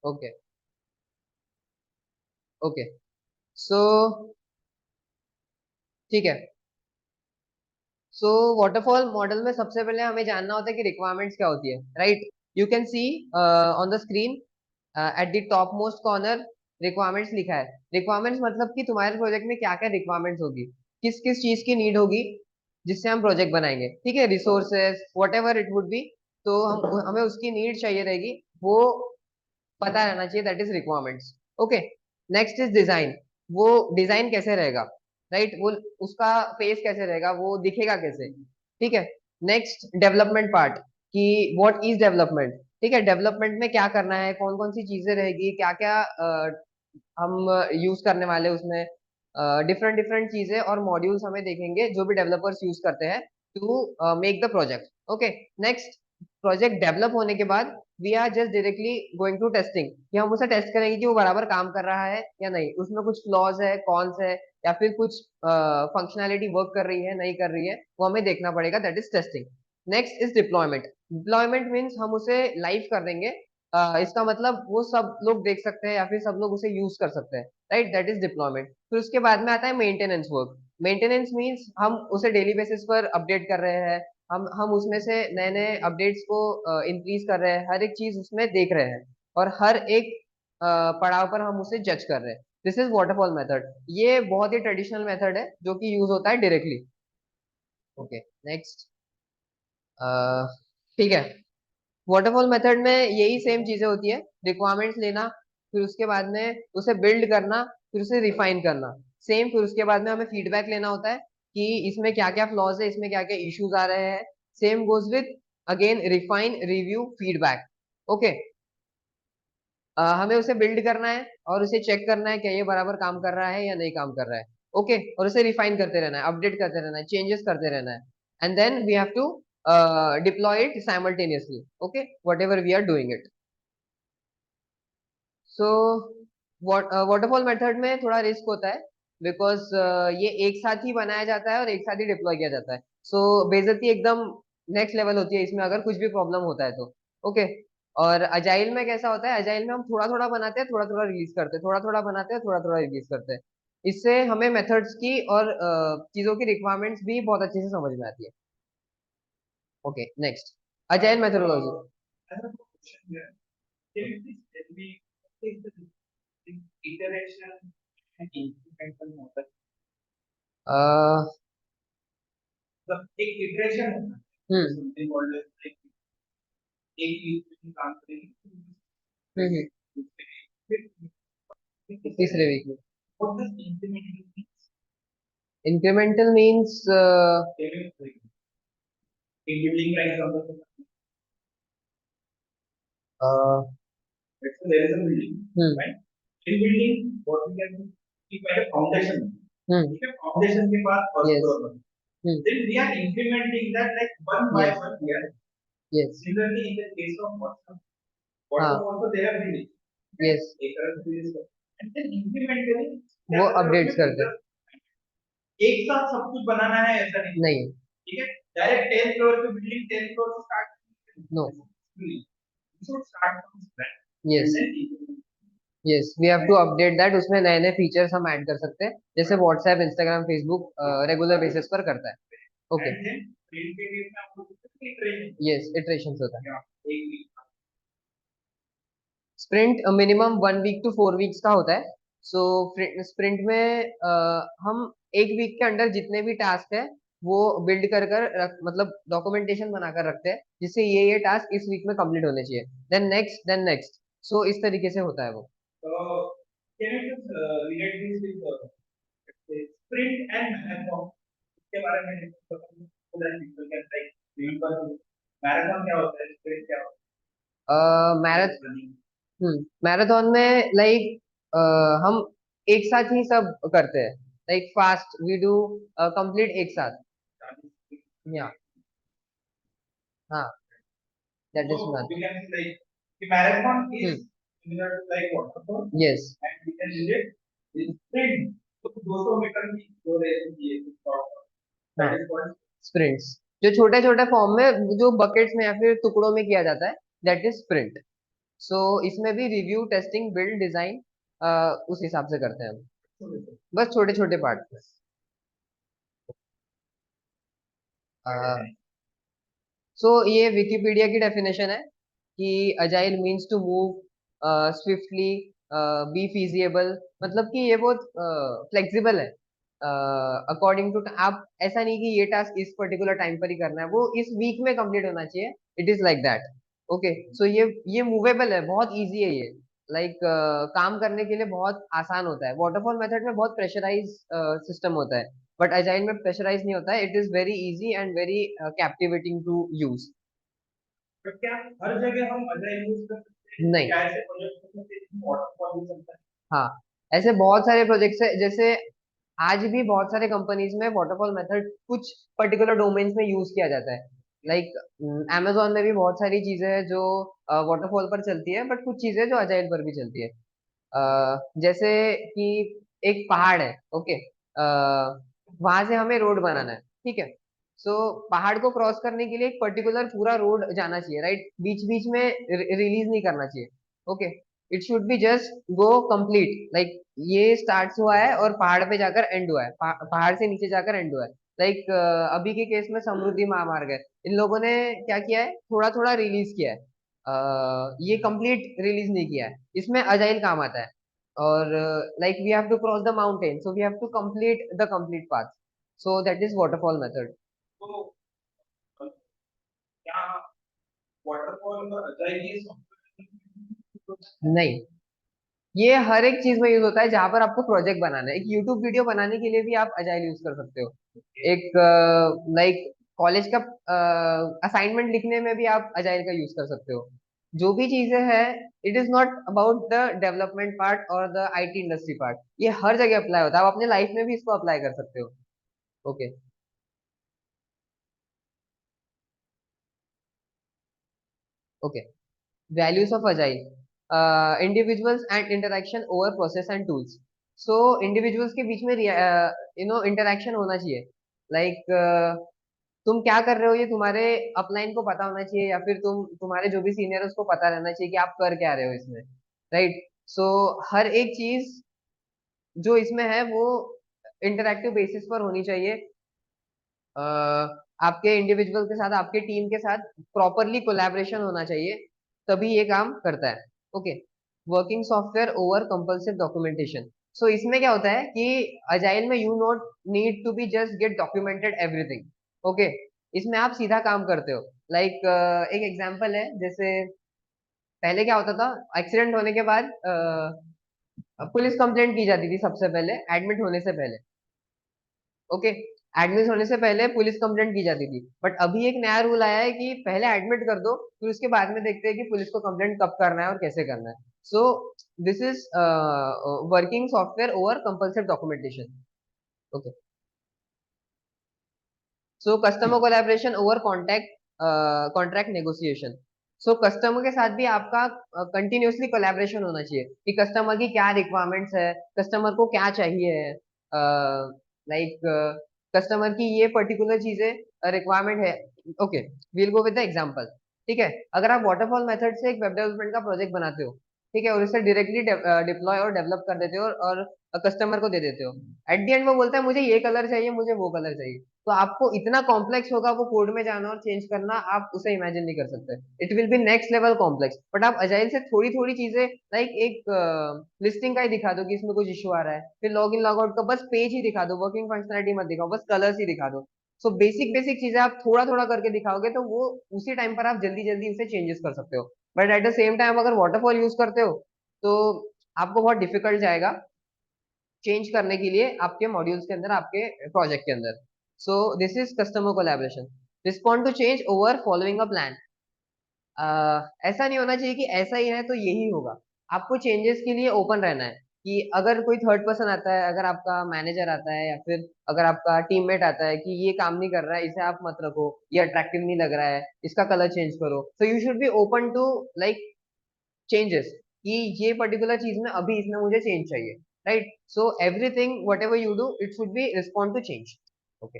Okay okay. सो ठीक है। सो waterfall model में सबसे पहले हमें जानना होता है कि रिक्वायरमेंट्स क्या होती है, right. You can see on the screen at the top most corner requirements लिखा है। रिक्वायरमेंट्स मतलब कि तुम्हारे प्रोजेक्ट में क्या क्या रिक्वायरमेंट्स होगी, किस किस चीज की नीड होगी जिससे हम प्रोजेक्ट बनाएंगे, ठीक है, resources what ever it would be. तो हम हमें उसकी नीड चाहिए रहेगी, वो पता रहना चाहिए, that is requirements. Okay. Next is design. वो डिजाइन कैसे रहेगा, राइट, वो उसका फेस कैसे रहेगा, वो दिखेगा कैसे, ठीक है। नेक्स्ट डेवलपमेंट पार्ट, कि व्हाट इज डेवलपमेंट, ठीक है, डेवलपमेंट में क्या करना है, कौन कौन सी चीजें रहेगी, क्या क्या हम यूज करने वाले उसमें, डिफरेंट डिफरेंट चीजें और मॉड्यूल्स हमें देखेंगे जो भी डेवलपर्स यूज करते हैं to make the project. Okay. Next, project develop होने के बाद we are just directly going to testing, कि हम उसे टेस्ट करेंगे कि वो बराबर काम कर रहा है या नहीं, उसमें कुछ फ्लॉज है, कॉन्स है, या फिर कुछ फंक्शनैलिटी वर्क कर रही है नहीं कर रही है, वो हमें देखना पड़ेगा, that is testing. Next is deployment. Deployment means हम उसे लाइव कर देंगे। इसका मतलब वो सब लोग देख सकते हैं या फिर सब लोग उसे यूज कर सकते हैं, राइट, दैट इज डिप्लॉयमेंट। फिर उसके बाद में आता है मेंटेनेंस वर्क। मेंटेनेंस मीन्स हम उसे डेली बेसिस पर अपडेट कर रहे हैं, हम उसमें से नए नए अपडेट्स को इंक्रीज कर रहे हैं, हर एक चीज उसमें देख रहे हैं, और हर एक पड़ाव पर हम उसे जज कर रहे हैं। This is waterfall method. ये बहुत ही ट्रेडिशनल मेथड है जो कि यूज होता है डायरेक्टली। ओके। नेक्स्ट। ठीक है। वाटरफॉल मेथड में यही सेम चीजें होती है, रिक्वायरमेंट्स लेना, फिर उसके बाद में उसे बिल्ड करना, फिर उसे रिफाइन करना, सेम। फिर उसके बाद में हमें फीडबैक लेना होता है कि इसमें क्या क्या फ्लॉज है, इसमें क्या क्या इश्यूज आ रहे हैं। Same goes with again refine review feedback. Okay. हमें उसे बिल्ड करना है और उसे चेक करना है कि ये बराबर काम कर रहा है या नहीं काम कर रहा है। ओके। और उसे रिफाइन करते रहना है, अपडेट करते रहना है, चेंजेस करते रहना है, and then we have to deploy it simultaneously. Okay, whatever we are doing it. So waterfall method में थोड़ा रिस्क होता है, बिकॉज ये एक साथ ही बनाया जाता है और एक साथ ही डिप्लॉय किया जाता है। सो बेइज्जती एकदम नेक्स्ट लेवल होती है इसमें अगर कुछ भी प्रॉब्लम होता है तो। ओके। और अजाइल में कैसा होता है, अजाइल में हम थोड़ा थोड़ा बनाते हैं, थोड़ा थोड़ा रिलीज करते हैं, थोड़ा थोड़ा बनाते हैं, थोड़ा थोड़ा रिलीज करते हैं। इससे हमें मेथड्स की और चीजों की रिक्वायरमेंट्स भी बहुत अच्छे से समझ में आती है। Okay. Next, agile methodology. iteration and incremental model मतलब एक इटरेशन होता है समथिंग कॉल्ड लाइक एक वीक काम करेंगे फिर तीसरे वीक में। What does incremental means incremental means in building का example let's say there is a building right in building what we can do कि पहले फाउंडेशन ठीक है फाउंडेशन के बाद फर्स्ट फ्लोर बना then we are incrementing that like one by one we are similarly in the case of WhatsApp also they are building एक तरह से and then incrementally वो अपडेट्स करते हैं, एक साथ सब कुछ बनाना है ऐसा नहीं ठीक है डायरेक्ट 10th फ्लोर की बिल्डिंग 10th फ्लोर से start no should start from scratch yes yes, we have to update that, उसमें नए नए फीचर्स हम ऐड कर सकते हैं जैसे WhatsApp, Instagram, Facebook regular basis पर करता है। ओके। यस, इटरेशंस होता है। Sprint minimum 1 week to 4 weeks का होता है। सो स्प्रिंट में हम एक वीक के अंदर जितने भी टास्क है वो बिल्ड मतलब डॉक्यूमेंटेशन बनाकर रखते हैं, जिससे ये टास्क इस वीक में कंप्लीट होने चाहिए, देन नेक्स्ट, देन नेक्स्ट। सो इस तरीके से होता है वो। can you just relate this with sprint and marathon इसके बारे में so that people can like remember marathon क्या होता है sprint क्या होता है। मैराथन में लाइक हम एक साथ ही सब करते हैं, like fast we do complete एक साथ। या हाँ, that is one. we can say like the marathon is similar to like waterfall yes and we can relate with sprint तो 200 मीटर की जो रेस होती है that is called स्प्रिंट्स, जो छोटे छोटे फॉर्म में जो बकेट्स में या फिर टुकड़ों में किया जाता है, दैट इज स्प्रिंट। सो इसमें भी रिव्यू, टेस्टिंग, बिल्ड, डिजाइन उस हिसाब से करते हैं हम, बस छोटे छोटे पार्ट। सो ये विकिपीडिया की डेफिनेशन है कि agile means to move swiftly, be feasible, मतलब कि ये बहुत फ्लेक्सिबल है अकॉर्डिंग टू। आप ऐसा नहीं कि ये टास्क इस पर्टिकुलर टाइम पर ही करना है, वो इस वीक में कंप्लीट होना चाहिए, it is like that. Okay, so ये मूवेबल है, बहुत इजी है ये, लाइक काम करने के लिए बहुत आसान होता है। वाटरफॉल मेथड में बहुत प्रेशराइज सिस्टम होता है, बट अजाइल में प्रेशराइज नहीं होता है, it is very easy and very captivating to use. तो क्या हर जगह हम अजाइल यूज कर सकते हैं? नहीं, क्या ऐसे प्रोजेक्ट हो सकते हैं जिसमें वाटरफॉल यूज चलता है? हाँ, ऐसे बहुत सारे प्रोजेक्ट्स है, जैसे आज भी बहुत सारे कंपनीज में वाटरफॉल मेथड कुछ पर्टिकुलर डोमेन्स में यूज किया जाता है। लाइक amazon में भी बहुत सारी चीजें हैं जो वाटरफॉल पर चलती है, बट कुछ चीजें जो अजाइल पर भी चलती है। जैसे कि एक पहाड़ है, ओके, वहां से हमें रोड बनाना है, ठीक है। सो पहाड़ को क्रॉस करने के लिए एक पर्टिकुलर पूरा रोड जाना चाहिए, राइट, बीच बीच में रिलीज नहीं करना चाहिए। Okay, it should be just go complete, like ये स्टार्ट हुआ है और पहाड़ पे जाकर एंड हुआ है, पहाड़ से नीचे जाकर एंड हुआ है। लाइक अभी के केस में समृद्धि महामार्ग है, इन लोगों ने क्या किया है, थोड़ा थोड़ा रिलीज किया है, ये कंप्लीट रिलीज नहीं किया है, इसमें अजाइल काम आता है। और like we have to cross the mountain, so we have to complete the complete path, so that is waterfall method. तो क्या वाटरफॉल और अजाइल ये नहीं, ये हर एक चीज में यूज होता है जहां पर आपको प्रोजेक्ट बनाना है। एक यूट्यूब वीडियो बनाने के लिए भी आप अजाइल यूज कर सकते हो, एक लाइक कॉलेज का असाइनमेंट लिखने में भी आप अजाइल का यूज कर सकते हो। जो भी चीजें हैं, it is not about the development part और द आईटी इंडस्ट्री पार्ट, ये हर जगह अप्लाई होता है, आप अपने लाइफ में भी इसको अप्लाई कर सकते हो। Okay, okay, values of agile, individuals and interaction over process and tools. So individuals के बीच में इंटरेक्शन होना चाहिए, लाइक तुम क्या कर रहे हो ये तुम्हारे अपलाइन को पता होना चाहिए, या फिर तुम्हारे जो भी सीनियर है उसको पता रहना चाहिए कि आप कर क्या रहे हो इसमें, राइट। सो हर एक चीज जो इसमें है वो इंटरैक्टिव बेसिस पर होनी चाहिए, अ, आपके इंडिविजुअल के साथ, आपके टीम के साथ प्रॉपरली कोलैबोरेशन होना चाहिए, तभी ये काम करता है। Okay, working software over compulsive documentation. So इसमें क्या होता है कि अजाइल में you not need to be just get documented everything. Okay, इसमें आप सीधा काम करते हो, लाइक एक एग्जांपल है, जैसे पहले क्या होता था, एक्सीडेंट होने के बाद पुलिस कंप्लेंट की जाती थी सबसे पहले, एडमिट होने से पहले। ओके, एडमिट होने से पहले पुलिस कंप्लेंट की जाती थी, बट अभी एक नया रूल आया है कि पहले एडमिट कर दो, फिर उसके बाद में देखते हैं कि पुलिस को कंप्लेंट कब करना है और कैसे करना है। सो this is working software over compulsive documentation. Okay, so customer collaboration over contact contract negotiation. So customer के साथ भी आपका कंटिन्यूअसली कोलैबोरेशन होना चाहिए कि कस्टमर की क्या रिक्वायरमेंट्स है, कस्टमर को क्या चाहिए है, लाइक कस्टमर की ये पर्टिकुलर चीजें रिक्वायरमेंट है। Okay, we'll go with the example, ठीक है। अगर आप वाटरफॉल मेथड से एक वेब डेवलपमेंट का प्रोजेक्ट बनाते हो, ठीक है, और इसे डायरेक्टली डिप्लॉय और डेवलप कर देते हो और कस्टमर को दे देते हो, एट द एंड वो बोलता है मुझे ये कलर चाहिए, मुझे वो कलर चाहिए, तो आपको इतना कॉम्प्लेक्स होगा वो कोड में जाना और चेंज करना, आप उसे इमेजिन नहीं कर सकते, it will be next level complex. But आप अजाइल से थोड़ी थोड़ी चीजें, लाइक एक लिस्टिंग का ही दिखा दो कि इसमें कुछ इशू आ रहा है, फिर लॉग इन लॉग आउट का बस पेज ही दिखा दो, वर्किंग फंक्शनलिटी मत दिखाओ, बस कलर्स ही दिखा दो। सो बेसिक बेसिक चीजें आप थोड़ा थोड़ा करके दिखाओगे तो वो उसी टाइम पर आप जल्दी जल्दी उसे चेंजेस कर सकते हो। But at the same time अगर वाटरफॉल यूज करते हो तो आपको बहुत डिफिकल्ट जाएगा चेंज करने के लिए आपके मॉड्यूल्स के अंदर, आपके प्रोजेक्ट के अंदर। So this is customer collaboration. Respond to change over following a plan. ऐसा नहीं होना चाहिए कि ऐसा ही है तो यही होगा, आपको चेंजेस के लिए ओपन रहना है कि अगर कोई थर्ड पर्सन आता है, अगर आपका मैनेजर आता है, या फिर अगर आपका टीममेट आता है कि ये काम नहीं कर रहा है, इसे आप मत रखो, ये अट्रैक्टिव नहीं लग रहा है, इसका कलर चेंज करो, so you should be open to like changes, कि ये पर्टिकुलर चीज में अभी इसमें मुझे चेंज चाहिए, right. So everything whatever you do it should be respond to change. Okay,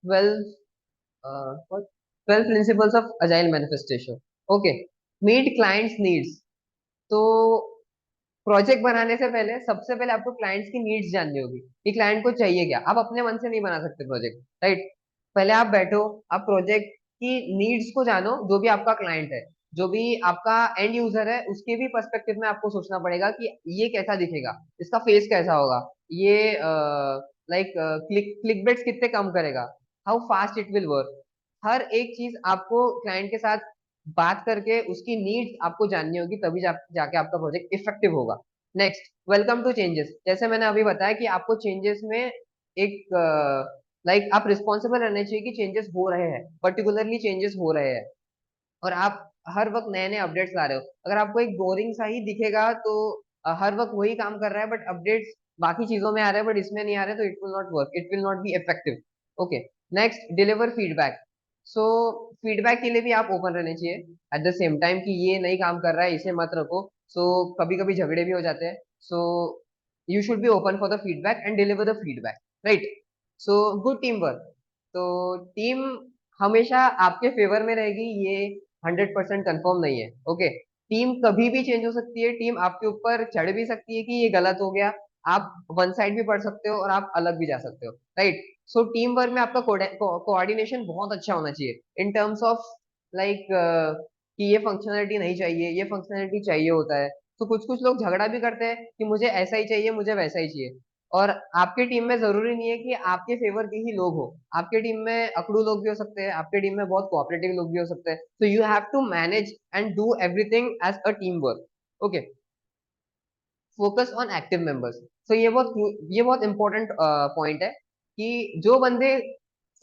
well, 12 principles of agile manifestation. Okay, meet clients needs. तो project बनाने से पहले सबसे पहले आपको क्लाइंट्स की नीड्स जाननी होगी कि क्लाइंट को चाहिए क्या। आप अपने मन से नहीं बना सकते प्रोजेक्ट, राइट। पहले आप बैठो, आप प्रोजेक्ट की नीड्स को जानो। जो भी आपका क्लाइंट है, जो भी आपका एंड यूजर है, उसके भी पर्सपेक्टिव में आपको सोचना पड़ेगा कि ये कैसा दिखेगा, इसका फेस कैसा होगा, ये लाइक क्लिक बेट्स कितने कम करेगा, how fast it will work. हर एक चीज आपको क्लाइंट के साथ बात करके उसकी नीड्स आपको जाननी होगी, तभी जाके आपका प्रोजेक्ट इफेक्टिव होगा। Next, welcome to changes. जैसे मैंने अभी बताया कि आपको चेंजेस में एक लाइक आप रिस्पॉन्सिबल रहने चाहिए कि चेंजेस हो रहे हैं, पर्टिकुलरली चेंजेस हो रहे हैं, और आप हर वक्त नए नए अपडेट्स ला रहे हो। अगर आपको एक बोरिंग सा ही दिखेगा तो हर वक्त वही काम कर रहा है, बट अपडेट्स बाकी चीजों में आ रहे हैं बट इसमें नहीं आ रहे, तो it will not work, it will not be effective. Okay, next, deliver feedback. So feedback के लिए भी आप ओपन रहने चाहिए एट द सेम टाइम कि ये नहीं काम कर रहा है, इसे मत रखो। सो कभी कभी झगड़े भी हो जाते हैं। So you should be open for the feedback and deliver the feedback, right. So good team work. तो टीम हमेशा आपके फेवर में रहेगी, ये 100% कंफर्म नहीं है। ओके, टीम कभी भी चेंज हो सकती है, टीम आपके ऊपर चढ़ भी सकती है कि ये गलत हो गया, आप वन साइड भी पढ़ सकते हो और आप अलग भी जा सकते हो, राइट। सो टीम वर्क में आपका कोऑर्डिनेशन बहुत अच्छा होना चाहिए इन टर्म्स ऑफ लाइक कि ये फंक्शनलिटी नहीं चाहिए, ये फंक्शनलिटी चाहिए होता है। तो कुछ कुछ लोग झगड़ा भी करते हैं कि मुझे ऐसा ही चाहिए, मुझे वैसा ही चाहिए। और आपके टीम में जरूरी नहीं है कि आपके फेवर के ही लोग हो, आपके टीम में अकड़ू लोग भी हो सकते हैं, आपके टीम में बहुत कोऑपरेटिव लोग भी हो सकते हैं। तो you have to manage and do everything as a team work. Okay, focus on active members. तो ये बहुत इंपॉर्टेंट पॉइंट है कि जो बंदे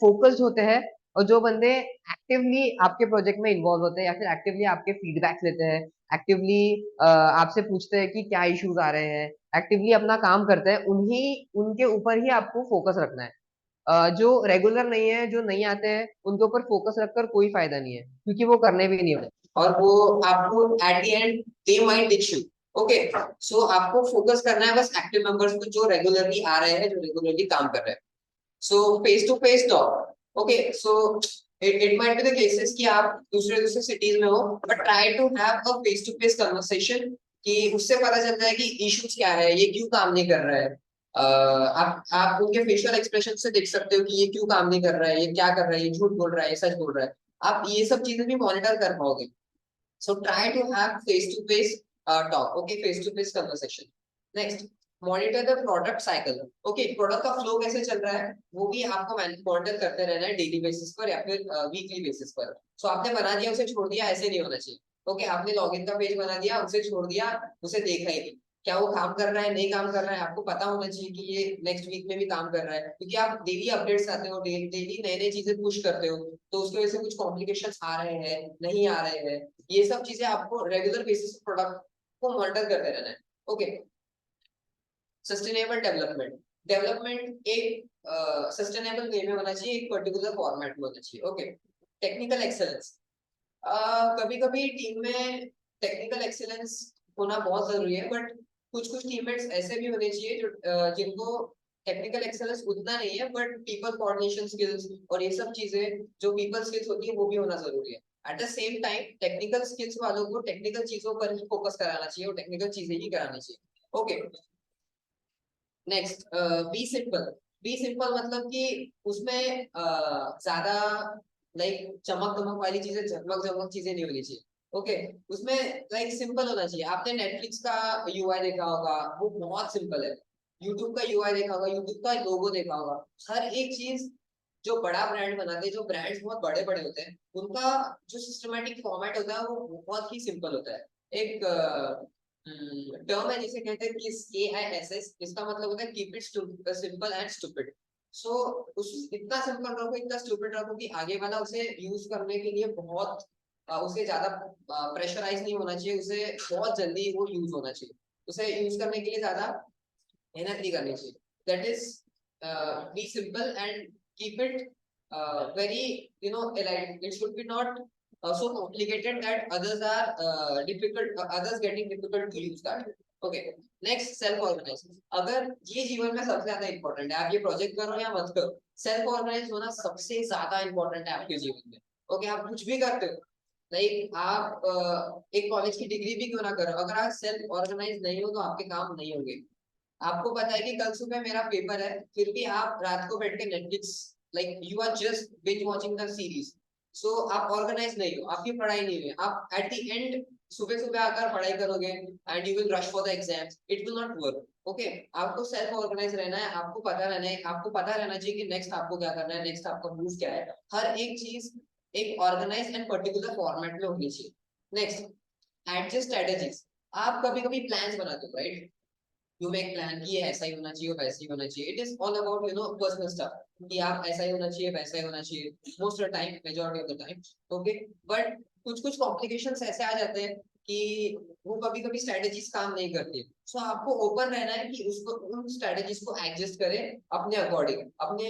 फोकस्ड होते हैं और जो बंदे एक्टिवली आपके प्रोजेक्ट में इन्वॉल्व होते हैं या फिर एक्टिवली आपके फीडबैक्स लेते हैं, एक्टिवली आपसे पूछते हैं कि क्या इश्यूज आ रहे हैं, एक्टिवली अपना काम करते हैं, उन्हीं उनके ऊपर ही आपको फोकस रखना है। जो रेगुलर नहीं है, जो नहीं आते हैं, उनके ऊपर फोकस रखकर कोई फायदा नहीं है, क्योंकि वो करने भी नहीं वाले और वो आपको at the end they might ditch you. Okay, so आपको फोकस करना है बस एक्टिव मेंबर्स पे जो रेगुलरली आ रहे हैं, जो रेगुलरली काम कर रहे हैं। So face to face talk. Okay, so it might be the cases कि आप दूसरे दूसरे सिटीज में हो, but try to have a face to face conversation कि उससे पता चलता है कि इश्यूज क्या है, ये क्यों काम नहीं कर रहा है। आप उनके फेशियल एक्सप्रेशन से देख सकते हो कि ये क्यों काम नहीं कर रहा है, ये क्या कर रहा है, ये झूठ बोल रहा है, ये सच बोल रहा है। आप ये सब चीजें भी मॉनिटर कर पाओगे। So try to have face-to-face talk. Okay, face-to-face conversation. Next, monitor the product cycle. Okay, product का flow कैसे चल रहा है, वो भी आपको मॉनिटर करते रहना है डेली बेसिस पर या फिर वीकली बेसिस पर। सो आपने बना दिया, उसे छोड़ दिया, ऐसे नहीं होना चाहिए। ओके, आपने लॉगिन का पेज बना दिया, उसे छोड़ दिया, उसे देखा ही नहीं, क्या वो काम कर रहा है, नहीं काम कर रहा है, आपको पता होना चाहिए कि ये नेक्स्ट वीक में भी काम कर रहा है, क्योंकि आप डेली अपडेट्स आते हो, डेली नई नई चीजें पुश करते हो, तो उसकी वजह से कुछ कॉम्प्लिकेशंस आ रहे हैं, नहीं आ रहे हैं। ये सब चीजें आपको रेगुलर बेसिस प्रोडक्ट को मॉनिटर करते रहना है। Okay, sustainable development. डेवलपमेंट एक सस्टेनेबल वे में होना चाहिए, एक पर्टिकुलर फॉर्मेट में होना चाहिए। Okay, technical excellence. कभी कभी टीम में टेक्निकल एक्सेलेंस होना बहुत जरूरी है, बट कुछ कुछ टीममेट्स ऐसे भी होने चाहिए जो जिनको टेक्निकल एक्सेलेंस उतना नहीं है, बट पीपल कोऑर्डिनेशन स्किल्स और ये सब चीजें जो पीपल स्किल्स होती है वो भी होना जरूरी है। Eight the same time technical skills वालों को टेक्निकल चीजों पर ही फोकस कराना चाहिए और टेक्निकल चीजें ही करानी चाहिए। Okay, next, be simple. Be simple मतलब कि उसमें ज्यादा लाइक चमक दमक वाली चीजें, झगमग झगमग चीजें नहीं होनी चाहिए। ओके, उसमें लाइक सिंपल होना चाहिए। आपने नेटफ्लिक्स का यूआई देखा होगा, वो बहुत सिंपल है। यूट्यूब का यूआई देखा होगा, यूट्यूब का लोगो देखा होगा। हर एक चीज जो बड़ा ब्रांड बनाते हैं, जो ब्रांड्स बहुत बड़े बड़े होते हैं, उनका जो सिस्टमेटिक फॉर्मेट होता है वो बहुत ही सिंपल होता है। एक टर्म है जिसे कहते हैं किस, KISS, इसका मतलब होता है keep it simple and stupid. So उस इतना सिंपल रखो, इतना स्टूपिड रखो कि आगे वाला उसे यूज करने के लिए बहुत उसे ज्यादा प्रेशराइज नहीं होना चाहिए, उसे बहुत जल्दी वो यूज होना चाहिए, उसे यूज करने के लिए ज्यादा मेहनत नहीं करनी चाहिए। That is be simple and keep it very elite. It should be not so complicated that others are difficult, others getting difficult to use that. Okay, next, self organize. अगर ये जीवन में सबसे ज्यादा इंपॉर्टेंट है, आप ये प्रोजेक्ट करो या मत करो, सेल्फ ऑर्गेनाइज होना सबसे ज्यादा इंपॉर्टेंट है आपके जीवन में। ओके, आप कुछ भी करते हो, लाइक आप एक कॉलेज की डिग्री भी क्यों ना करो, अगर आप सेल्फ ऑर्गेनाइज नहीं हो तो आपके काम नहीं होंगे। आपको पता है कि कल सुबह मेरा पेपर है, फिर भी आप रात को बैठ के Netflix, like you are just binge watching the series. So आप ऑर्गेनाइज नहीं हो, आपकी पढ़ाई नहीं हुई, आप एट द एंड सुबह सुबह आकर पढ़ाई करोगे and you will rush for the exams, it will not work. Okay, आपको सेल्फ ऑर्गेनाइज रहना है, आपको पता रहना है, आपको पता रहना चाहिए कि नेक्स्ट आपको क्या करना है, नेक्स्ट आपका मूव क्या है। हर एक चीज एक ऑर्गेनाइज एंड पर्टिकुलर फॉर्मेट में होनी चाहिए। Next, adjust strategies. आप कभी कभी प्लान्स बनाते हो, राइट? यू मेक प्लान कि ये ऐसा ही होना चाहिए, वैसा ही होना चाहिए। It is all about you know personal stuff, कि आप ऐसा ही होना चाहिए, वैसा ही होना चाहिए, most of the time, majority of the time. Okay, but कुछ कुछ कॉम्प्लिकेशंस ऐसे आ जाते हैं कि वो कभी कभी स्ट्रेटेजीज काम नहीं करती। सो आपको ओपन रहना है कि उसको, उन स्ट्रेटेजीज को एडजस्ट करें अपने अकॉर्डिंग, अपने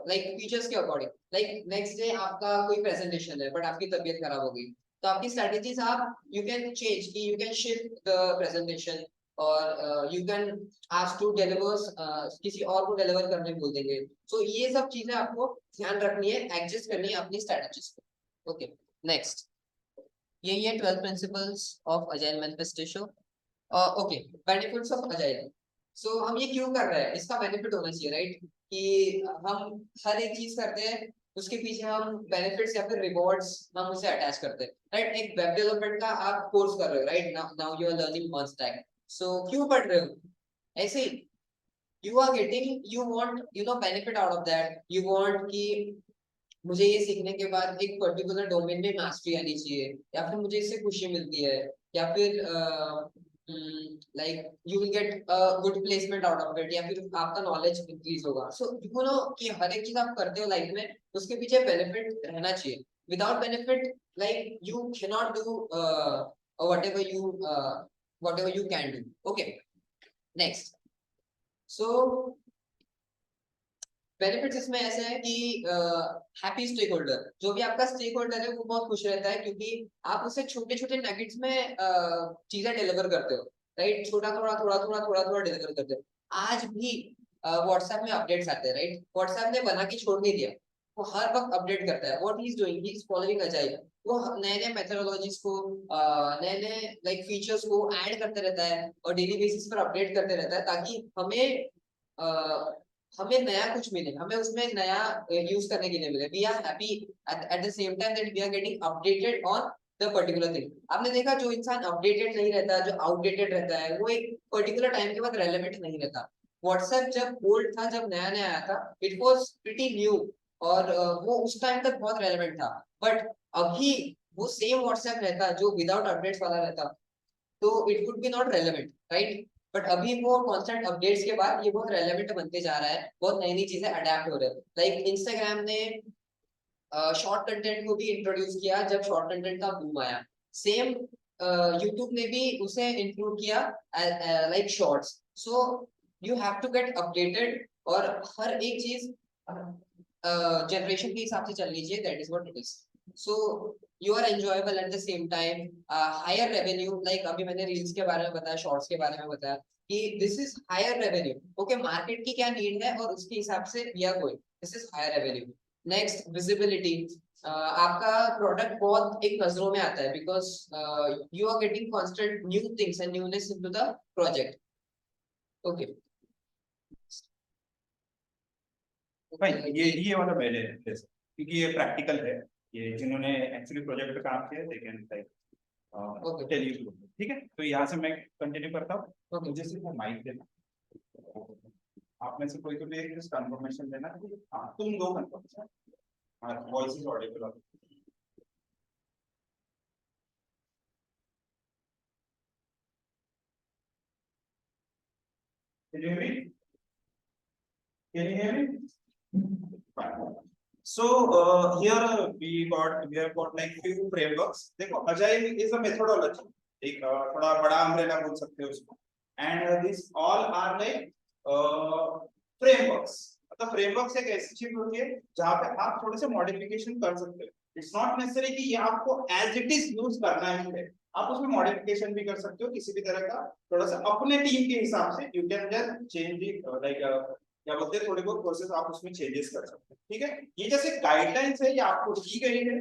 लाइक फीचर्स के अकॉर्डिंग। लाइक नेक्स्ट डे आपका कोई प्रेजेंटेशन है बट आपकी तबीयत खराब हो गई, तो आपकी स्ट्रेटेजीज आप यू कैन चेंज, कि you can shift the presentation, और you can ask to deliver, किसी और को डिलीवर करने बोल देंगे। सो ये सब चीजें आपको ध्यान रखनी है, एडजस्ट करनी है अपनी स्ट्रेटजीज को। ओके, नेक्स्ट, यही है 12 principles of agile manifestation. Okay, benefits of agile. So हम ये क्यों कर रहे हैं, इसका बेनिफिट होना चाहिए, राइट? कि हम हर एक चीज करते हैं, उसके पीछे हम बेनिफिट्स या फिर रिवॉर्ड्स हम उसे अटैच करते हैं, राइट? एक वेब डेवलपमेंट का आप कोर्स कर रहे हो, right? Now you are learning on stack. So क्यों पढ़ रहे हो? ऐसे ही you are getting, you want you know benefit out of that. You want कि मुझे ये सीखने के बाद एक पर्टिकुलर डोमेन में मास्टरी आनी चाहिए, या फिर मुझे इससे खुशी मिलती है, या फिर like you will get a good placement out of it, या फिर आपका नॉलेज इंक्रीज होगा। सो यू नो कि हर एक चीज आप करते हो लाइफ में, उसके पीछे बेनिफिट रहना चाहिए। Without benefit, like you can not do whatever you can do. Okay, next. So benefits इसमें ऐसे हैं कि हैप्पी स्टेक होल्डर, जो भी आपका स्टेक होल्डर है वो बहुत खुश रहता है, क्योंकि आप उसे छोटे छोटे नगेट्स में चीजें डिलीवर करते हो, राइट? छोटा थोड़ा थोड़ा थोड़ा थोड़ा थोड़ा डिलीवर करते हो। आज भी व्हाट्सएप में अपडेट्स आते हैं, राइट? व्हाट्सएप ने बना के छोड़ नहीं दिया, वो हर वक्त अपडेट करता है। What he is doing, he is following agile. वो नए नए मेथोडोलॉजीज को, नए नए लाइक फीचर्स को ऐड करते रहता है और डेली बेसिस पर अपडेट करते रहता है, ताकि हमें नया कुछ मिले, हमें उसमें नया यूज करने के लिए मिले। We are happy at the same time that we are getting updated on the particular thing. आपने देखा, जो इंसान अपडेटेड नहीं रहता, जो आउटडेटेड रहता है, वो एक पर्टिकुलर टाइम के बाद रेलेवेंट नहीं रहता। व्हाट्सएप जब ओल्ड था, जब नया नया आया था, इट वाज प्रीटी न्यू, और वो उस टाइम तक बहुत रेलेवेंट था। बट अभी वो सेम व्हाट्सएप रहता जो विदाउट अपडेट्स वाला रहता, तो it would be not relevant, right? But अभी वो कांस्टेंट अपडेट्स के बाद ये बहुत रेलेवेंट बनते जा रहा है, बहुत नई नई चीजें अडेप्ट हो रहे हैं। लाइक इंस्टाग्राम ने शॉर्ट कंटेंट को भी इंट्रोड्यूस किया जब शॉर्ट कंटेंट का बूम आया। सेम यूट्यूब ने भी उसे इंक्लूड किया like shorts. So you have to get updated, और हर एक चीज जनरेशन के हिसाब से चलनी चाहिए, that is what it is. So you are enjoyable at the same time, higher revenue. Like अभी मैंने रील्स के बारे में बताया, शॉर्ट्स के बारे में बताया कि this is higher revenue. Okay, market की क्या नीड है और उसके हिसाब से we are going, this is higher revenue. Next, visibility. आपका प्रोडक्ट बहुत एक नजरों में आता है, because you are getting constant new things and newness into the project. Okay, भाई ये वाला पहले है क्योंकि ये प्रैक्टिकल है, ये जिन्होंने एक्चुअली प्रोजेक्ट पे काम किया they can like tell you. ठीक है, तो यहाँ से मैं कंटिन्यू करता हूँ। मुझे सिर्फ माइक देना, आप में से कोई तो भी कंफर्मेशन देना। हाँ, तुम दो confirmation, voice is Audible. Can you hear me? Can you hear me? Fine. So we have got like few frameworks. देखो, agile is a methodology. एक थोड़ा बड़ा अम्ब्रेला बोल सकते हो उसको. And these all are like frameworks. मतलब frameworks एक ऐसी चीज होती है जहाँ पे आप थोड़े से मॉडिफिकेशन कर सकते हो. It's not necessary कि ये आपको as it is use करना है. आप उसमें मॉडिफिकेशन भी कर सकते हो किसी भी तरह का, थोड़ा सा अपने टीम के हिसाब से. You can just change it like क्या बोलते हैं, थोड़े बहुत प्रोसेस आप उसमें चेंजेस कर सकते हैं. ठीक है, ये जैसे गाइडलाइंस है ये आपको दी गई है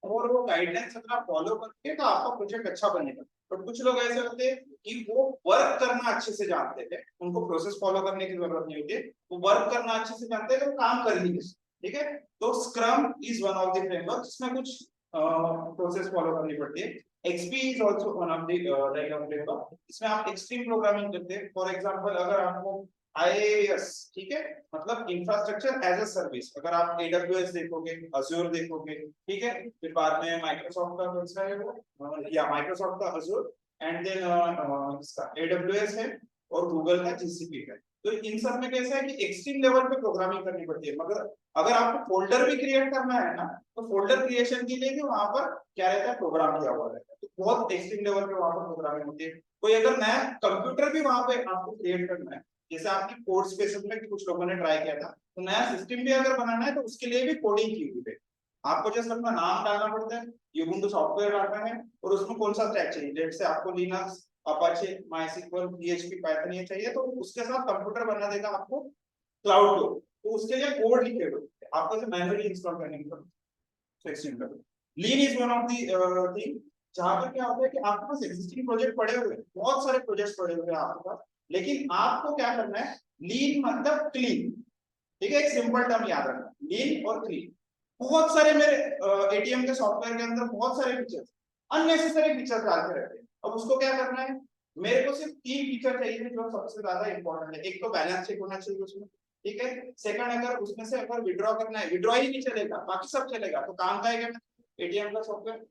और वो गाइडलाइंस अगर आप फॉलो करते हैं तो आपका प्रोजेक्ट अच्छा बनेगा। बट कुछ लोग ऐसे होते हैं कि वो वर्क करना अच्छे से जानते हैं, उनको प्रोसेस फॉलो करने की जरूरत नहीं होती, वो वर्क करना अच्छे से जानते हैं तो काम कर ही नहीं। ठीक है, तो scrum is one of the framework जिसमें कुछ प्रोसेस फॉलो करनी पड़ती है। XP is also one of the framework, इसमें आप एक्सट्रीम प्रोग्रामिंग करते हैं। फॉर एग्जांपल अगर आपको IaaS, ठीक है, मतलब इंफ्रास्ट्रक्चर एज अ सर्विस, अगर आप AWS देखोगे, Azure देखोगे, ठीक है, फिर बाद में माइक्रोसॉफ्ट का कौन सा है वो, या माइक्रोसॉफ्ट का Azure एंड देन इसका AWS है और गूगल का GCP है। तो इन सब में कैसा है कि एक्सट्रीम लेवल पे प्रोग्रामिंग करनी पड़ती है। मगर अगर आपको फोल्डर भी क्रिएट करना है ना, तो फोल्डर क्रिएशन के लिए भी वहां पर क्या रहता है, प्रोग्राम किया हुआ रहता है। तो बहुत एक्सट्रीम लेवल पे वहां पर प्रोग्रामिंग होती है। कोई अगर नया कंप्यूटर भी वहां पे आपको क्रिएट करना है, जैसे आपकी कोड स्पेसेस में कुछ लोगों ने ट्राई किया था, तो नया सिस्टम भी अगर बनाना है तो उसके लिए भी कोडिंग की हुई है। आपको जस्ट अपना नाम डालना पड़ता है, ubuntu सॉफ्टवेयर डालना है और उसमें कौन सा स्टैक चाहिए, जैसे आपको Linux, Apache, MySQL, PHP, Python ये चाहिए, तो उसके साथ कंप्यूटर बना देगा आपको क्लाउड को। तो उसके लिए कोड लिखे हुए आपको इसे मैन्युअली इंस्टॉल करने की जरूरत है। Lean is one of the thing जहां पर क्या होता है कि आपके पास एग्जिस्टिंग प्रोजेक्ट पड़े हुए हैं, बहुत सारे प्रोजेक्ट्स पड़े हुए हैं आपके पास, लेकिन आपको क्या करना है, लीन मतलब क्लीन। ठीक है, एक सिंपल टर्म याद रखना, लीन और क्लीन। बहुत सारे मेरे ATM के सॉफ्टवेयर के अंदर बहुत सारे फीचर्स, अननेसेसरी फीचर्स डाल के रखते हैं। अब उसको क्या करना है, मेरे को सिर्फ 3 फीचर चाहिए जो सबसे ज्यादा इंपॉर्टेंट है। एक तो बैलेंस चेक होना चाहिए उसमें, ठीक है। सेकंड, अगर उसमें से अगर विड्रॉ करना है, विड्रॉ ही नहीं चलेगा, बाकी सब चलेगा, तो काम का है ATM का सॉफ्टवेयर।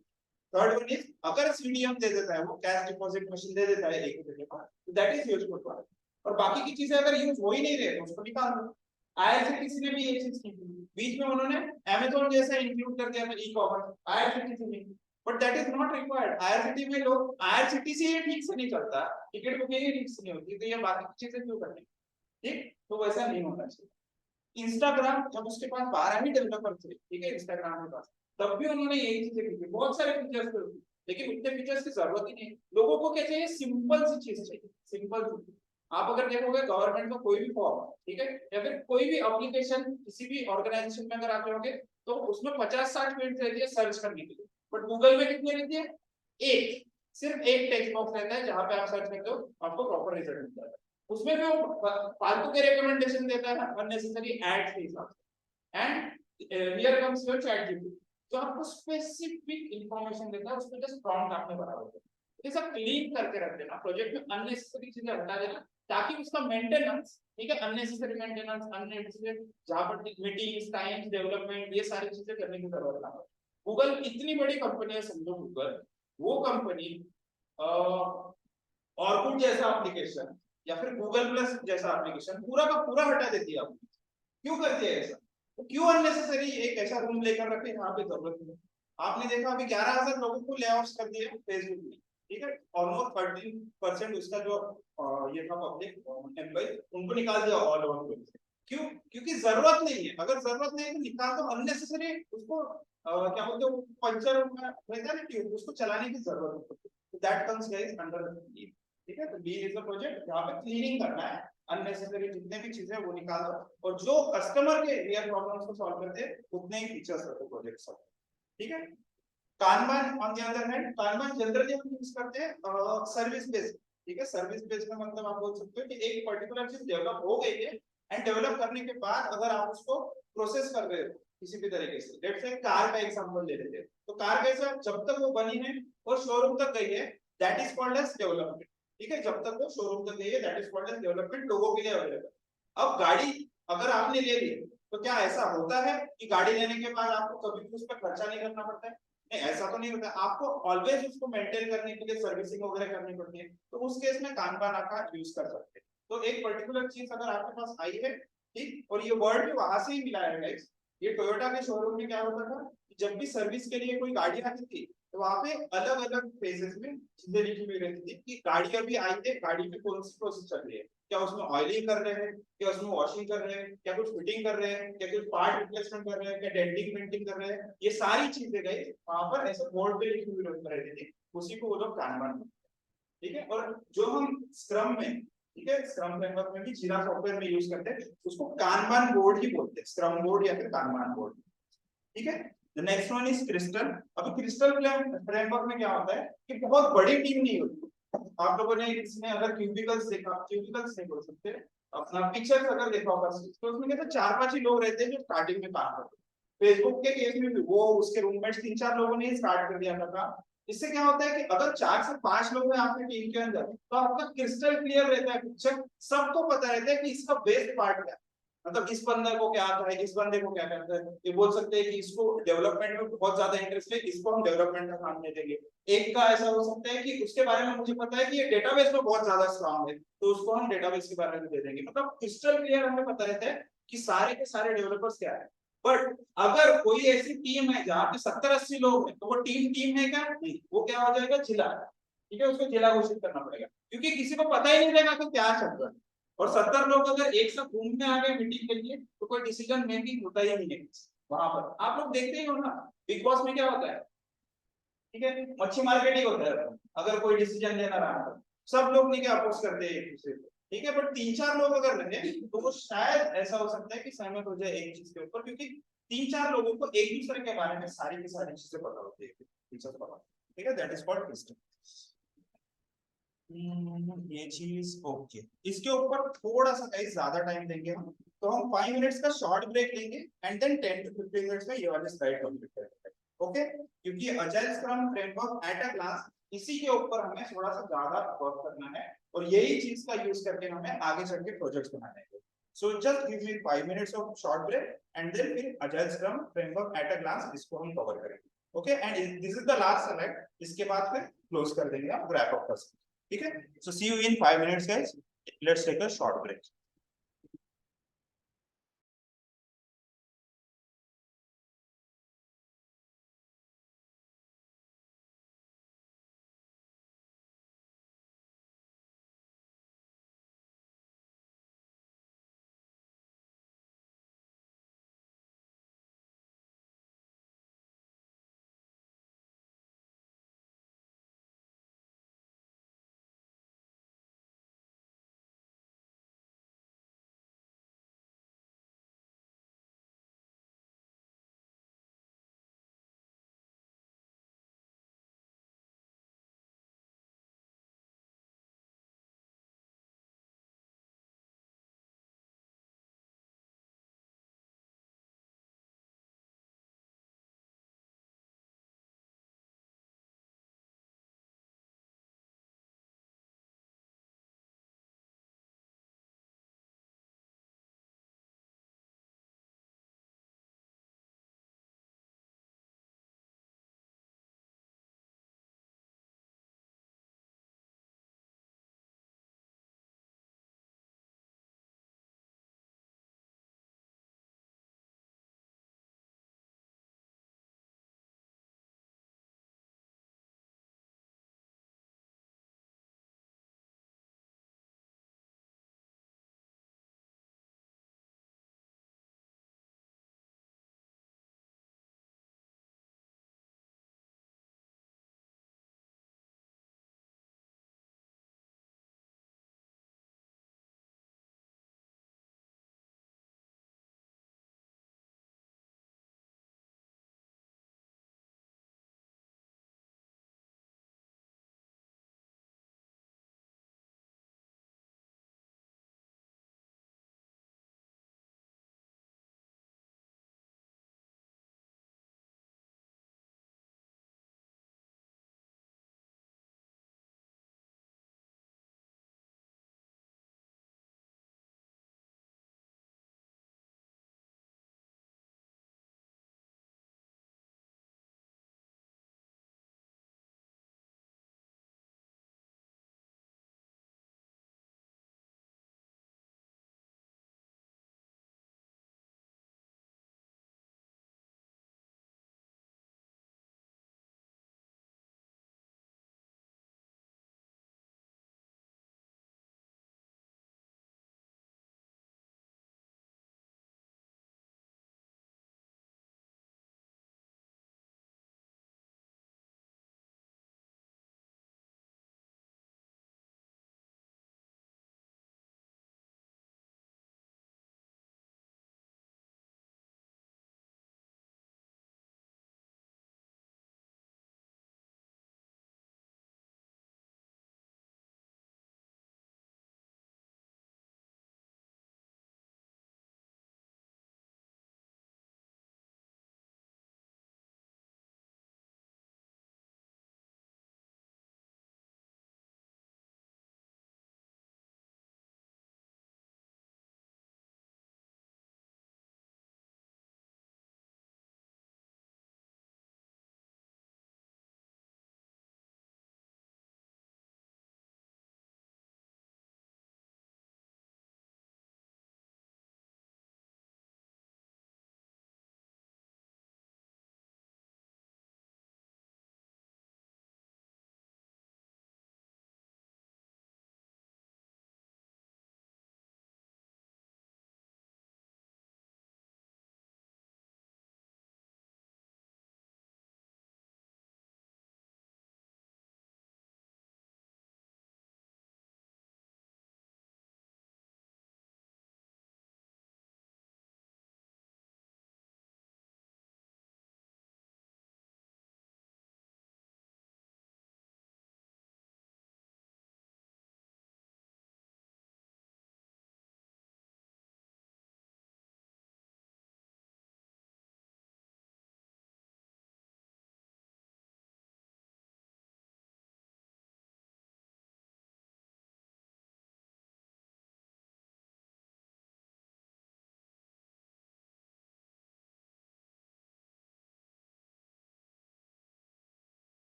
थर्ड वन इज, अगर CDM दे देता है, वो कैश डिपॉजिट मशीन दे देता है एक जगह पर, तो दैट इज यूजफुल फॉर। और बाकी की चीजें अगर यूज हो ही नहीं रहे तो उसको निकाल दो। IRCTC ने भी ये चीज की थी, बीच में उन्होंने Amazon जैसा इंक्लूड कर दिया था ई-कॉमर्स IRCTC में, but that is not required. IRCTC में लोग, IRCTC ये ठीक से नहीं चलता, टिकट बुकिंग ही ठीक से नहीं होती, तो ये बाकी चीजें क्यों करनी, ठीक, तो वैसा नहीं होना चाहिए। इंस्टाग्राम, जब उसके पास 12 ही डेवलपर थे, ठीक है, इंस्टाग्राम के पास, तब भी उन्होंने यही चीजें की थी, बहुत सारे फीचर्स थे, लेकिन उतने फीचर्स की जरूरत ही नहीं। लोगों को क्या चाहिए, सिंपल सी चीज चाहिए, सिंपल सी। आप अगर देखोगे गवर्नमेंट का कोई भी फॉर्म, ठीक है, या फिर कोई भी एप्लीकेशन किसी भी ऑर्गेनाइजेशन में अगर आप जाओगे, तो उसमें 50-60 मिनट रहती है सर्च करने के लिए, बट गूगल में कितनी रहती है, एक, सिर्फ एक टेक्स्ट बॉक्स रहता है जहां पे आप सर्च करते हो, आपको प्रॉपर रिजल्ट मिलता है। उसमें भी वो फालतू के रिकमेंडेशन देता है, अननेसेसरी एड्स के हिसाब से। And here comes your chat GPT, जो आपको स्पेसिफिक इंफॉर्मेशन देता है, उसको जस्ट प्रॉम्प्ट आपने भरा होता है। ये सब क्लीन करके रख देना, प्रोजेक्ट में अननेसेसरी चीजें हटा देना, ताकि उसका मेंटेनेंस, ठीक है, अननेसेसरी मेंटेनेंस, अननेसेसरी जहां पर मीटिंग्स, टाइम्स, डेवलपमेंट, ये सारी चीजें करने की जरूरत ना हो। गूगल इतनी बड़ी कंपनी है, समझो गूगल, वो कंपनी ऑर्कुट जैसा एप्लीकेशन या फिर गूगल प्लस जैसा एप्लीकेशन पूरा का पूरा हटा देती है आपको। क्यों करती है ऐसा, तो क्यों अननेसेसरी एक ऐसा रूम लेकर रखे जहाँ पे जरूरत नहीं। आपने देखा अभी 11,000 लोगों को ले ऑफ कर दिए फेसबुक ने, ठीक है, ऑलमोस्ट 13% उसका जो ये था पब्लिक एम्प्लॉय, उनको निकाल दिया ऑल ओवर। क्यों, क्योंकि जरूरत नहीं है। अगर जरूरत नहीं है तो निकाल दो, अननेसेसरी उसको क्या बोलते हैं, पंचर रहता है ना ट्यूब, उसको चलाने की जरूरत नहीं। तो that comes guys under the, ठीक है, तो बी इज अ प्रोजेक्ट जहाँ पे क्लीनिंग करना है, अननेसेसरी जितने भी चीजें वो निकाल दो, और जो कस्टमर के रियल प्रॉब्लम्स को सॉल्व करते हैं उतने ही फीचर्स रखो प्रोजेक्ट सब, ठीक है। Kanban on the other hand, Kanban generally हम यूज करते हैं सर्विस बेस्ड, ठीक है। सर्विस बेस्ड में मतलब आप बोल सकते हो कि एक पर्टिकुलर चीज डेवलप हो गई है, एंड डेवलप करने के बाद अगर आप उसको प्रोसेस कर रहे हो किसी भी तरीके से, लेट्स से कार का एग्जांपल ले लेते हैं, तो कार कैसा, जब तक वो बनी है और शोरूम तक गई है, that is called as development, ठीक है। जब तक वो शोरूम तक गई है, that is called as development, लोगों के लिए अवेलेबल। अब गाड़ी अगर आपने ले ली, तो क्या ऐसा होता है कि गाड़ी लेने के बाद आपको कभी भी उस पर खर्चा नहीं करना पड़ता है? नहीं, ऐसा तो नहीं होता। आपको ऑलवेज उसको मेंटेन करने के लिए सर्विसिंग वगैरह करनी पड़ती है, तो उस केस में कानबान का यूज कर सकते हैं। तो एक पर्टिकुलर चीज अगर आपके पास आई है, ठीक, और ये वर्ड भी वहां से ही मिला है गाइस। ये टोयोटा के शोरूम में क्या होता था, जब भी सर्विस के लिए कोई गाड़ी आती थी, तो वहां पे अलग अलग फेजेस में चीजें लिखी हुई रहती थी कि गाड़ी अभी आई है, गाड़ी में कौन सी प्रोसेस चल रही है, क्या उसमें ऑयलिंग कर रहे हैं, क्या उसमें वॉशिंग कर रहे हैं, क्या कुछ फिटिंग कर रहे हैं, क्या कुछ पार्ट रिप्लेसमेंट कर रहे हैं, क्या डेंटिंग पेंटिंग कर रहे हैं, ये सारी चीजें गई वहां पर ऐसे बोर्ड पे लिखी हुई रहती थी, उसी को वो लोग कानबान, ठीक है। और जो हम स्क्रम में ठीक है, स्क्रम फ्रेमवर्क में भी जीरा सॉफ्टवेयर में यूज करते हैं, उसको कानबान बोर्ड ही बोलते हैं, स्क्रम बोर्ड या फिर कानबान बोर्ड। ठीक है, the next one is crystal. अभी क्रिस्टल फ्रेमवर्क में क्या होता है कि बहुत बड़ी टीम नहीं होती। आप लोगों ने इसमें अगर क्यूबिकल्स देखा, क्यूबिकल्स नहीं बोल सकते, अपना पिक्चर्स अगर देखा होगा तो उसमें कहते 4-5 ही लोग रहते हैं जो स्टार्टिंग में काम करते हैं। फेसबुक के केस में भी वो उसके रूममेट्स 3-4 लोगों ने ही स्टार्ट कर दिया था काम। इससे क्या होता है कि अगर 4 से 5 लोग हैं आपकी टीम के अंदर, तो आपका क्रिस्टल क्लियर रहता है पिक्चर, सबको पता रहता है कि इसका बेस्ट पार्ट क्या है, मतलब इस बंदे को क्या आता है, इस बंदे को क्या करता है। ये बोल सकते हैं कि इसको डेवलपमेंट में बहुत ज्यादा इंटरेस्ट है, इसको हम डेवलपमेंट का काम दे देंगे। एक का ऐसा हो सकता है कि उसके बारे में मुझे पता है कि ये डेटाबेस में बहुत ज्यादा स्ट्रांग है, तो उसको हम डेटाबेस के बारे में दे देंगे। मतलब क्रिस्टल क्लियर हमें पता रहता है कि सारे के सारे डेवलपर्स क्या है। बट अगर कोई ऐसी टीम है जहाँ पे 70-80 लोग हैं, तो वो टीम है क्या? नहीं, वो क्या हो जाएगा, जिला। ठीक है, उसको जिला घोषित करना पड़ेगा, क्योंकि किसी को पता ही नहीं रहेगा कि क्या चल रहा है। और 70 लोग अगर एक साथ घूमने आ गए मीटिंग के लिए, तो कोई डिसीजन मेकिंग होता ही नहीं है वहां पर। आप लोग देखते ही हो ना, बिग बॉस में क्या होता है, ठीक है, मच्छी मार्केट ही होता है। अगर कोई डिसीजन लेना रहा तो सब लोग नहीं क्या अपोज करते हैं एक दूसरे को, ठीक है, बट 3-4 लोग अगर लगे तो वो शायद ऐसा हो सकता है कि सहमत हो जाए एक चीज के ऊपर, क्योंकि 3-4 लोगों को एक दूसरे के बारे में सारी की सारी चीजें पता होती है, ठीक है, दैट इज कॉल्ड क्रिस्टल। ये चीज ओके। इसके ऊपर थोड़ा सा गाइस ज्यादा टाइम देंगे हम, तो हम 5 मिनट्स का शॉर्ट ब्रेक लेंगे एंड देन 10 to 15 मिनट्स में ये वाली स्लाइड कंप्लीट करेंगे। ओके, क्योंकि agile scrum framework at a glance, इसी के ऊपर हमें थोड़ा सा ज्यादा वर्क करना है, और यही चीज का यूज करके हमें आगे चल के प्रोजेक्ट्स बनाने हैं। So just give me 5 minutes of short break and then फिर agile scrum framework at a glance इसको हम कवर करेंगे। Okay, and this is the last slide, इसके बाद फिर क्लोज कर देंगे, हम रैप अप कर सकते हैं। ठीक है, so see you in 5 minutes guys, let's take a short break.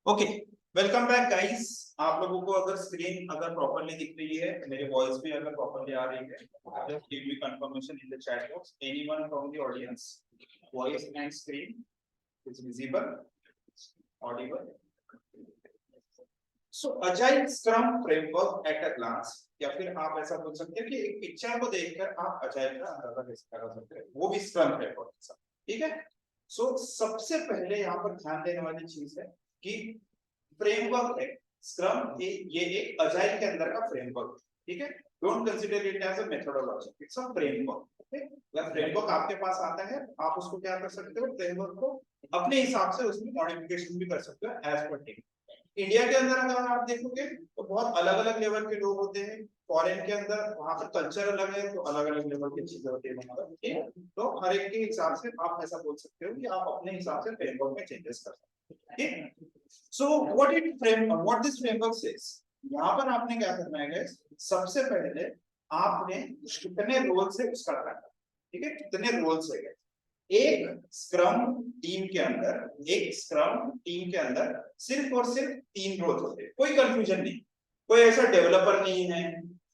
Okay, welcome back guys. आप लोगों को अगर स्क्रीन अगर प्रॉपर्ली दिख रही है, मेरे वॉइस भी अगर प्रॉपर्ली आ रही है, just give me confirmation in the chat box. Anyone from the audience, voice and screen is visible, audible. So agile scrum framework at a glance, या फिर आप ऐसा बोल सकते हैं कि एक पिक्चर को देखकर आप अजाइल का अंदाजा कैसे लगा सकते हैं, वो भी स्क्रम फ्रेमवर्क के साथ। ठीक है। सो सबसे पहले यहाँ पर ध्यान देने वाली चीज है कि फ्रेमवर्क है स्क्रम, ये एक अजाइल के अंदर का फ्रेमवर्क। ठीक है, don't consider it as a methodology, it's a framework. Okay, अगर फ्रेमवर्क आपके पास आता है, आप उसको क्या कर सकते हो, फ्रेमवर्क को अपने हिसाब से उसमें मॉडिफिकेशन भी कर सकते हो एज पर टीम। इंडिया के अंदर अगर आप देखोगे तो बहुत अलग अलग लेवल के लोग होते हैं। फॉरेन के अंदर वहां पर कल्चर अलग है, तो अलग अलग लेवल की चीजें होती है वहां पर। ठीक है, तो हर एक के हिसाब से आप ऐसा बोल सकते हो कि आप अपने हिसाब से फ्रेमवर्क में चेंजेस कर सकते हैं। ठीक, so what this framework says, यहाँ पर आपने क्या करना है गाइस, सबसे पहले आपने कितने रोल से स्टार्ट करना है। ठीक है, कितने रोल्स है एक स्क्रम टीम के अंदर, एक स्क्रम टीम के अंदर सिर्फ और सिर्फ 3 रोल्स होते हैं, कोई कंफ्यूजन नहीं। कोई ऐसा डेवलपर नहीं है,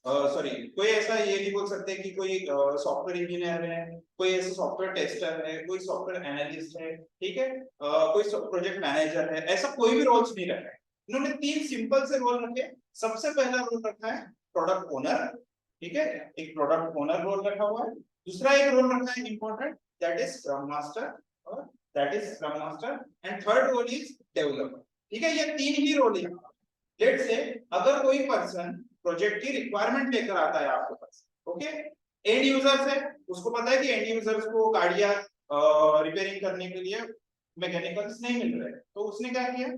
सॉरी कोई ऐसा ये नहीं बोल सकते कि कोई सॉफ्टवेयर इंजीनियर है, कोई ऐसा सॉफ्टवेयर टेस्टर है, कोई सॉफ्टवेयर एनालिस्ट है। ठीक है, कोई प्रोजेक्ट मैनेजर है, ऐसा कोई भी रोल्स नहीं रखा है। इन्होंने 3 सिंपल से रोल रखे। सबसे पहला रोल रखा है प्रोडक्ट ओनर। ठीक है, एक प्रोडक्ट ओनर रोल रखा हुआ है। दूसरा एक रोल रखा है important, that is scrum master, or that is scrum master, and third role is developer। ठीक है, ये 3 ही रोल है। लेट्स से अगर कोई पर्सन प्रोजेक्ट की रिक्वायरमेंट लेकर आता है आपके पास, ओके, एंड यूजर्स है, उसको पता है कि एंड यूजर्स को गाड़ियां रिपेयरिंग करने के लिए मैकेनिकल्स नहीं मिल रहे, तो उसने क्या किया,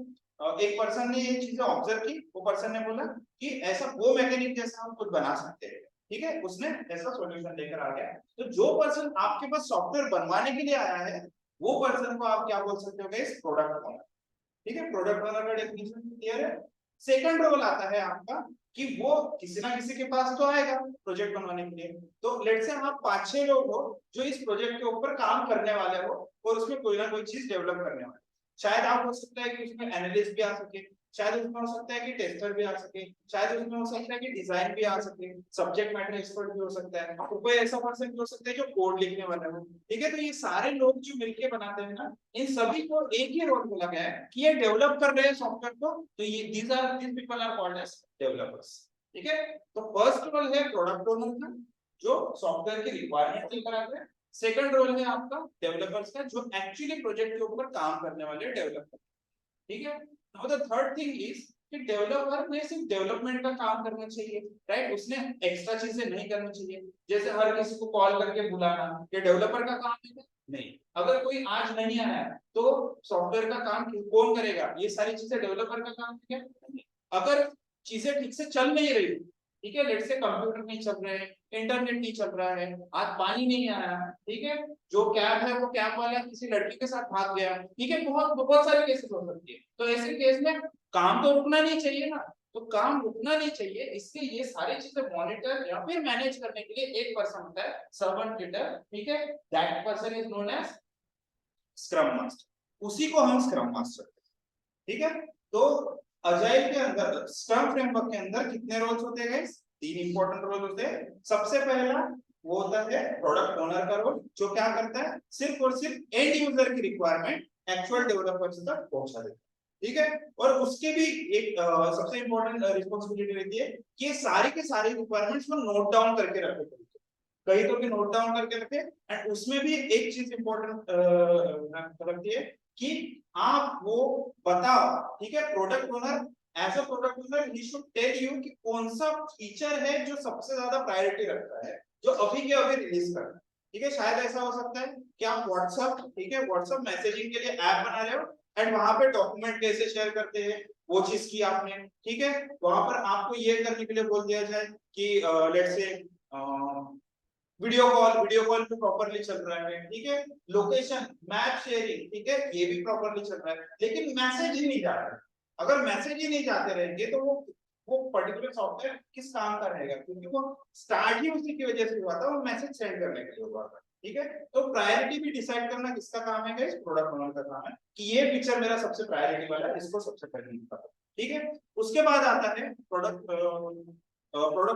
एक पर्सन ने ये चीजें ऑब्जर्व की, वो पर्सन ने बोला कि ऐसा वो मैकेनिक जैसा हम कुछ बना सकते हैं। ठीक है, उसने ऐसा सॉल्यूशन लेकर आ गया। तो जो पर्सन आपके पास सॉफ्टवेयर बनवाने के लिए आया है, वो पर्सन को आप क्या बोल सकते हो गाइस, प्रोडक्ट ओनर। ठीक है, प्रोडक्ट ओनर का डेफिनेशन क्लियर है। सेकंड रोल आता है आपका कि वो किसी ना किसी के पास तो आएगा प्रोजेक्ट बनवाने के लिए। तो लेट्स से आप 5-6 लोग हो जो इस प्रोजेक्ट के ऊपर काम करने वाले हो और उसमें कोई ना कोई चीज डेवलप करने वाले। शायद आप हो सकता है कि उसमें एनालिस्ट भी आ सके, शायद उसमें हो सकता है कि टेस्टर भी आ सके, शायद उसमें हो सकता है कि डिजाइन भी आ सके, सब्जेक्ट मैटर एक्सपर्ट भी हो सकता है, तो कोई ऐसा पर्सन भी हो सकता है जो कोड लिखने वाला हो। ठीक है, तो ये सारे लोग जो मिलके बनाते हैं ना, इन सभी को एक ही रोल बोला गया है कि ये डेवलप कर रहे हैं सॉफ्टवेयर को, तो ये these people are called as developers. ठीक है, तो फर्स्ट रोल है प्रोडक्ट ओनर का, जो सॉफ्टवेयर की रिक्वायरमेंट लेकर आते हैं। सेकंड रोल है आपका डेवलपर्स का, जो एक्चुअली प्रोजेक्ट के ऊपर काम करने वाले डेवलपर। ठीक है, now the third thing is कि डेवलपर ने सिर्फ डेवलपमेंट का काम करना चाहिए, राइट, उसने एक्स्ट्रा चीजें नहीं करनी चाहिए, जैसे हर किसी को कॉल करके बुलाना, ये डेवलपर का काम है नहीं। अगर कोई आज नहीं आया तो सॉफ्टवेयर का काम कौन करेगा, ये सारी चीजें डेवलपर का काम है क्या। अगर चीजें ठीक से चल नहीं रही, ठीक है, लेट्स से कंप्यूटर नहीं चल रहे हैं, इंटरनेट नहीं चल रहा है, आज पानी नहीं आया, ठीक है, जो कैब है वो कैब वाला किसी लड़की के साथ भाग गया, ठीक है, बहुत बहुत सारे केसेस हो सकती है। तो ऐसे केस में काम तो रुकना नहीं चाहिए ना, तो काम रुकना नहीं चाहिए, इससे ये सारी चीजें मॉनिटर या फिर मैनेज करने के लिए एक पर्सन होता है, सर्वेंट लीडर। ठीक है, that person is known as scrum master, उसी को हम स्क्रम मास्टर। ठीक है, तो अजाइल के अंदर स्क्रम फ्रेमवर्क के अंदर कितने रोल्स होते हैं गाइस, 3 इंपॉर्टेंट रोल होते हैं। सबसे पहला वो होता है प्रोडक्ट ओनर का रोल, जो क्या करता है, सिर्फ और सिर्फ एंड यूजर की रिक्वायरमेंट एक्चुअल डेवलपर्स तक पहुंचा देता है। ठीक है, और उसके भी एक सबसे इंपॉर्टेंट रिस्पांसिबिलिटी रहती है कि ये सारी के सारी रिक्वायरमेंट्स को नोट डाउन करके रखे, कहीं तो भी नोट डाउन करके रखे। एंड उसमें भी एक चीज इंपॉर्टेंट रखती है कि आप वो बताओ, ठीक है, product owner as a product owner ही शुड टेल यू कि कौन सा फीचर है जो सबसे ज्यादा प्रायोरिटी रखता है, जो अभी के अभी रिलीज करना है। ठीक है, शायद ऐसा हो सकता है कि आप व्हाट्सएप, ठीक है, व्हाट्सएप मैसेजिंग के लिए ऐप बना रहे हो एंड वहां पे डॉक्यूमेंट कैसे शेयर करते हैं वो चीज की आपने, ठीक है, वहां पर आपको ये करने के लिए बोल दिया जाए कि लेट्स से वीडियो कॉल पे प्रॉपर्ली चल रहा है, ठीक है, लोकेशन मैप शेयरिंग, ठीक है, ये भी प्रॉपर्ली चल रहा है, लेकिन मैसेज ही नहीं जा रहा है। अगर मैसेज ही नहीं जाते रहेंगे तो वो वो पर्टिकुलर सॉफ्टवेयर किस काम का रहेगा, क्योंकि वो स्टार्ट ही उसी की वजह से हुआ था, वो मैसेज सेंड करने के लिए हुआ था। ठीक है, तो प्रायोरिटी भी डिसाइड करना किसका काम है गाइस, प्रोडक्ट ओनर का काम है कि ये फीचर मेरा सबसे प्रायोरिटी वाला है, इसको सबसे पहले निकालो। ठीक है, उसके बाद आता है प्रोडक्ट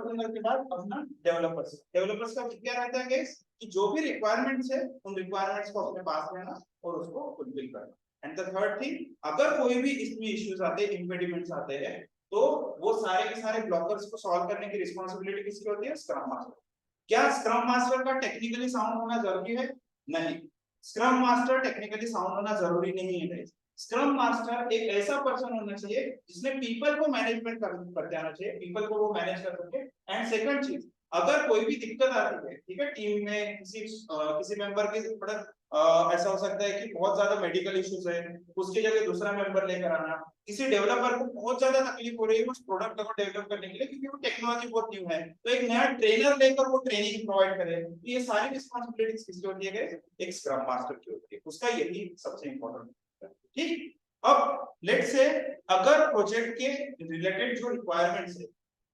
ओनर के बाद अपना डेवलपर्स का क्या रहता है गाइस कि जो भी रिक्वायरमेंट्स है उन रिक्वायरमेंट्स को अपने पास लेना और उसको फुलफिल करना। एंड द थर्ड थिंग, अगर कोई भी इसमें इश्यूज आते हैं, इंपेडिमेंट्स आते हैं, तो वो सारे के सारे ब्लॉकर्स को सॉल्व करने की रिस्पांसिबिलिटी किसकी होती है, स्क्रम मास्टर। क्या स्क्रम मास्टर का टेक्निकली साउंड होना जरूरी है? नहीं, स्क्रम मास्टर टेक्निकली साउंड होना जरूरी नहीं है गाइस। स्क्रम मास्टर एक ऐसा पर्सन होना चाहिए जिसने पीपल को मैनेजमेंट करते आना चाहिए, पीपल को वो मैनेज कर सके। एंड सेकंड चीज, अगर कोई भी दिक्कत आती है, ठीक है, टीम में किसी मेंबर की थोड़ा ऐसा हो सकता है कि बहुत ज्यादा मेडिकल इश्यूज है, उसकी जगह दूसरा मेंबर लेकर आना, किसी डेवलपर को बहुत ज्यादा तकलीफ हो रही है उस प्रोडक्ट को डेवलप करने के लिए क्योंकि वो टेक्नोलॉजी बहुत न्यू है, तो एक नया ट्रेनर लेकर वो ट्रेनिंग प्रोवाइड करे, तो ये सारी रिस्पांसिबिलिटीज किसकी होती है? एक स्क्रम मास्टर की होती है, उसका यही सबसे इंपॉर्टेंट है। ठीक, अब लेट्स से अगर प्रोजेक्ट के रिलेटेड जो रिक्वायरमेंट्स है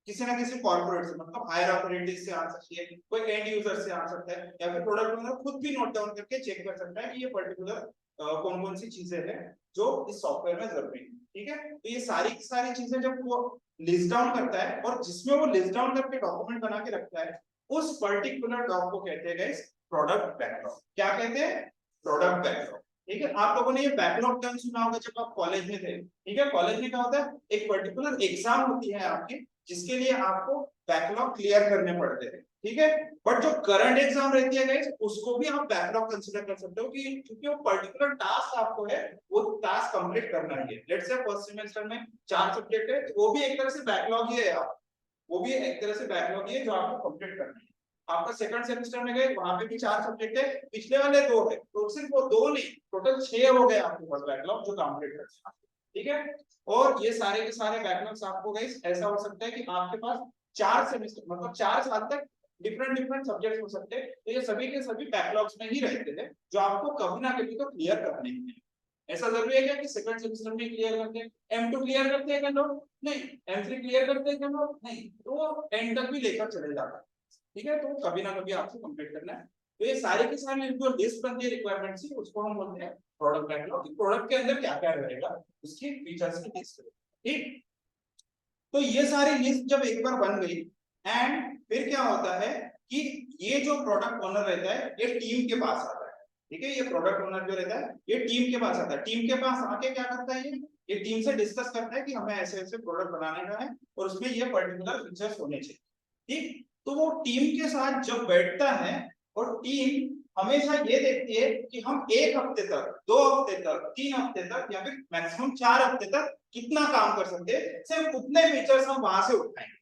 किसी ना किसी कॉर्पोरेट से, मतलब हायर ऑथोरिटीज से आ सकती है, कोई एंड यूजर से आ सकता है, या फिर प्रोडक्ट ओनर खुद भी नोट डाउन करके चेक कर सकता है कि ये पर्टिकुलर कौन कौन सी चीजें हैं जो इस सॉफ्टवेयर में जरूरी है। ठीक है, तो ये सारी की सारी चीजें जब वो लिस्ट डाउन करता है और जिसमें वो लिस्ट डाउन करके डॉक्यूमेंट बना के रखता है, उस पर्टिकुलर डॉक को कहते हैं गाइस प्रोडक्ट बैकलॉग। क्या कहते हैं? Product backlog. ठीक है, आप लोगों ने ये बैकलॉग टर्म सुना होगा जब आप कॉलेज में थे। ठीक है, कॉलेज में क्या होता है, एक पर्टिकुलर एग्जाम होती है आपकी जिसके लिए आपको बैकलॉग क्लियर करने पड़ते हैं। ठीक है, बट जो करंट एग्जाम रहती है गाइस उसको भी आप बैकलॉग कंसीडर कर सकते हो कि क्योंकि वो पर्टिकुलर टास्क आपको है, वो टास्क कंप्लीट करना ही है। लेट्स से फर्स्ट सेमेस्टर में 4 सब्जेक्ट है, तो वो भी एक तरह से बैकलॉग ही है, आप वो भी एक तरह से बैकलॉग ही है जो आपको कंप्लीट करना है। आपका सेकंड सेमेस्टर में गए, वहां पे भी 4 सब्जेक्ट है, पिछले वाले 2 है, तो सिर्फ वो 2 नहीं, टोटल 6 हो गए आपके पास बैकलॉग जो कंप्लीट करना है। ठीक है, और ये सारे के सारे बैकलॉग्स आपको गाइस ऐसा हो सकता है कि आपके पास 4 सेमेस्टर मतलब 4 साल तक डिफरेंट सब्जेक्ट्स हो सकते हैं, तो ये सभी के सभी बैकलॉग्स में ही रहते हैं जो आपको कभी ना कभी तो क्लियर करने हैं। ऐसा जरूरी है क्या कि सेकंड सेमेस्टर में क्लियर करते हैं? M2 क्लियर करते हैं क्या लोग? नहीं। M3 क्लियर करते हैं क्या लोग? नहीं। तो एंड तक भी लेकर चले जाता है। ठीक है, तो कभी ना कभी आपको कंप्लीट करना है। तो ये सारे के सारे जो लिस्ट बनती है रिक्वायरमेंट्स की, उसको हम बोलते हैं प्रोडक्ट बैकलॉग। कि प्रोडक्ट के अंदर क्या क्या रहेगा, उसकी फीचर्स की लिस्ट। ठीक, तो ये सारी लिस्ट जब एक बार बन गई, एंड फिर क्या होता है कि ये जो प्रोडक्ट ओनर रहता है ये टीम के पास आता है। ठीक है, ये प्रोडक्ट ओनर जो रहता है ये टीम के पास आता है। टीम के पास आके क्या करता है, ये टीम से डिस्कस करता है कि हमें ऐसे ऐसे प्रोडक्ट बनाने का है और उसमें ये पर्टिकुलर फीचर्स होने चाहिए। ठीक, तो वो टीम के साथ जब बैठता है और टीम हमेशा ये देखती है कि हम 1 हफ्ते तक, 2 हफ्ते तक, 3 हफ्ते तक या फिर मैक्सिमम 4 हफ्ते तक कितना काम कर सकते हैं, सिर्फ उतने फीचर्स हम वहां से उठाएंगे।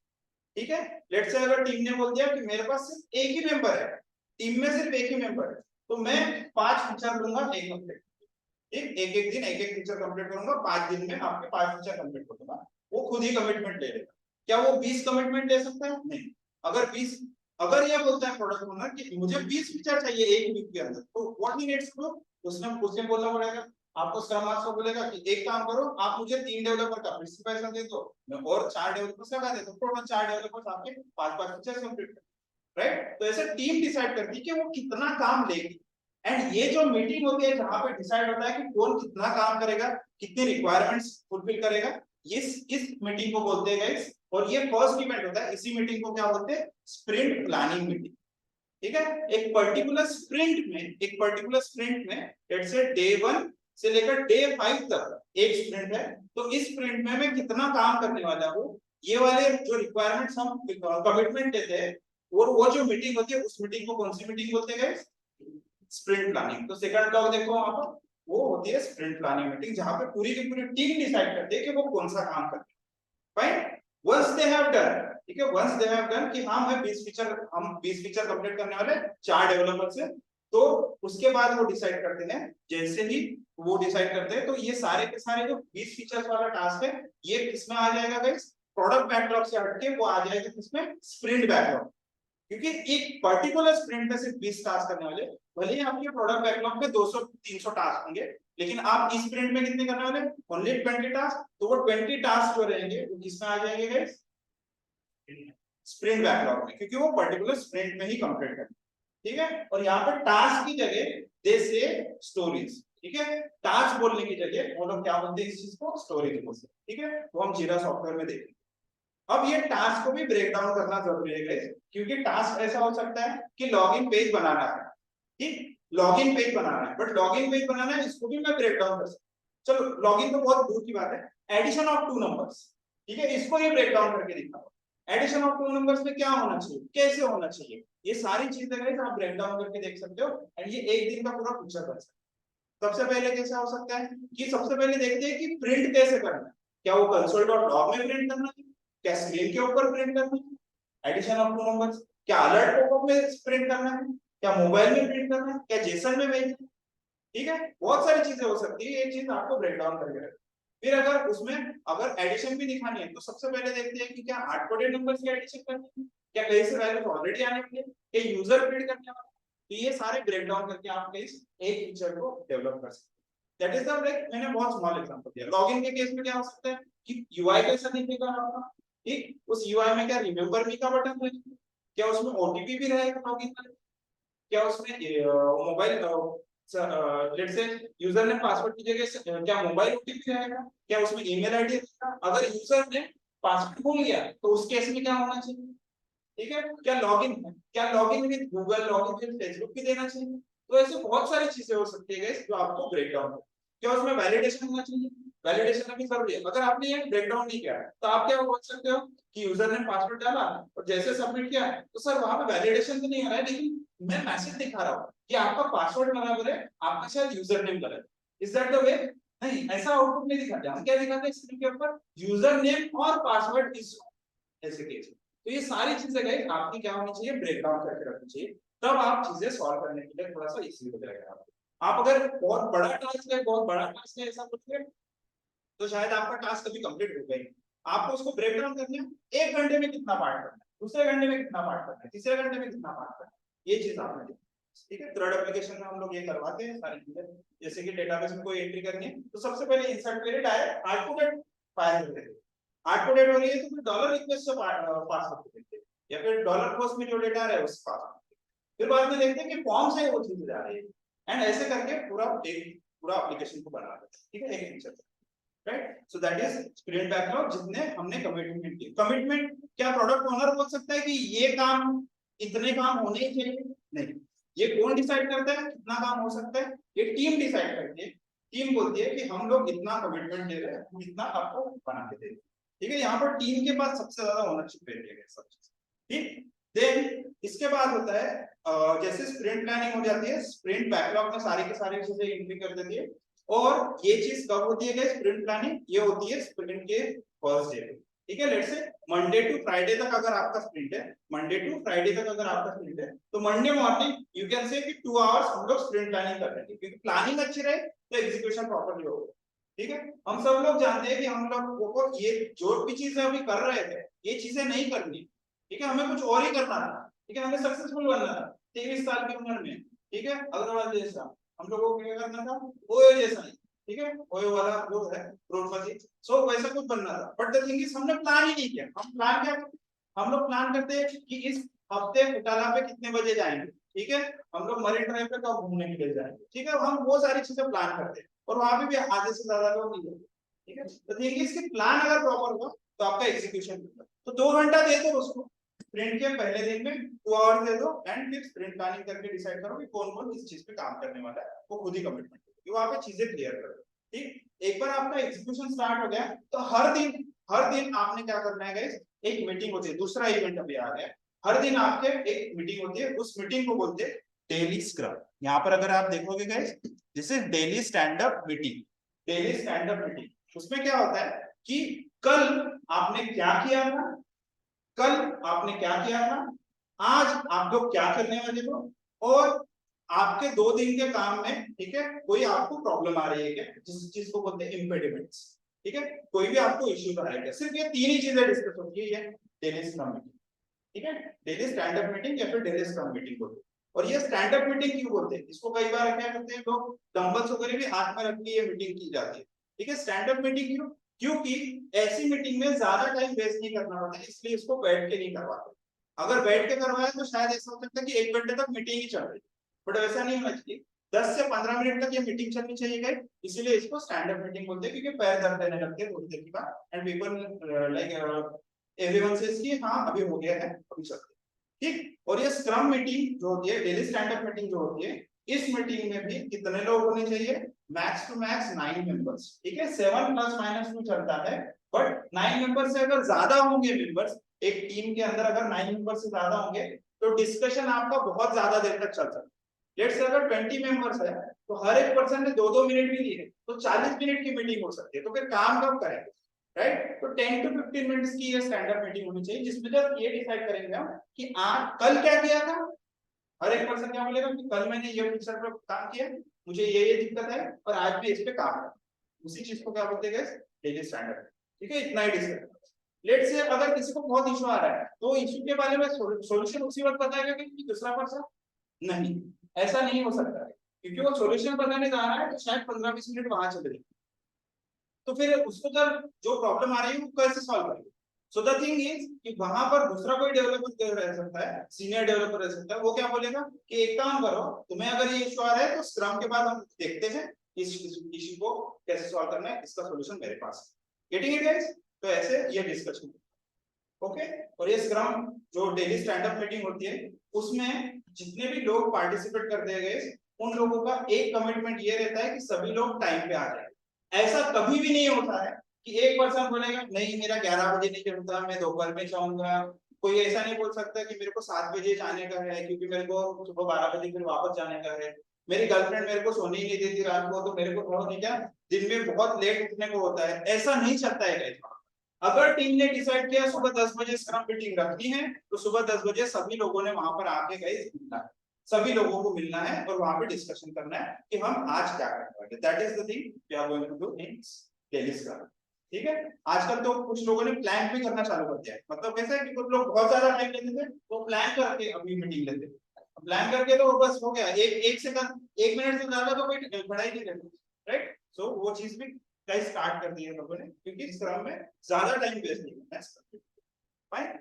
ठीक है, लेट्स से अगर टीम ने बोल दिया कि मेरे पास सिर्फ एक ही मेंबर है, टीम में सिर्फ एक ही मेंबर है, तो मैं 5 फीचर दूंगा 1 हफ्ते। ठीक, एक एक दिन एक एक फीचर कंप्लीट करूंगा, 5 दिन में आपके 5 फीचर कंप्लीट कर दूंगा। वो खुद ही कमिटमेंट ले लेगा। क्या वो 20 कमिटमेंट ले सकता है? नहीं। अगर 20, अगर ये बोलता है प्रोडक्ट ओनर कि मुझे 20 फीचर चाहिए एक वीक के अंदर, तो व्हाट ही नीड्स टू, उसने बोलना पड़ेगा आपको। स्क्रम मास्टर बोलेगा कि एक काम करो, आप मुझे 3 डेवलपर का फिर से पैसा दे दो, मैं और 4 डेवलपर्स लगा देता हूं, टोटल 4 डेवलपर्स आपके 5-5 फीचर कंप्लीट कर। राइट, तो ऐसे टीम डिसाइड करती है कि वो कितना काम लेगी। एंड ये जो मीटिंग होती है जहां पे डिसाइड होता है कि कौन कितना काम करेगा, कितनी रिक्वायरमेंट्स फुलफिल करेगा, इस मीटिंग को बोलते हैं गाइस। और ये फर्स्ट इवेंट होता है, इसी मीटिंग को क्या बोलते हैं? Sprint planning meeting. ठीक है, एक पर्टिकुलर स्प्रिंट में लेट्स से डे 1 से लेकर डे 5 तक एक स्प्रिंट है, तो इस स्प्रिंट में मैं कितना काम करने वाला हूं, ये वाले जो रिक्वायरमेंट्स हम कमिटमेंट लेते हैं, और वो जो मीटिंग होती है उस मीटिंग को कौन सी मीटिंग बोलते हैं गाइस? Sprint planning. तो सेकंड ब्लॉक देखो वहां पर, वो होती है स्प्रिंट प्लानिंग मीटिंग, जहां पे पूरी की पूरी टीम डिसाइड करती है कि वो कौन सा काम करती है। Fine, once they have done, ठीक है, वंस दे हैव डन कि हाँ मैं 20 फीचर कंप्लीट करने वाले 4 डेवलपर से, तो उसके बाद वो डिसाइड करते हैं। जैसे ही वो डिसाइड करते हैं, तो ये सारे के सारे जो 20 फीचर्स वाला टास्क है, ये किसमें आ जाएगा गाइस? प्रोडक्ट बैकलॉग से हटके वो आ जाएगा किसमें? Sprint backlog. क्योंकि एक पर्टिकुलर स्प्रिंट में सिर्फ 20 टास्क करने वाले, भले ही आपके प्रोडक्ट बैकलॉग में 200-300 टास्क होंगे, लेकिन आप इस स्प्रिंट में कितने करने वाले? Only 20 task. तो वो 20 टास्क जो रहेंगे वो किसमें आ जाएंगे गाइस? स्प्रिंट बैकलॉग में, क्योंकि वो पर्टिकुलर स्प्रिंट में ही कंप्लीट करना, ठीक है। और यहाँ पे टास्क की जगह दे से स्टोरीज, ठीक है। टास्क बोलने की जगह वो लोग क्या बोलते हैं इस चीज को, स्टोरीज बोलते हैं, ठीक है। वो हम जीरा सॉफ्टवेयर में देखेंगे। अब ये टास्क को भी ब्रेक डाउन करना जरूरी है गाइस, क्योंकि टास्क ऐसा हो सकता है कि लॉगिन पेज बनाना है, ठीक, लॉगिन पेज बनाना है, बट लॉगिन पेज बनाना है इसको भी मैं ब्रेक डाउन कर सकता हूं। चलो लॉगिन तो बहुत दूर की बात है, एडिशन ऑफ 2 नंबर्स, ठीक है, इसको ये ब्रेक डाउन करके दिखाओ। एडिशन ऑफ 2 नंबर्स में क्या होना चाहिए, कैसे होना चाहिए, ये सारी चीजें गाइस आप ब्रेक डाउन करके देख सकते हो, एंड ये एक दिन का पूरा फीचर बन सकता है। सबसे पहले कैसा हो सकता है कि सबसे पहले देखते हैं कि प्रिंट कैसे करना है, क्या वो console.log में प्रिंट करना है, क्या स्क्रीन के ऊपर प्रिंट करना है, एडिशन ऑफ 2 नंबर्स, क्या अलर्ट पॉपअप में प्रिंट करना है, क्या मोबाइल में प्रिंट करना है, क्या जेसन में भेजना है, ठीक है। बहुत सारी चीजें हो सकती है, ये चीज आपको ब्रेक डाउन करके रखना। फिर अगर उसमें अगर एडिशन भी दिखानी है तो सबसे पहले देखते हैं कि क्या हार्ड कोडेड नंबर्स की एडिशन करनी है, क्या कहीं से वैल्यूज ऑलरेडी आने वाली है, क्या यूजर प्रिंट करने वाला है। तो ये सारे ब्रेक डाउन करके आप इस एक फीचर को डेवलप कर सकते हैं। दैट इज द ब्रेक, मैंने बहुत स्मॉल एग्जांपल दिया। लॉगिन के केस में क्या हो सकता है कि यूआई कैसा दिखेगा आपका, ठीक, उस यूआई में क्या रिमेंबर मी का बटन रहेगा, क्या उसमें ओटीपी भी रहेगा लॉगिन का, क्या उसमें मोबाइल लेट्स से यूजर ने पासवर्ड की जगह क्या मोबाइल ओटीपी रहेगा, क्या उसमें ईमेल आईडी रहेगा। अगर यूजर ने पासवर्ड भूल गया तो उस केस में क्या होना चाहिए, ठीक है। क्या लॉगिन है, क्या login with Google, login with Facebook भी देना चाहिए। तो ऐसे बहुत सारी चीजें हो सकती है गाइस जो आपको ब्रेक डाउन हो। क्या उसमें वैलिडेशन होना चाहिए, वैलिडेशन अभी जरूरी है। अगर आपने ये ब्रेक डाउन नहीं किया है तो आप क्या बोल सकते हो कि यूजर ने पासवर्ड डाला और जैसे सबमिट किया तो सर वहां पे वैलिडेशन तो नहीं आ रहा है, लेकिन मैं मैसेज दिखा रहा हूँ कि आपका पासवर्ड बराबर है, आपका शायद यूजर नेम गलत है। Is that the way? नहीं, ऐसा आउटपुट नहीं दिखाते। हम क्या दिखाते हैं स्क्रीन के ऊपर, यूजर नेम और पासवर्ड इज ऐसे केस। तो ये सारी चीजें गाइस आपकी क्या होनी चाहिए, ब्रेक डाउन करके रखनी चाहिए, तब आप चीजें सॉल्व करने के लिए थोड़ा सा इजी हो जाएगा आपको। आप अगर बहुत बड़ा टास्क है, बहुत बड़ा टास्क है ऐसा कुछ है तो शायद आपका टास्क कभी कंप्लीट हो गई, आपको उसको ब्रेक डाउन करना है, 1 घंटे में कितना पार्ट करना है, दूसरे घंटे में कितना पार्ट करना है, तीसरे घंटे में कितना पार्ट करना है, ये चीज आपने देखी, ठीक है। थर्ड एप्लीकेशन में हम लोग ये करवाते हैं सारी चीजें, जैसे कि डेटाबेस में कोई एंट्री करनी है तो सबसे पहले इंसर्ट पीरियड आए हार्ड कोडेड फायर कर देते हैं, हार्ड कोडेड हो रही है तो फिर डॉलर रिक्वेस्ट से पास कर देते हैं, या फिर डॉलर पोस्ट में जो डेटा आ रहा है उससे पास कर देते हैं। फिर बाद में देखते हैं कि फॉर्म से वो चीज जा रही है, एंड ऐसे करके पूरा एप्लीकेशन को बना देते हैं, ठीक है, एक feature, right. So that is sprint backlog, जितने हमने कमिटमेंट की। कमिटमेंट क्या प्रोडक्ट ओनर बोल सकता है कि ये काम, इतने काम होने ही चाहिए? नहीं, ये कौन डिसाइड करता है कितना काम हो सकता है, ये टीम डिसाइड करती है। टीम बोलती है कि हम लोग इतना कमिटमेंट दे रहे हैं, हम इतना आपको बना के दे रहे हैं, ठीक है। यहाँ पर टीम के पास सबसे ज्यादा ओनरशिप रहती है सब चीज, ठीक। देन इसके बाद होता है जैसे स्प्रिंट प्लानिंग हो जाती है, स्प्रिंट बैकलॉग में सारी की सारी चीजें एंट्री कर देती है। और ये चीज कब होती है स्प्रिंट प्लानिंग, ये होती है स्प्रिंट के फर्स्ट डे, ठीक है। Let's say Monday to Friday तक अगर आपका स्प्रिंट है, मंडे टू फ्राइडे तक अगर आपका स्प्रिंट है तो Monday morning you can say कि 2 आवर्स हम लोग स्प्रिंट प्लानिंग कर रहे हैं, क्योंकि प्लानिंग अच्छी रहे तो एग्जीक्यूशन प्रॉपर्ली होगा, ठीक है। हम सब लोग जानते हैं कि हम लोगों को ये जो भी चीजें अभी कर रहे थे ये चीजें नहीं करनी, ठीक है, हमें कुछ और ही करना था, ठीक है, हमें सक्सेसफुल बनना था 23 साल की उम्र में, ठीक है। अग्रवाल जैसा हम लोगों को क्या करना था, ओयो जैसा नहीं, ठीक है, ओयो वाला जो है करोड़पति, सो वैसा कुछ बनना था। बट द थिंग इज हमने प्लान ही नहीं किया। हम प्लान क्या करते, हम लोग प्लान करते हैं कि इस हफ्ते फुटाला पे कितने बजे जाएंगे, ठीक है, हम लोग मरीन ड्राइव पे कब घूमने के लिए जाएंगे, ठीक है, हम वो सारी चीजें प्लान करते हैं और वहां भी आधे से ज्यादा लोग नहीं होते, ठीक है। द थिंग इज कि प्लान अगर प्रॉपर होगा तो आपका एग्जीक्यूशन होगा। तो 2 घंटा दे दो उसको, स्प्रिंट के पहले दिन में 2 आवर्स दे दो, एंड फिर स्प्रिंट प्लानिंग करके डिसाइड करो कि कौन कौन किस चीज पे काम करने वाला है, वो खुद ही कमिटमेंट करो, वहां पे चीजें क्लियर करो, ठीक। एक बार आपका एग्जीक्यूशन स्टार्ट हो गया तो हर दिन आपने क्या करना है गाइस, एक मीटिंग होती है, दूसरा इवेंट अभी आ गया, हर दिन आपके एक मीटिंग होती है, उस मीटिंग को बोलते हैं डेली स्क्रम। यहाँ पर अगर आप देखोगे guys, this is daily stand up meeting, daily stand up meeting. उसमें क्या होता है कि कल आपने क्या किया था, कल आपने क्या किया था, आज आप लोग क्या करने वाले हो, और आपके 2 दिन के काम में, ठीक है, कोई आपको प्रॉब्लम आ रही है क्या, जिस चीज को बोलते हैं इम्पेडिमेंट्स, ठीक है, कोई भी आपको इश्यू आ रहा है क्या। सिर्फ ये 3 ही चीजें डिस्कस होती है, ये डेली स्क्रम मीटिंग, ठीक है, डेली स्टैंड अप मीटिंग या फिर डेली स्क्रम मीटिंग बोलते हैं। और ये स्टैंड अप मीटिंग क्यों बोलते हैं, इसको कई बार क्या करते हैं लोग, डंबल्स वगैरह भी हाथ में रख के ये मीटिंग की जाती है, ठीक है। स्टैंड अप मीटिंग क्यों, क्योंकि ऐसी मीटिंग में ज्यादा टाइम वेस्ट नहीं करना पड़ता, इसलिए इसको बैठ के नहीं करवाते। अगर बैठ के करवाए तो शायद ऐसा हो सकता है कि 1 घंटे तक मीटिंग ही चल रही, बट वैसा नहीं होना चाहिए। 10 से 15 मिनट तक ये मीटिंग चलनी चाहिए गाइस, इसीलिए इसको स्टैंड अप मीटिंग बोलते हैं, क्योंकि पैर दर्द देने लगते हैं थोड़ी देर के बाद and people like everyone says कि हाँ अभी हो गया है, अभी चलते हैं, ठीक। और ये स्क्रम मीटिंग जो होती है, डेली स्टैंड अप मीटिंग जो होती है, इस मीटिंग में भी कितने लोग होने चाहिए, मैक्स टू मैक्स 9 मेंबर्स, ठीक है। 7 + -2 चलता है, बट 9 मेंबर से अगर ज्यादा होंगे मेंबर्स, एक टीम के अंदर अगर 9 मेंबर से ज्यादा होंगे तो डिस्कशन आपका बहुत ज्यादा देर तक चल सकता है। लेट्स से अगर 20 मेंबर्स है तो हर एक पर्सन ने 2-2 मिनट भी लिए तो 40 मिनट की मीटिंग हो सकती है, तो फिर काम कब करेंगे, राइट। तो 10 to 15 मिनट्स की ये स्टैंड अप मीटिंग होनी चाहिए, जिसमें जब ये डिसाइड करेंगे हम कि आज कल क्या किया था। हर एक पर्सन क्या बोलेगा कि कल मैंने ये फीचर पर काम किया, मुझे ये दिक्कत है और आज भी इस पे काम है। उसी चीज को क्या बोलते हैं गाइस, डेली स्टैंडर्ड, ठीक है। इतना ही डिस्कस। लेट्स से अगर किसी को बहुत इशू आ रहा है तो इशू के बारे में सॉल्यूशन उसी वक्त बताएगा कि दूसरा पर्सन नहीं, ऐसा नहीं हो सकता है, क्योंकि वो सॉल्यूशन बताने जा रहा है तो शायद 15-20 मिनट वहां चले जाए, तो फिर उसको जब जो प्रॉब्लम आ रही है वो कैसे सॉल्व करेंगे। सो द थिंग इज कि वहां पर दूसरा कोई डेवलपर रह सकता है, सीनियर डेवलपर रह सकता है, वो क्या बोलेगा कि एक काम करो, तुम्हें अगर ये इशू आ रहा है तो स्क्रम के बाद हम देखते हैं इस इशू को कैसे सॉल्व करना है, इसका सॉल्यूशन मेरे पास है। Getting it guys? तो ऐसे ये डिस्कशन, ओके। और ये स्क्रम जो डेली स्टैंड अप मीटिंग होती है उसमें जितने भी लोग पार्टिसिपेट करते हैं गाइस, उन लोगों का एक कमिटमेंट ये रहता है कि सभी लोग टाइम पे आ जाए। ऐसा कभी भी नहीं होता है कि एक पर्सन बोलेगा नहीं मेरा 11 बजे नहीं चलता, मैं दोपहर में जाऊंगा। कोई ऐसा नहीं बोल सकता कि मेरे को 7 बजे जाने का है क्योंकि मेरे को सुबह 12 बजे फिर वापस जाने का है। मेरी गर्लफ्रेंड मेरे को सोने ही नहीं देती रात को, तो मेरे को थोड़ा नहीं क्या दिन में बहुत लेट उठने को होता है, ऐसा नहीं चलता है गाइस। अगर टीम ने डिसाइड किया सुबह 10 बजे स्क्रम मीटिंग रखनी है तो सुबह 10 बजे सभी लोगों ने वहां पर आके गाइस मिलना है, सभी लोगों को मिलना है और वहां पे डिस्कशन करना है कि हम आज क्या करने वाले। That is the thing we are going to do in daily scrum, ठीक है। आजकल तो कुछ लोगों ने प्लान भी करना चालू कर दिया है, मतलब कैसे कि कुछ लोग बहुत ज्यादा टाइम लेते थे तो प्लान करके अभी मीटिंग लेते, प्लान करके तो बस हो गया, एक सेकंड 1 मिनट से ज्यादा तो कोई खड़ा ही नहीं रहता, राइट। सो वो चीज भी कई स्टार्ट कर दिए लोगों ने, क्योंकि स्क्रम में ज्यादा टाइम वेस्ट नहीं करना है, फाइन।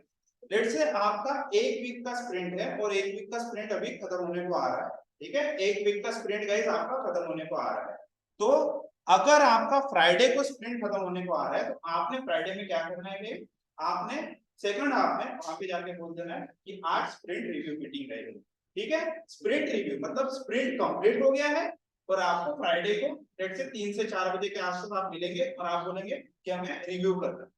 लेट्स से आपका 1 वीक का स्प्रिंट है और 1 वीक का स्प्रिंट अभी खत्म होने को आ रहा है, ठीक है। 1 वीक का स्प्रिंट गाइस आपका खत्म होने को आ रहा है, तो अगर आपका फ्राइडे को स्प्रिंट खत्म होने को आ रहा है तो आपने फ्राइडे में क्या करना है, आपने सेकंड हाफ में वहां पे जाके बोल देना है कि आज स्प्रिंट रिव्यू मीटिंग रहेगी, ठीक है। स्प्रिंट रिव्यू मतलब स्प्रिंट कंप्लीट हो गया है और आपको फ्राइडे को लेट्स से 3 से 4 बजे के आसपास आप मिलेंगे और आप बोलेंगे कि हमें रिव्यू करना है,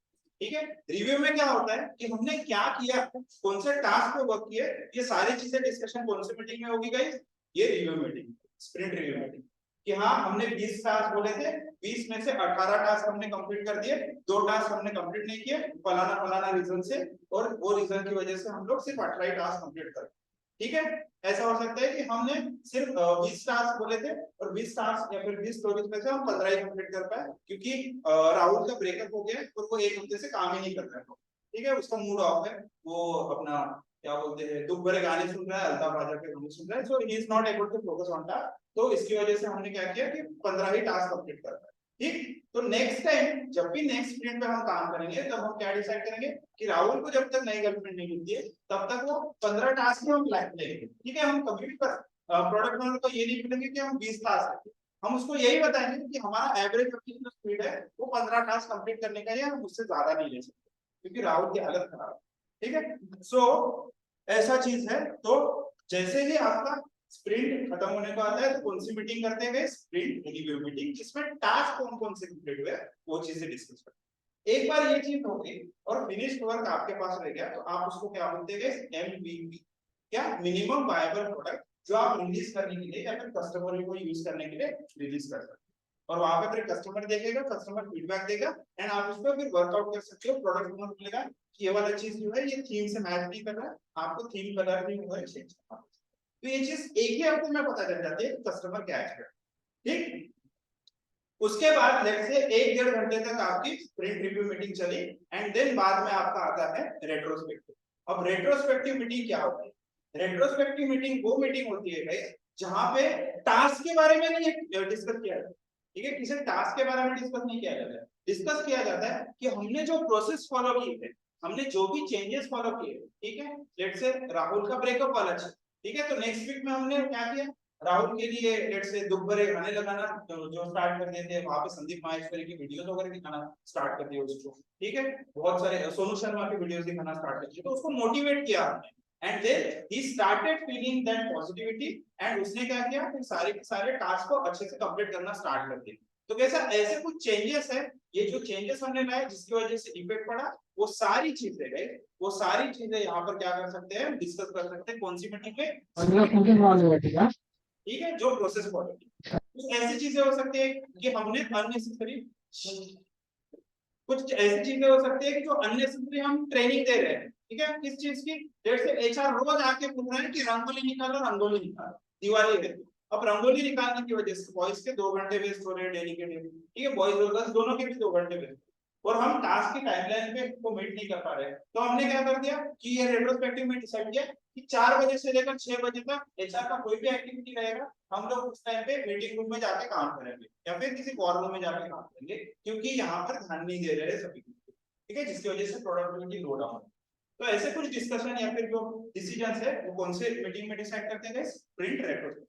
ठीक है। रिव्यू में क्या होता है कि हमने क्या किया, कौन से टास्क पे वर्क किया, ये सारी चीजें डिस्कशन कौन से मीटिंग में होगी गाइस, ये review meeting, sprint review meeting. कि हाँ हमने 20 टास्क बोले थे, 20 में से 18 टास्क हमने कंप्लीट कर दिए, 2 टास्क हमने कंप्लीट नहीं किए फलाना फलाना रीजन से, और वो रीजन की वजह से हम लोग सिर्फ 18 टास्क कंप्लीट कर, ठीक है। ऐसा हो सकता है कि हमने सिर्फ 20 टास्क बोले थे और 20 टास्क या फिर 20 स्टोरीज में से हम 15 ही कंप्लीट कर पाए, क्योंकि राहुल का ब्रेकअप हो गया और वो 1 हफ्ते से काम ही नहीं कर रहा है, ठीक है। उसका मूड ऑफ है, वो अपना क्या बोलते हैं दुख भरे गाने सुन रहा है, अल्ताफ राजा के गाने सुन रहा है, so he is not able to focus on that. तो इसकी वजह से हमने क्या किया कि 15 ही टास्क कंप्लीट कर पाए, ठीक। तो नेक्स्ट टाइम जब भी नेक्स्ट स्प्रिंट पे हम काम करेंगे तब हम क्या डिसाइड करेंगे कि राहुल को जब तक नई गर्लफ्रेंड नहीं मिलती है तब तक वो 15 टास्क में हम लेंगे, ठीक है। हम कभी भी प्रोडक्ट ओनर को ये नहीं बोलेंगे कि हम 20 टास्क करेंगे, हम उसको यही बताएंगे कि हमारा एवरेज जो स्पीड है वो 15 टास्क कंप्लीट करने का है, हम उससे ज्यादा नहीं ले सकते क्योंकि राहुल की हालत खराब है, ठीक है। सो ऐसा चीज है। तो जैसे ही आपका स्प्रिंट खत्म होने को आता है तो कौन सी मीटिंग करते हैं, स्प्रिंट रिव्यू मीटिंग, जिसमें टास्क कौन कौन से कंप्लीट हुए वो चीजें डिस्कस करते हैं। एक बार ये चीज हो गई और फिनिश्ड वर्क आपके पास रह गया तो आप उसको क्या बोलते हैं, एमवीपी, क्या मिनिमम वायबल प्रोडक्ट, जो आप रिलीज करने के लिए या फिर कस्टमर को यूज करने के लिए रिलीज कर सकते हैं। और वहां पे फिर कस्टमर देखेगा, कस्टमर फीडबैक देगा एंड आप उस पर फिर वर्कआउट कर सकते हो। प्रोडक्ट ओनर बोलेगा कि ये वाला चीज जो है ये थीम से मैच नहीं कर रहा है, आपको थीम कलर भी होगा चेंज करना। तो ये चीज एक ही हफ्ते में पता चल जाती है कस्टमर क्या एक्सपेक्ट, ठीक। उसके बाद लेट्स से 1-1.5 घंटे तक आपकी स्प्रिंट रिव्यू मीटिंग चली एंड देन बाद में आपका आता है रेट्रोस्पेक्टिव। अब रेट्रोस्पेक्टिव मीटिंग क्या होती है, रेट्रोस्पेक्टिव मीटिंग वो मीटिंग होती है गाइस जहां पे टास्क के बारे में नहीं डिस्कस किया जाता, ठीक है। किसी टास्क के बारे में डिस्कस नहीं किया जाता है, डिस्कस किया जाता है कि हमने जो प्रोसेस फॉलो की है, हमने जो भी चेंजेस फॉलो किए, ठीक है, लेट्स से राहुल का ब्रेकअप वाला चीज, ठीक है, तो नेक्स्ट वीक में हमने क्या किया, राहुल के लिए लेट्स से दुख भरे गाने लगाना जो स्टार्ट कर देते हैं, वहां पे संदीप माहेश्वरी की वीडियोस वगैरह दिखाना स्टार्ट कर दिया उसको, ठीक है, बहुत सारे सोनू शर्मा की वीडियोस दिखाना स्टार्ट कर दिया, तो उसको मोटिवेट किया हमने, and then he started feeling that positivity, and उसने क्या किया, फिर सारे के सारे टास्क को अच्छे से कंप्लीट करना स्टार्ट कर दिया। तो कैसा ऐसे कुछ चेंजेस है, ये जो चेंजेस हमने लाए जिसकी वजह से इफेक्ट पड़ा, वो सारी चीजें गई, वो सारी चीजें यहाँ पर क्या कर सकते हैं, डिस्कस कर सकते हैं, कौन सी मीटिंग में, ठीक है, जो प्रोसेस फॉलो की। कुछ ऐसी चीजें हो सकती है कि हमने अननेसेसरी, कुछ ऐसी चीजें हो सकती है कि जो अननेसेसरी हम ट्रेनिंग दे रहे हैं, ठीक है, किस चीज की, जैसे एचआर रोज आके पूछ रहे हैं कि रंगोली निकालो, रंगोली निकालो, दिवाली है, अब रंगोली निकालने की वजह से बॉयज के 2 घंटे वेस्ट हो रहे हैं डेली के डेली, ठीक है, बॉयज और गर्ल्स दोनों के भी 2 घंटे वेस्ट, और हम टास्क की टाइमलाइन पे को मीट नहीं कर पा रहे, तो हमने क्या कर दिया कि ये रेट्रोस्पेक्टिव में डिसाइड किया कि 4 बजे से लेकर 6 बजे तक एचआर का कोई भी एक्टिविटी रहेगा, हम लोग उस टाइम पे मीटिंग रूम में जाके काम करेंगे या फिर किसी और रूम में जाके काम करेंगे, क्योंकि यहाँ पर ध्यान नहीं दे रहे सभी, ठीक है, जिसकी वजह से प्रोडक्टिविटी लो डाउन। तो ऐसे कुछ डिस्कशन या फिर जो डिसीजंस है वो कौन से मीटिंग में डिसाइड करते हैं, स्प्रिंट रेट्रोस्पेक्टिव।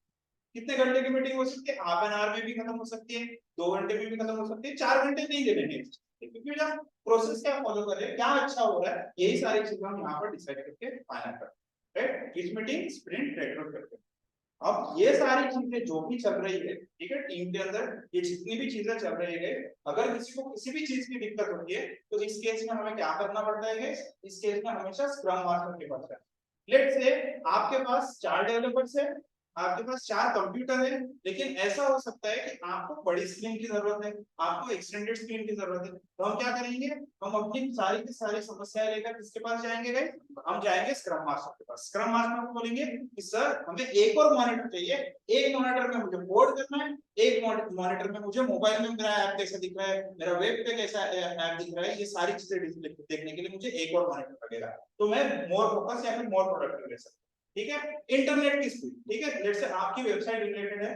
कितने घंटे की मीटिंग हो सकती है, हाफ एन आवर में भी खत्म हो सकती है, 2 घंटे में भी खत्म हो सकती है, 4 घंटे नहीं ले लेंगे, क्योंकि जब प्रोसेस क्या फॉलो कर रहे हैं, क्या अच्छा हो रहा है, यही सारी चीजें हम यहाँ पर डिसाइड करके फाइनल करते हैं, राइट, किस मीटिंग, स्प्रिंट रेट्रोस्पेक्टिव। अब ये सारी चीजें जो भी चल रही है, ठीक है, टीम के अंदर ये जितनी भी चीजें चल रही है, अगर किसी को किसी भी चीज की दिक्कत होती है, तो इस केस में हमें क्या करना पड़ता है, इस केस में हमेशा स्क्रम मास्टर के पास है। लेट्स से आपके पास 4 डेवलपर्स है, आपके पास 4 कंप्यूटर है, लेकिन ऐसा हो सकता है कि आपको बड़ी स्क्रीन की जरूरत है, आपको एक्सटेंडेड स्क्रीन की जरूरत है, तो हम क्या करेंगे, हम अपनी सारी की सारी समस्याएं लेकर किसके पास जाएंगे गाइस, हम जाएंगे स्क्रम मास्टर के पास। स्क्रम मास्टर को बोलेंगे कि सर हमें एक और मॉनिटर चाहिए, एक मॉनिटर में मुझे बोर्ड करना है, एक मॉनिटर में मुझे मोबाइल में मेरा ऐप कैसा दिख रहा है, मेरा वेब पे कैसा ऐप दिख रहा है, ये सारी चीजें देखने के लिए मुझे एक और मॉनिटर लगेगा, तो मैं मोर फोकस या फिर मोर प्रोडक्टिव ले सकता हूं, ठीक है। इंटरनेट की स्पीड, ठीक है, लेट्स से आपकी वेबसाइट रिलेटेड है,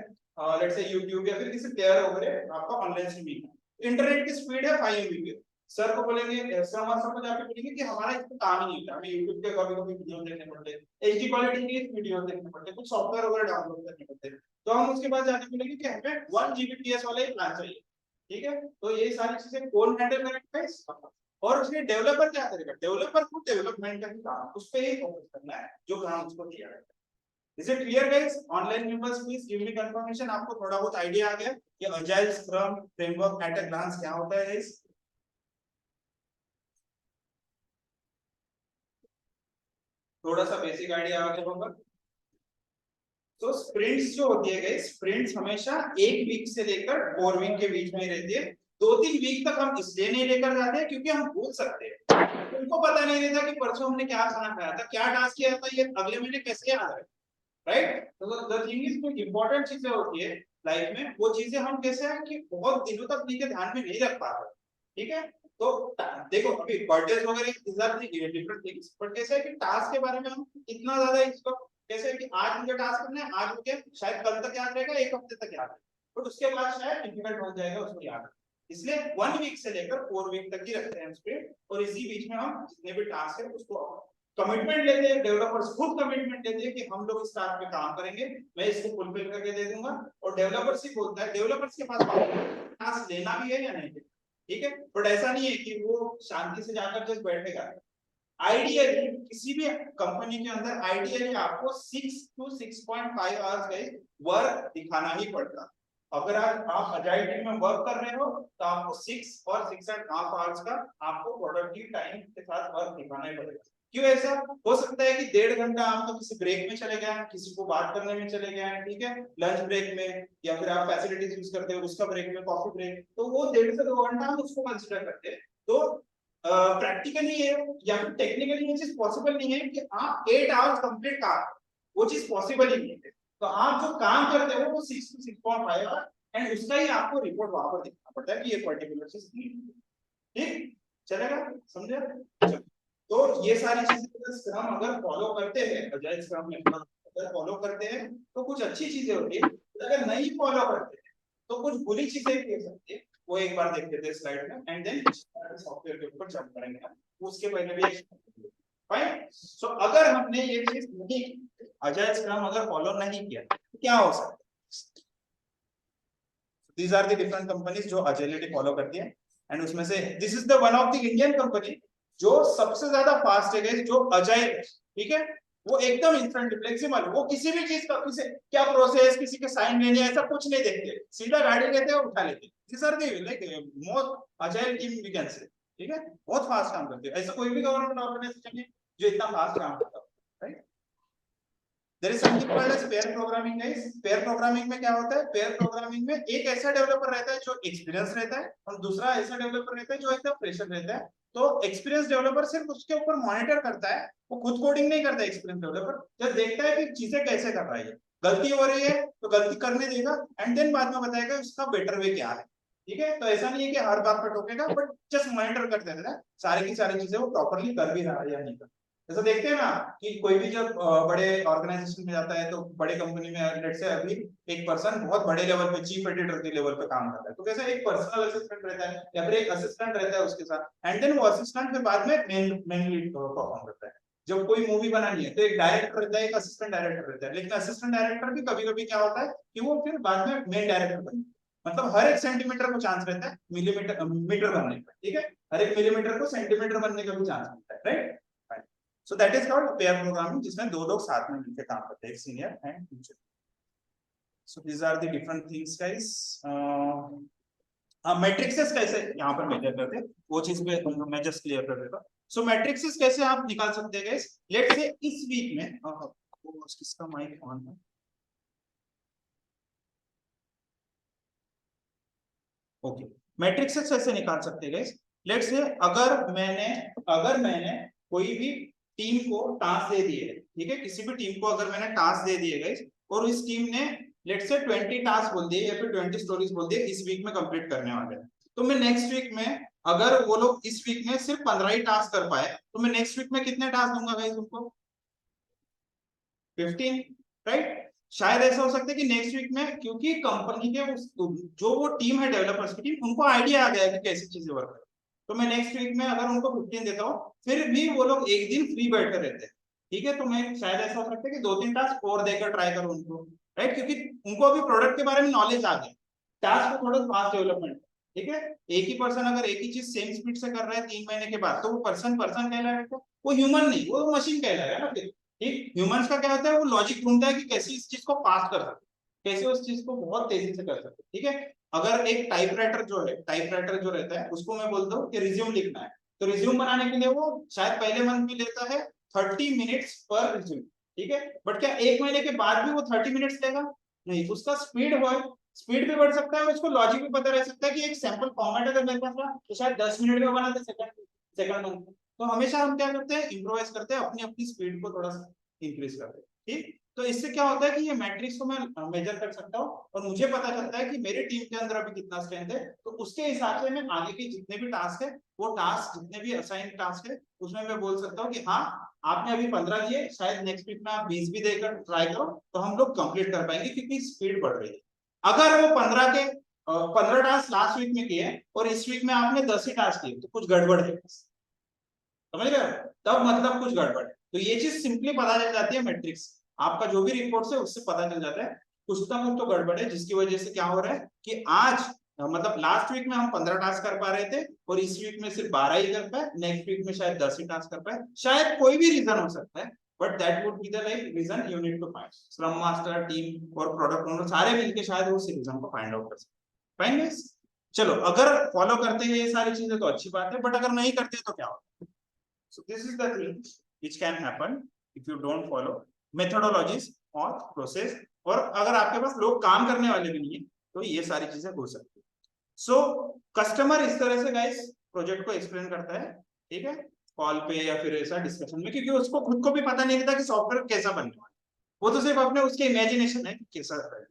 लेट्स से यूट्यूब या फिर किसी प्लेयर वगैरह आपका ऑनलाइन स्ट्रीमिंग है, इंटरनेट की स्पीड है 5 MB, सर को बोलेंगे, सर मास्टर को जाके बोलेंगे कि हमारा इसमें काम ही नहीं होता, हमें यूट्यूब पे कभी कभी वीडियो देखने पड़ते हैं, एचडी क्वालिटी की वीडियो देखने पड़ते हैं, कुछ सॉफ्टवेयर वगैरह डाउनलोड करने पड़ते हैं, तो हम उसके बाद जाके बोलेंगे कि हमें 1 Gbps वाला ही प्लान चाहिए, ठीक है, तो ये सारी चीजें कौन हैंडल करेगा, और उसमें डेवलपर क्या करेगा, डेवलपर को डेवलपमेंट का ही काम, उस पे ही फोकस करना है जो काम उसको दिया गया है। Is it clear guys? Online members please give me confirmation, आपको थोड़ा बहुत आइडिया आ गया कि agile scrum framework at a glance क्या होता है guys? थोड़ा सा बेसिक आइडिया आ गया होगा। तो स्प्रिंट्स जो होती है गाइस, स्प्रिंट्स हमेशा 1 वीक से लेकर 4 वीक के बीच में रहती है, 2-3 वीक तक हम इसलिए नहीं लेकर जाते हैं क्योंकि हम भूल सकते हैं, उनको पता नहीं रहता कि परसों हमने क्या खाना खाया था, क्या टास्क किया था, ये अगले महीने कैसे याद है, राइट। तो द थिंग इज जो इंपॉर्टेंट चीजें होती है लाइफ में, वो चीजें हम कैसे है कि बहुत दिनों तक नीचे ध्यान में नहीं रख पाते, ठीक है। तो देखो अभी बर्थडे वगैरह is are different things, but कैसे है कि टास्क के बारे में हम इतना ज्यादा इसको कैसे है कि आज मुझे टास्क करना है, आज मुझे शायद कल तक याद रहेगा, 1 हफ्ते तक याद रहेगा, बट उसके बाद शायद डिफिकल्ट हो जाएगा उसको याद, इसलिए 1 वीक से लेकर 4 वीक तक ही रखते हैं स्प्रिंट, और इसी बीच में हम जितने भी टास्क है उसको कमिटमेंट लेते हैं, डेवलपर्स खुद कमिटमेंट लेते हैं कि हम लोग इस टास्क पे काम करेंगे, मैं इसको फुलफिल करके दे दूंगा, और डेवलपर्स ही बोलता है, डेवलपर्स के पास टास्क लेना भी है या नहीं, ठीक है, बट ऐसा नहीं है कि वो शांति से जाकर जस्ट बैठेगा। आइडियली किसी भी कंपनी के अंदर आइडियली आपको 6 to 6.5 आवर्स का वर्क दिखाना ही पड़ता, अगर आप अजाइल टीम में वर्क कर रहे हो तो आपको 6 और 6.5 आवर्स का आपको प्रोडक्टिव टाइम के साथ वर्क दिखाना ही पड़ेगा। क्यों ऐसा हो सकता है कि 1.5 घंटा आप तो किसी ब्रेक में चले गए, किसी को बात करने में चले गए, ठीक है, लंच ब्रेक में, या फिर आप फैसिलिटीज यूज करते हो उसका ब्रेक में, कॉफी ब्रेक, तो वो 1.5 से 2 घंटा हम उसको कंसिडर करते हैं। तो प्रैक्टिकली है या फिर टेक्निकली ये चीज पॉसिबल नहीं है कि आप 8 आवर्स कंप्लीट काम, वो चीज पॉसिबल ही नहीं है, तो आप जो काम करते हो वो 6 to 6.5 आवर, एंड उसका ही आपको रिपोर्ट वहां पर दिखाना पड़ता है कि ये पर्टिकुलर चीज ठीक चलेगा, समझे। तो ये सारी चीजें स्क्रम अगर फॉलो करते हैं, अजाइल स्क्रम में अगर फॉलो करते हैं तो कुछ अच्छी चीजें होती है, अगर नहीं फॉलो करते हैं तो कुछ बुरी चीजें भी हो सकती है, वो एक बार देख लेते हैं स्लाइड में, एंड देन सॉफ्टवेयर के ऊपर जंप करेंगे हम। उसके पहले भी फाइन। सो अगर हमने ये चीज नहीं, अजाइल स्क्रम अगर फॉलो नहीं किया तो क्या हो सकता है? These are the different companies जो agility फॉलो करती है, एंड उसमें से this is the one of the Indian company जो सबसे ज्यादा फास्ट है, जो अजाइल है, ठीक है। वो एकदम इंस्टेंट फ्लेक्सिबल, वो किसी भी चीज का किसी क्या प्रोसेस, किसी के साइन लेने ऐसा कुछ नहीं देखते, सीधा गाड़ी लेते हैं उठा लेते हैं। This are the like most agile team we can say, ठीक है। बहुत फास्ट काम करते हैं, ऐसा कोई भी गवर्नमेंट ऑर्गेनाइजेशन नहीं जो इतना फास्ट काम करता है, right. There is something called as pair programming guys। pair programming में क्या होता है? pair programming में एक ऐसा डेवलपर रहता है जो एक्सपीरियंस रहता है, और दूसरा ऐसा डेवलपर रहता है जो एकदम फ्रेशर रहता है। तो एक्सपीरियंस डेवलपर सिर्फ उसके ऊपर मॉनिटर करता है, वो खुद कोडिंग नहीं करता। एक्सपीरियंस डेवलपर जब देखता है कि चीजें कैसे कर रहा है, गलती हो रही है तो गलती करने देगा, एंड देन बाद में बताएगा उसका बेटर वे क्या है, ठीक है। तो ऐसा नहीं है कि हर बात पर टोकेगा, बट जस्ट मॉनिटर करते रहता है सारी की सारी चीजें वो प्रॉपरली कर भी रहा है या नहीं कर। जैसा देखते हैं ना कि कोई भी जब बड़े ऑर्गेनाइजेशन में जाता है, तो बड़े कंपनी में लेट्स से अभी एक पर्सन बहुत बड़े लेवल पे चीफ एडिटर के लेवल पे काम करता है, तो कैसे एक पर्सनल असिस्टेंट रहता है या फिर एक असिस्टेंट रहता है उसके साथ, एंड देन वो असिस्टेंट फिर बाद में मेन लीड परफॉर्म करता है। जब कोई मूवी बनानी है तो एक डायरेक्टर रहता है, एक असिस्टेंट डायरेक्टर रहता है, लेकिन असिस्टेंट डायरेक्टर भी कभी कभी क्या होता है कि वो फिर बाद में मेन डायरेक्टर बनता है। मतलब हर एक सेंटीमीटर को चांस रहता है मिलीमीटर मीटर बनने का, ठीक है। हर एक मिलीमीटर को सेंटीमीटर बनने का भी चांस मिलता है, right. So that is called pair programming, जिसमें दो लोग साथ में मिलकर काम करते हैं, एक senior and teacher. So these are the different things guys। Matrixes कैसे यहाँ पर मेजर करते हैं वो चीज पे मैं जस्ट क्लियर कर देता हूँ। सो मैट्रिक्सेस कैसे आप निकाल सकते हैं गाइस? लेट्स से इस वीक में किसका माइक ऑन है? ओके, मैट्रिक्सेस कैसे निकाल सकते हैं गाइस? लेट्स से अगर मैंने कोई भी टीम को टास्क दे दिए है, ठीक है, किसी भी टीम को अगर मैंने टास्क दे दिए गाइस, और इस टीम ने लेट्स से 20 टास्क बोल दिए या फिर 20 स्टोरीज बोल दिए इस वीक में कंप्लीट करने वाले हैं, तो मैं नेक्स्ट वीक में अगर वो लोग इस वीक में सिर्फ 15 ही टास्क कर पाए, तो मैं नेक्स्ट वीक में कितने टास्क दूंगा गाइस उनको? 15, राइट। शायद ऐसा हो सकता है कि नेक्स्ट वीक में, क्योंकि कंपनी के जो वो टीम है डेवलपर्स की टीम, उनको आइडिया आ गया कि कैसी चीजें वर्क है, तो मैं नेक्स्ट वीक में अगर उनको 15 देता हूँ, फिर भी वो लोग एक दिन फ्री बैठे रहते हैं, ठीक है, तो मैं शायद ऐसा हो सकता है कि 2-3 टास्क और देकर ट्राई करूँ उनको, राइट, क्योंकि उनको अभी प्रोडक्ट के बारे में नॉलेज आ गया, टास्क को थोड़ा फास्ट डेवलपमेंट, ठीक है। एक ही पर्सन अगर एक ही चीज सेम स्पीड से कर रहा है 3 महीने के बाद, तो वो पर्सन कहलाएगा, वो ह्यूमन नहीं, वो मशीन कहलाएगा ना फिर, ठीक। ह्यूमंस का क्या होता है, वो लॉजिक ढूंढता है कि कैसे इस चीज को पास कर सकते, कैसे उस चीज को बहुत तेजी से कर सकते, ठीक है। अगर एक टाइपराइटर जो रहता है, उसको मैं बोलता हूँ कि रिज्यूम लिखना है, तो रिज्यूम बनाने के लिए वो शायद पहले मंथ में लेता है 30 मिनट्स पर रिज्यूम, ठीक है, बट क्या 1 महीने के बाद भी वो 30 मिनट्स लेगा? नहीं, उसका स्पीड भी बढ़ सकता है, उसको लॉजिक भी पता रह सकता है कि एक सैंपल फॉर्मेट अगर मेरे पास रहा तो शायद 10 मिनट में बना दे सेकंड मंथ में। तो हमेशा हम क्या करते हैं, इम्प्रोवाइज करते हैं, अपनी अपनी स्पीड को थोड़ा सा इंक्रीज करते हैं, ठीक। तो इससे क्या होता है कि ये मैट्रिक्स को मैं मेजर कर सकता हूँ, और मुझे पता चलता है कि मेरी टीम के अंदर अभी कितना स्ट्रेंथ है, तो उसके हिसाब से मैं आगे के जितने भी टास्क है, वो टास्क जितने भी असाइन टास्क है, उसमें मैं बोल सकता हूँ कि हाँ, आपने अभी 15 दिए, शायद नेक्स्ट वीक में आप 20 भी देकर ट्राई करो, तो हम लोग कंप्लीट कर पाएंगे, क्योंकि स्पीड बढ़ रही है। अगर वो 15 टास्क लास्ट वीक में किए और इस वीक में आपने 10 ही टास्क किए, तो कुछ गड़बड़ है, समझ रहे हो? तब मतलब कुछ गड़बड़ है। तो ये चीज सिंपली पता चल जाती है मैट्रिक्स, आपका जो भी रिपोर्ट है उससे पता चल जाता है कुछ ना कुछ तो गड़बड़ है, जिसकी वजह से क्या हो रहा है कि आज मतलब लास्ट वीक में हम 15 टास्क कर पा रहे थे और इस वीक में सिर्फ 12 ही कर पाए, नेक्स्ट वीक में शायद 10 ही टास्क कर पाए, शायद कोई भी रीजन हो सकता है, but that would be the like reason you need to find. Scrum master, team और प्रोडक्ट ओनर सारे मिलके शायद उस रीजन को फाइंड आउट कर सकते हैं। फाइन गाइस, चलो अगर फॉलो करते हैं ये सारी चीजें तो अच्छी बात है, बट अगर नहीं करते तो क्या होगा? So this is the thing which can happen if you don't follow methodologies or process, और अगर आपके पास लोग काम करने वाले भी नहीं है तो ये सारी चीजें हो सकती है। सो कस्टमर इस तरह से गाइस प्रोजेक्ट को एक्सप्लेन करता है, ठीक है, कॉल पे या फिर ऐसा डिस्कशन में, क्योंकि उसको खुद को भी पता नहीं रहता कि सॉफ्टवेयर कैसा बनने वाला है, वो तो सिर्फ अपने उसके इमेजिनेशन है कि कैसा है।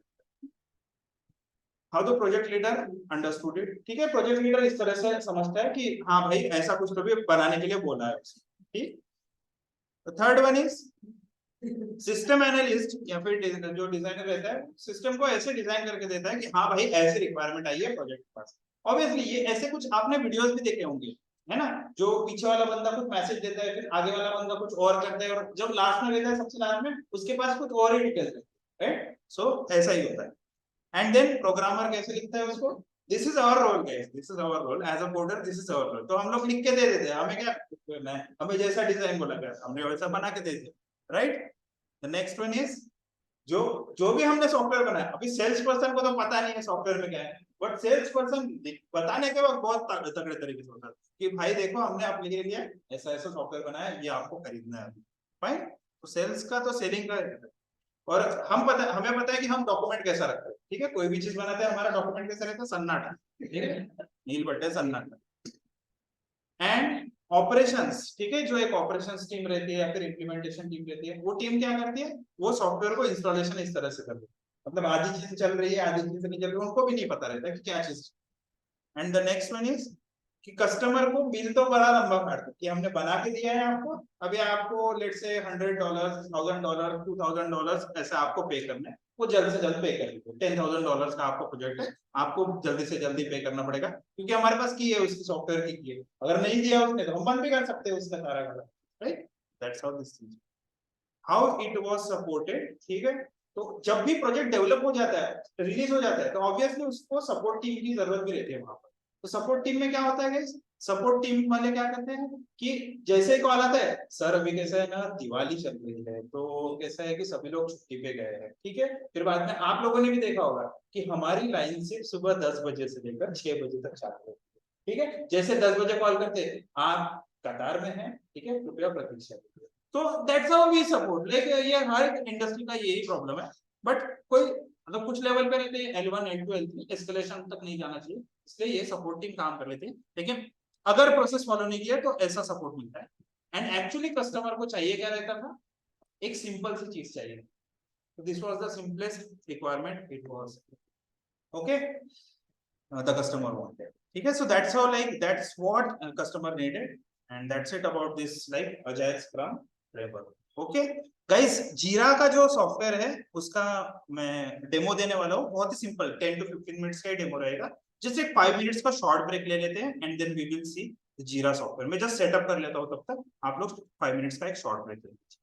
How the project leader understood it, ठीक है, प्रोजेक्ट लीडर इस तरह से समझता है कि हाँ भाई ऐसा कुछ तो भी बनाने के लिए बोला है उसने, ठीक। Third one is system analyst, या फिर जो डिजाइनर रहता है, सिस्टम को ऐसे डिजाइन करके देता है कि हाँ भाई ऐसे रिक्वायरमेंट आई है प्रोजेक्ट के पास, ऑब्वियसली ये ऐसे कुछ आपने वीडियोस भी देखे होंगे, है ना, जो पीछे वाला बंदा कुछ मैसेज देता है, फिर आगे वाला बंदा कुछ और करता है, और जब लास्ट में रहता है, सबसे लास्ट में उसके पास कुछ और ही डिटेल्स रहते हैं, राइट? सो ऐसा ही होता है। एंड देन प्रोग्रामर कैसे लिखता है उसको, this is our role guys, this is our role as a coder, this is our role. तो हम लोग लिख के दे देते हैं, हमें क्या करना है, हमें जैसा डिजाइन बोला गया हमने वैसा बना के दे दिया, right? The next one is, जो जो भी हमने सॉफ्टवेयर बनाया, अभी सेल्स पर्सन को तो पता नहीं है सॉफ्टवेयर में क्या है, बट सेल्स पर्सन बताने के बाद बहुत तगड़े तरीके से होता है कि भाई देखो हमने आप ले लिया, ऐसा ऐसा सॉफ्टवेयर बनाया, ये आपको खरीदना है अभी, फाइन। तो सेल्स का तो सेलिंग का, और हमें पता है कि हम डॉक्यूमेंट कैसा रखते हैं, ठीक है, कोई भी चीज बनाते हैं हमारा डॉक्यूमेंट कैसा रहता है, सन्नाटा, ठीक है, नील बट्टे सन्नाटा। एंड ऑपरेशंस, ठीक है, जो एक ऑपरेशंस टीम रहती है या फिर इम्प्लीमेंटेशन टीम रहती है, वो टीम क्या करती है, वो सॉफ्टवेयर को इंस्टॉलेशन इस तरह से करती है, मतलब आधी चीज चल रही है आधी चीज नहीं चल रही है, उनको भी नहीं पता रहता कि क्या चीज। And the next one is कि कस्टमर को बिल तो बड़ा लंबा काटता कि हमने बना के दिया है आपको, अभी आपको लेट से $100, $1000, $2000 ऐसा आपको पे करना है, वो जल्द से जल्द पे कर दीजिए। $10,000 का आपको प्रोजेक्ट है, आपको जल्दी से जल्दी पे करना पड़ेगा, क्योंकि हमारे पास की है उसकी सॉफ्टवेयर की है, अगर नहीं दिया उसने तो हम बंद भी कर सकते हैं उसका सारा काम, right? That's how this thing, how it was supported, ठीक है। तो जब भी प्रोजेक्ट डेवलप हो जाता है, रिलीज हो जाता है, तो ऑब्वियसली उसको सपोर्ट टीम की जरूरत भी रहती है वहां पर। तो सपोर्ट टीम में क्या होता है गाइस, सपोर्ट टीम वाले क्या करते हैं कि जैसे ही कॉल आता है, सर अभी कैसा है ना, दिवाली चल रही है, तो कैसा है कि सभी लोग छुट्टी पे गए हैं, ठीक है, फिर बाद में आप लोगों ने भी देखा होगा कि हमारी लाइन से सुबह 10 बजे से लेकर 6 बजे तक चालू है, ठीक है, जैसे 10 बजे कॉल करते हैं, आप कतार में हैं, ठीक है, कृपया प्रतीक्षा कीजिए। तो that's how we support, like ये हर इंडस्ट्री का यही प्रॉब्लम है, बट कोई मतलब कुछ लेवल पे रहते हैं, L1 L2 L3 एस्केलेशन तक नहीं जाना चाहिए, इसलिए ये सपोर्ट टीम काम कर लेते हैं, लेकिन अगर प्रोसेस फॉलो नहीं किया तो ऐसा सपोर्ट मिलता है। एंड एक्चुअली कस्टमर को चाहिए क्या रहता था, एक सिंपल सी चीज चाहिए, this was the simplest requirement, it was okay, the customer wanted, ठीक है। So that's how, like that's what customer needed, and that's it about this like agile scrum framework, okay guys। जीरा का जो software है उसका मैं demo देने वाला हूँ, बहुत ही सिंपल 10 to 15 मिनट्स का ही डेमो रहेगा, जस्ट एक 5 मिनट्स का शॉर्ट ब्रेक ले लेते हैं, and then we will see Jira software. मैं जस्ट सेटअप कर लेता हूँ, तब तक आप लोग 5 मिनट्स का एक शॉर्ट ब्रेक ले लीजिए।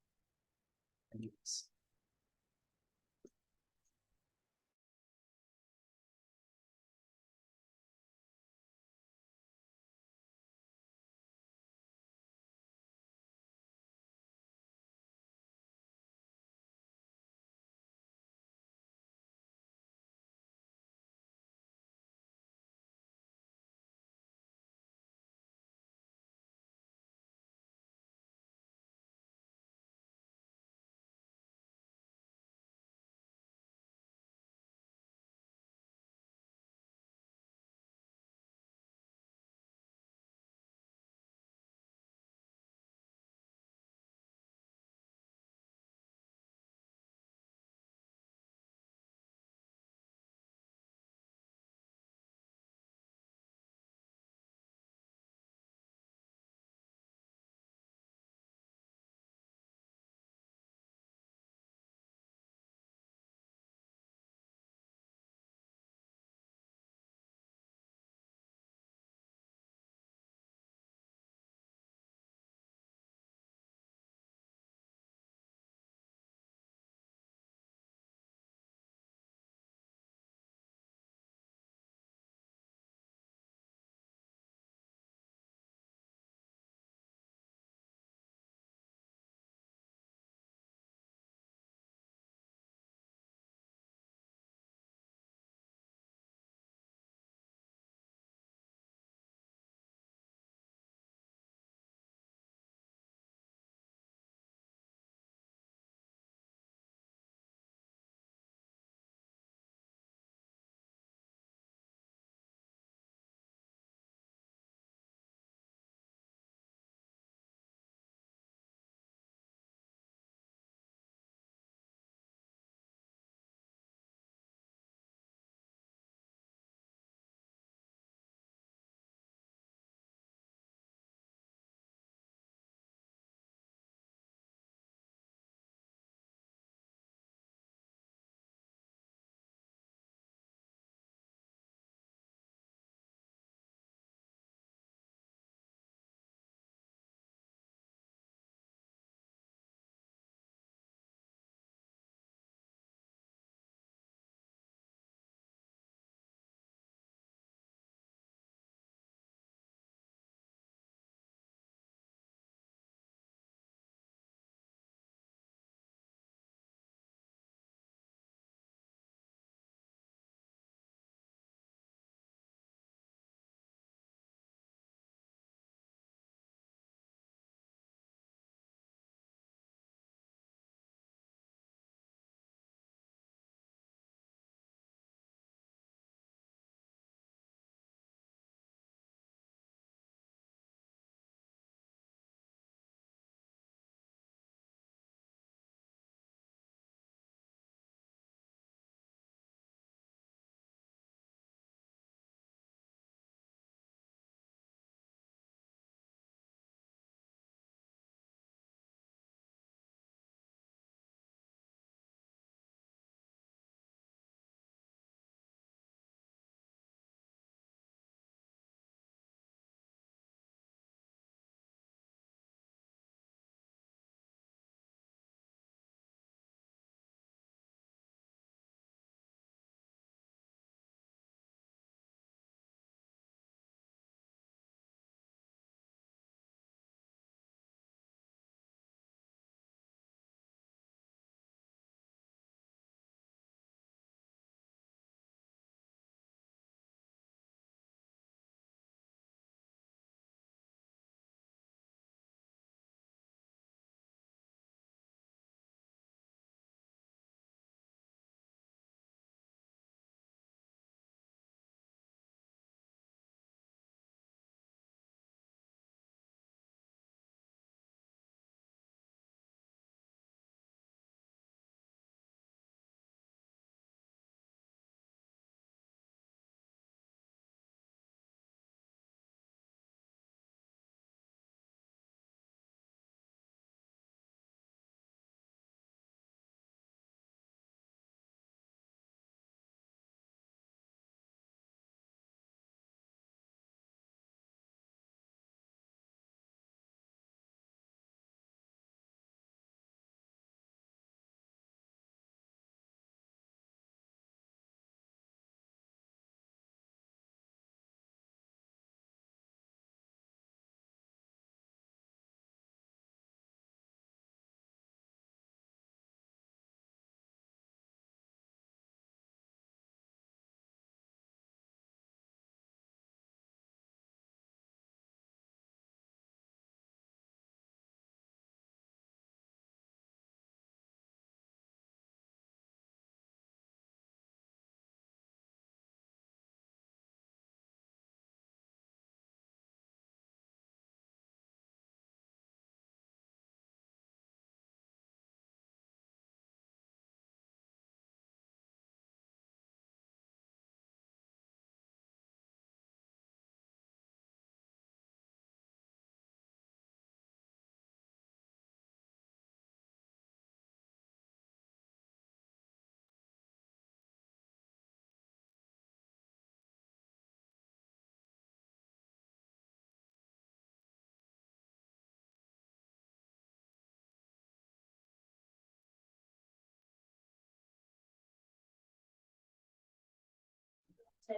Can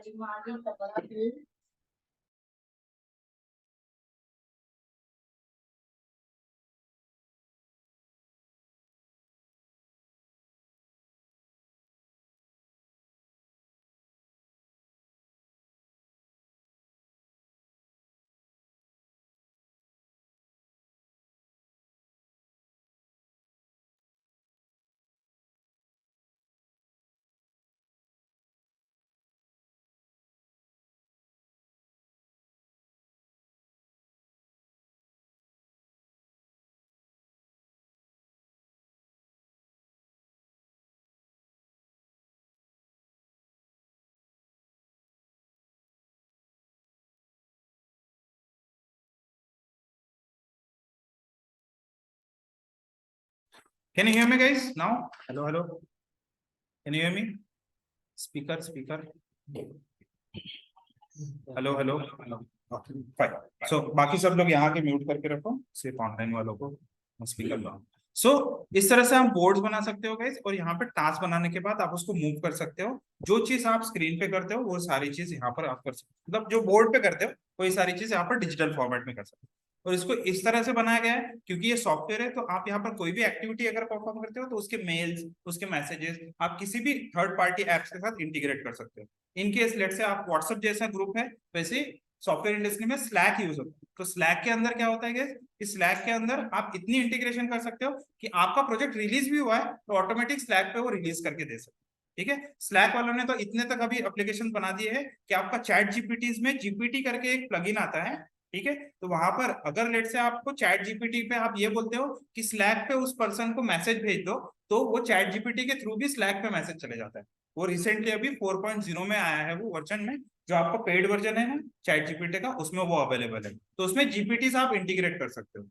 you hear me, guys? Now, hello, hello. Can you hear me? Speaker, speaker. Hello hello fine. So बाकी सब लोग यहाँ के म्यूट करके रखो, सिर्फ ऑनलाइन वालों को स्पीकर लो. सो इस तरह से आप बोर्ड्स बना सकते हो गाइस, और यहाँ पे टास्क बनाने के बाद आप उसको मूव कर सकते हो. जो चीज आप स्क्रीन पे करते हो वो सारी चीज यहाँ पर आप कर सकते हो, मतलब जो बोर्ड पे करते हो वही सारी चीज यहाँ पर डिजिटल फॉर्मेट में कर सकते हो. और इसको इस तरह से बनाया गया है क्योंकि ये सॉफ्टवेयर है, तो आप यहाँ पर कोई भी एक्टिविटी अगर परफॉर्म करते हो तो उसके मेल्स, उसके मैसेजेस आप किसी भी थर्ड पार्टी एप्स के साथ इंटीग्रेट कर सकते हो. इन केस लेट से आप व्हाट्सएप जैसा ग्रुप है, वैसे सॉफ्टवेयर इंडस्ट्री में स्लैक यूज होता है. तो स्लैक के अंदर क्या होता है इस स्लैक के अंदर आप इतनी इंटीग्रेशन कर सकते हो कि आपका प्रोजेक्ट रिलीज भी हुआ है तो ऑटोमेटिक स्लैक पे वो रिलीज करके दे सकते हो. ठीक है, स्लैक वालों ने तो इतने तक अभी एप्लीकेशन बना दिए हैं कि आपका चैट जीपीटी में जीपीटी करके एक प्लगइन आता है. ठीक है, तो वहां पर अगर लेट से आपको चैट जीपीटी पे आप ये बोलते हो कि स्लैक पे उस पर्सन को मैसेज भेज दो, तो वो चैट जीपीटी के थ्रू भी स्लैक पे मैसेज चले जाता है. वो रिसेंटली अभी 4.0 में आया है वो वर्जन में, जो आपका पेड वर्जन है ना चैट जीपीटी का, उसमें वो अवेलेबल है. तो उसमें जीपीटी आप इंटीग्रेट कर सकते हो.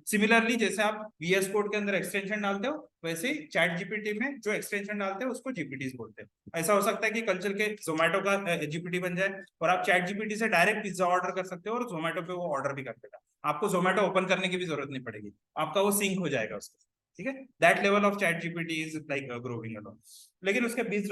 सिमिलरली जैसे आप वीएस कोड के अंदर एक्सटेंशन डालते हो, वैसे ही चैट जीपीटी में जो एक्सटेंशन डालते हैं उसको जीपीटी बोलते हैं. ऐसा हो सकता है कि कल चल के जोमेटो का जीपीटी बन जाए और आप चैट जीपीटी से डायरेक्ट पिज्जा ऑर्डर कर सकते हो और जोमेटो पे वो ऑर्डर भी कर देगा. आपको जोमेटो ओपन करने की भी जरूरत नहीं पड़ेगी, आपका वो सिंक हो जाएगा उसके. ठीक है, that level of ChatGPT is like growing a lot. लेकिन उसके $20